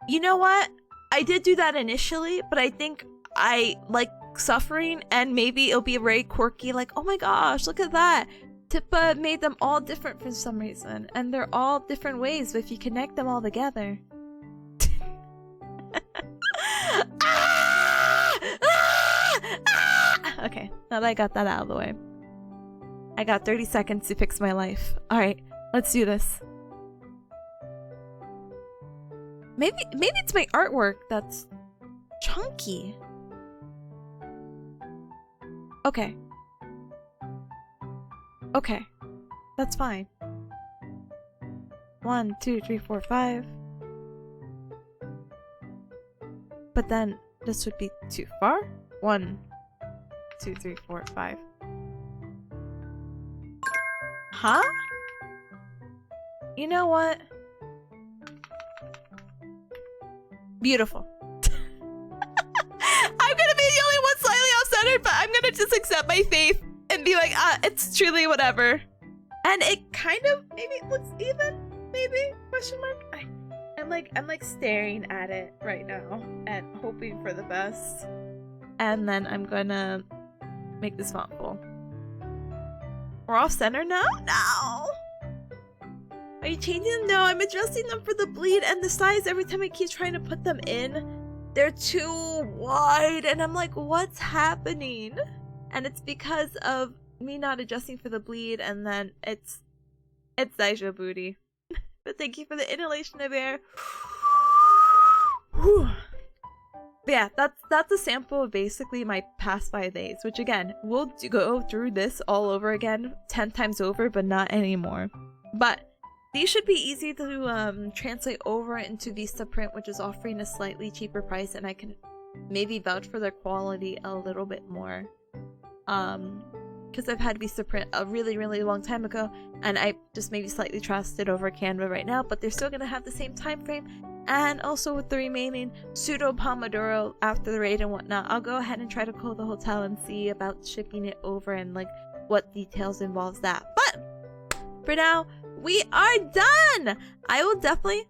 You know what? I did do that initially, but I think I like suffering and maybe it'll be very quirky, like, oh my gosh, look at that. Tippa made them all different for some reason, and they're all different ways, but if you connect them all together... Okay, now that I got that out of the way. I got 30 seconds to fix my life. Alright, let's do this. Maybe it's my artwork that's chunky. Okay. Okay. That's fine. 1, 2, 3, 4, 5. But then this would be too far. 1, 2, 3, 4, 5. Huh? You know what? Beautiful. I'm gonna be the only one slightly off-centered, but I'm gonna just accept my faith and be like, it's truly whatever. And it kind of maybe looks even, maybe? Question mark? I'm like staring at it right now and hoping for the best. And then I'm gonna make this font full. We're off center now? No! Are you changing them? No, I'm adjusting them for the bleed and the size. Every time I keep trying to put them in, they're too wide. And I'm like, what's happening? And it's because of me not adjusting for the bleed, and then it's Daija booty. But thank you for the inhalation of air. Whew. yeah, that's a sample of basically my past 5 days, which again, we'll go through this all over again 10 times over, but not anymore. But these should be easy to translate over into Vistaprint, which is offering a slightly cheaper price, and I can maybe vouch for their quality a little bit more. Because I've had Vistaprint a really, really long time ago, and I just maybe slightly trusted over Canva right now, but they're still gonna have the same time frame. And also with the remaining pseudo Pomodoro after the raid and whatnot, I'll go ahead and try to call the hotel and see about shipping it over and like what details involves that. But for now, we are done. I will definitely.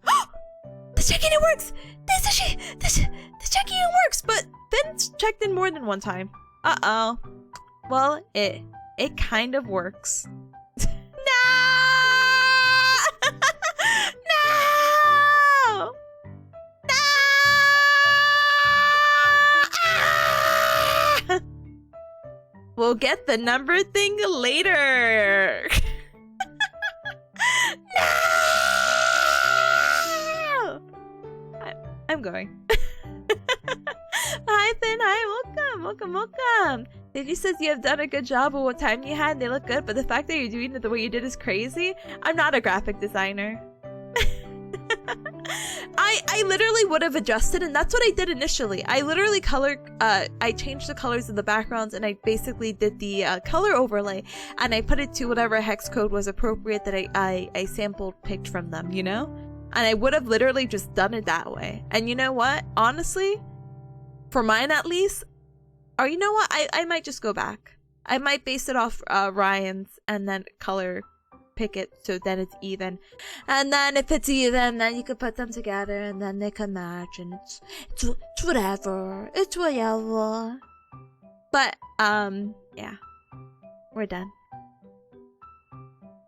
The check-in, it works. The check-in works, but Finn's checked in more than one time. Uh-oh. Well, it kind of works. No! No! No! Ah! We'll get the number thing later. No! I'm going. Hi, Finn. Hi, welcome. Digi says you have done a good job with what time you had. They look good, but the fact that you're doing it the way you did is crazy. I'm not a graphic designer. I literally would have adjusted, and that's what I did initially. I literally I changed the colors of the backgrounds, and I basically did the color overlay, and I put it to whatever hex code was appropriate that I picked from them, you know? And I would have literally just done it that way. And you know what? Honestly, for mine at least, or you know what? I might just go back. I might base it off Ryan's and then color pick it so then it's even. And then if it's even, then you could put them together and then they can match, and it's whatever. It's whatever. But yeah. We're done.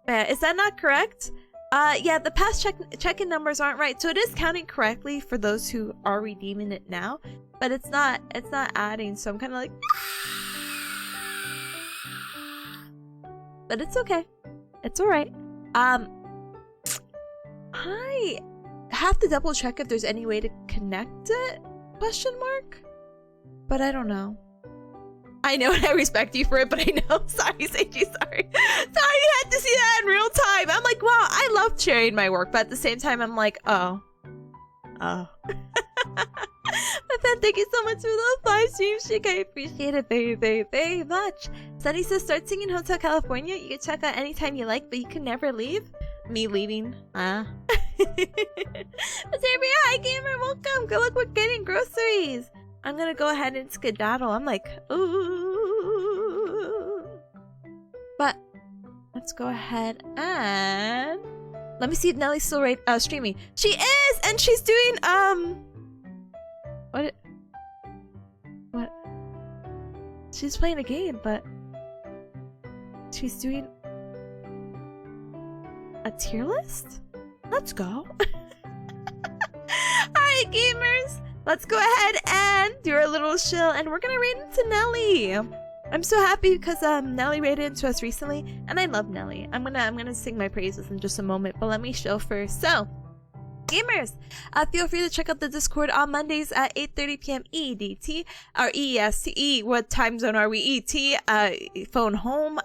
Yeah, is that not correct? Yeah, the past check-in numbers aren't right, so it is counting correctly for those who are redeeming it now, but it's not adding, so I'm kind of like, but it's okay, it's all right. I have to double check if there's any way to connect it? ? But I don't know. I know, and I respect you for it, but I know. Sorry, Seiji, sorry. Sorry you had to see that in real time. I'm like, wow, I love sharing my work, but at the same time, I'm like, oh. But then, thank you so much for those 5 streams, Chick. I appreciate it very, very, very much. Sunny says, start singing Hotel California. You can check out anytime you like, but you can never leave. Me leaving. Hi, gamer. Welcome. Good luck with getting groceries. I'm gonna go ahead and skedaddle. I'm like, ooh. But let's go ahead and let me see if Nellie's still streaming. She is, and she's doing what? She's playing a game, but she's doing a tier list. Let's go. Alright, gamers. Let's go ahead and do our little shill, and we're gonna raid into Nelly. I'm so happy because Nelly raided into us recently, and I love Nelly. I'm gonna sing my praises in just a moment, but let me shill first. So, gamers, feel free to check out the Discord on Mondays at 8:30 p.m. EDT or EST. What time zone are we? ET. Phone home.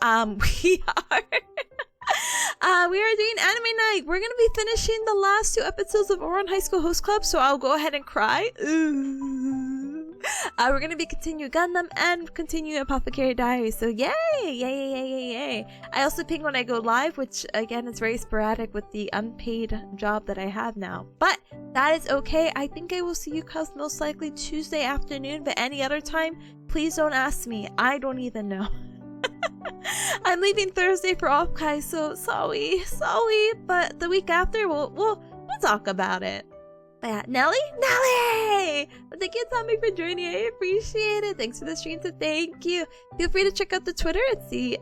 We are doing anime night. We're gonna be finishing the last 2 episodes of Ouran High School Host Club, so I'll go ahead and cry. Ooh. We're gonna be continuing Gundam and continuing Apothecary Diary, so yay! I also ping when I go live, which again is very sporadic with the unpaid job that I have now, but that is okay. I think I will see you guys most likely Tuesday afternoon, but any other time, please don't ask me. I don't even know. I'm leaving Thursday for off, guys, so sorry, but the week after we'll talk about it. But yeah, Nelly! Well, thank you, Tommy, for joining. I appreciate it. Thanks for the stream, so thank you. Feel free to check out the Twitter. It's the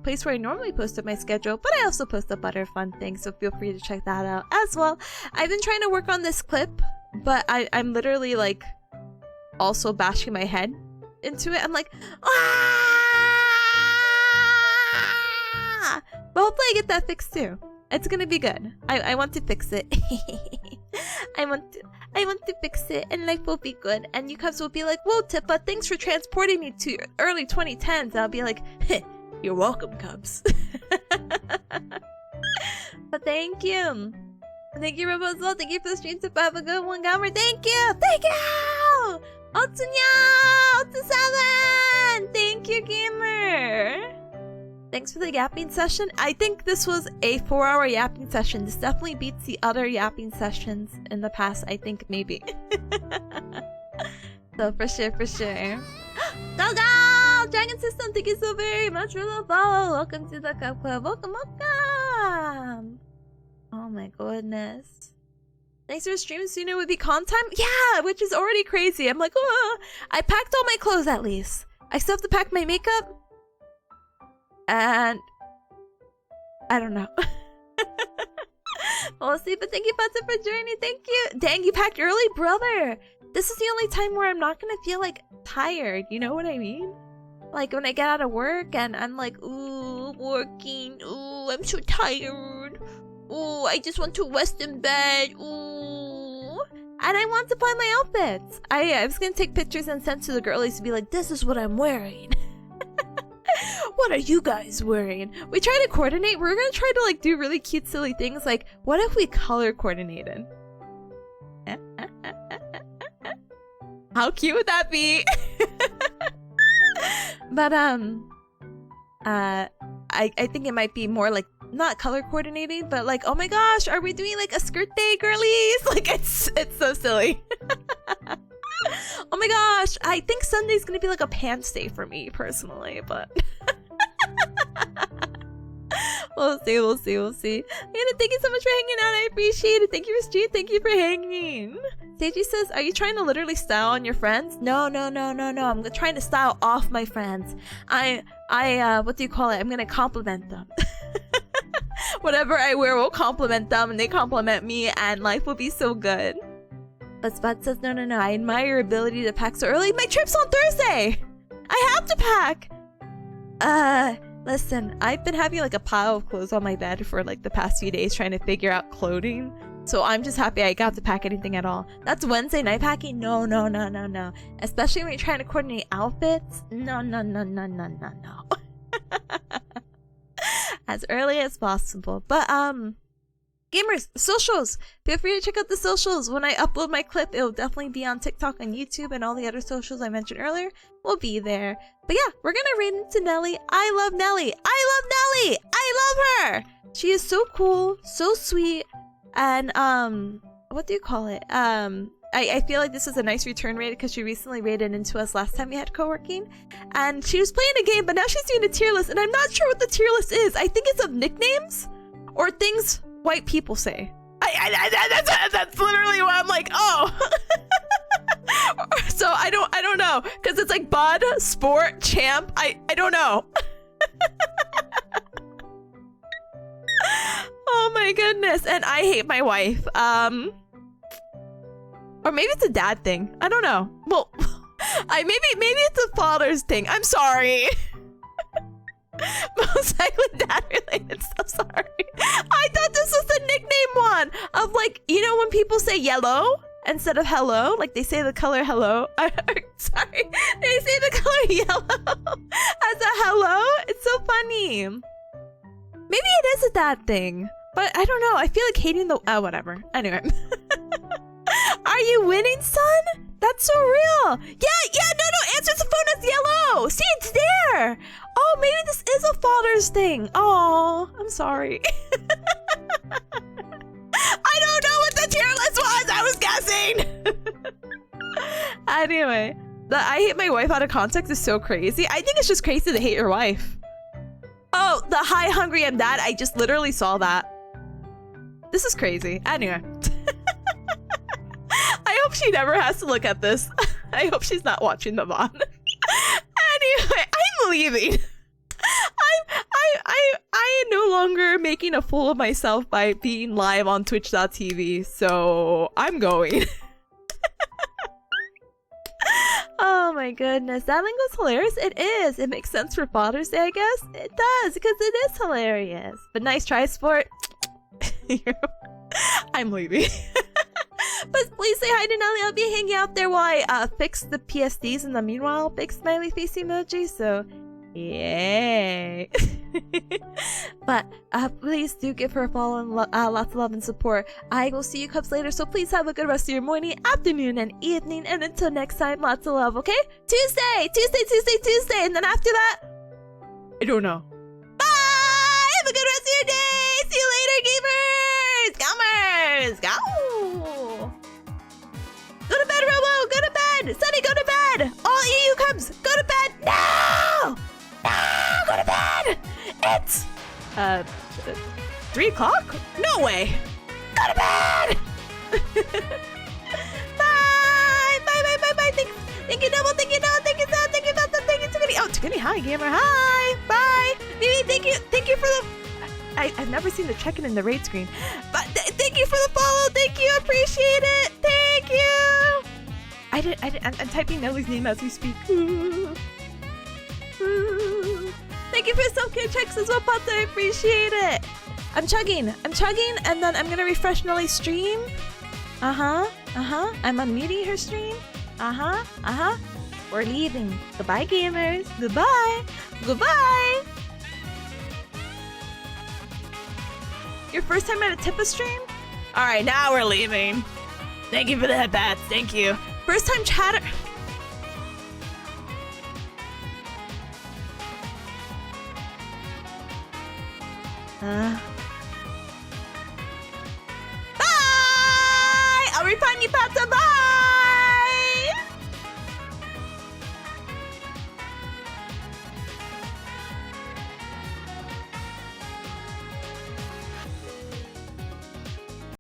place where I normally post up my schedule, but I also post up other fun things, so feel free to check that out as well. I've been trying to work on this clip, but I'm literally like also bashing my head into it. I'm like, ah! But hopefully I get that fixed too. It's gonna be good. I want to fix it. I want to fix it, and life will be good. And you cubs will be like, "Whoa, Tippa, thanks for transporting me to early 2010s." I'll be like, "You're welcome, cubs." But thank you. Thank you, Robo, as well. Thank you for the stream, Tippa. Have a good one, Gomer. Thank you. Thank you. Otsunya! Otsu7! Thank you, gamer. Thanks for the yapping session. I think this was a 4-hour yapping session. This definitely beats the other yapping sessions in the past, I think, maybe. So, for sure, for sure. Go, go! Dragon System, thank you so very much for the follow. Welcome to the Cup Club. Welcome, welcome! Oh my goodness. Thanks for streaming sooner would be con time? Yeah, which is already crazy. I'm like, oh, I packed all my clothes at least. I still have to pack my makeup. And I don't know. We'll see, but thank you, Pata, for joining. Thank you. Dang, you packed early, brother. This is the only time where I'm not gonna feel like tired. You know what I mean? Like when I get out of work and I'm like, ooh, working. Ooh, I'm so tired. Ooh, I just want to rest in bed. Ooh. And I want to buy my outfits. I was gonna take pictures and send to the girlies to be like, this is what I'm wearing. What are you guys wearing? We try to coordinate. We're gonna try to like do really cute, silly things. Like, what if we color coordinated? How cute would that be? But I think it might be more like not color coordinating, but like, oh my gosh, are we doing like a skirt day, girlies? Like it's so silly. Oh my gosh, I think Sunday's gonna be like a pants day for me personally, but we'll see. Anna, thank you so much for hanging out. I appreciate it. Thank you for stream. Thank you for hanging. Seiji says, are you trying to literally style on your friends? No. I'm trying to style off my friends. I what do you call it? I'm gonna compliment them. Whatever I wear will compliment them, and they compliment me, and life will be so good. But Spud says, no. I admire your ability to pack so early. My trip's on Thursday. I have to pack. Listen, I've been having like a pile of clothes on my bed for like the past few days trying to figure out clothing. So I'm just happy I got to pack anything at all. That's Wednesday night packing? No. Especially when you're trying to coordinate outfits? No. As early as possible. But, gamers, socials! Feel free to check out the socials. When I upload my clip, it'll definitely be on TikTok and YouTube, and all the other socials I mentioned earlier will be there. But yeah, we're gonna raid into Nelly. I love Nelly! I love her! She is so cool, so sweet, and, what do you call it? I feel like this is a nice return raid because she recently raided into us last time we had Coworking. And she was playing a game, but now she's doing a tier list, and I'm not sure what the tier list is. I think it's of nicknames or things white people say. That's literally what I'm like, oh. So I don't know, because it's like Bud, Sport, Champ. I don't know. Oh my goodness, and I hate my wife. Or maybe it's a dad thing. I don't know. Well, maybe it's a father's thing. I'm sorry. Most likely dad related, so sorry. I thought this was the nickname one of like, you know when people say yellow instead of hello? Like they say the color hello. Sorry. They say the color yellow as a hello. It's so funny. Maybe it is a dad thing. But I don't know. I feel like hating the... whatever. Anyway. Are you winning, son? That's so real. Yeah, no. Answer the phone as yellow. See, it's there. Oh, maybe this is a father's thing. Oh, I'm sorry. I don't know what the tier list was. I was guessing. Anyway, the I hate my wife out of context is so crazy. I think it's just crazy to hate your wife. Oh, the hi, hungry, I'm dad. I just literally saw that. This is crazy. Anyway. I hope she never has to look at this. I hope she's not watching the VOD. Anyway, I'm leaving. I am no longer making a fool of myself by being live on twitch.tv, so I'm going. Oh my goodness, that lingo's hilarious. It is. It makes sense for Father's Day, I guess. It does, because it is hilarious. But nice try, Sport. I'm leaving. But please say hi to Nelly. I'll be hanging out there while I fix the PSDs in the meanwhile. Big smiley face emoji. So, yay. But please do give her a follow and lots of love and support. I will see you Cubs later. So please have a good rest of your morning, afternoon, and evening. And until next time, lots of love. Okay? Tuesday. And then after that, I don't know. Bye. Have a good rest of your day. See you later, gamers. Gamers. Go. Go to bed, Robo! Go to bed! Sunny, go to bed! All EU Cubs, go to bed! No! No! Go to bed! It's... 3 o'clock? No way! Go to bed! Bye! Bye! Thank you, Double! Thank you, Noah! Thank you, Sam! Thank you, Beth! Thank you, Tiffany! Oh, Tiffany, hi, gamer! Hi! Bye! Mimi, thank you for the... I've never seen the check-in in the raid screen. But thank you for the follow! Thank you! Appreciate it! Thank you! I'm typing Nelly's name as we speak. Thank you for self-care checks as well, Pots. I appreciate it. I'm chugging, and then I'm gonna refresh Nelly's stream. I'm unmuting her stream. We're leaving. Goodbye, gamers. Goodbye. Your first time at a Tippa stream? Alright, now we're leaving. Thank you for the headbats. Thank you. First time chatter.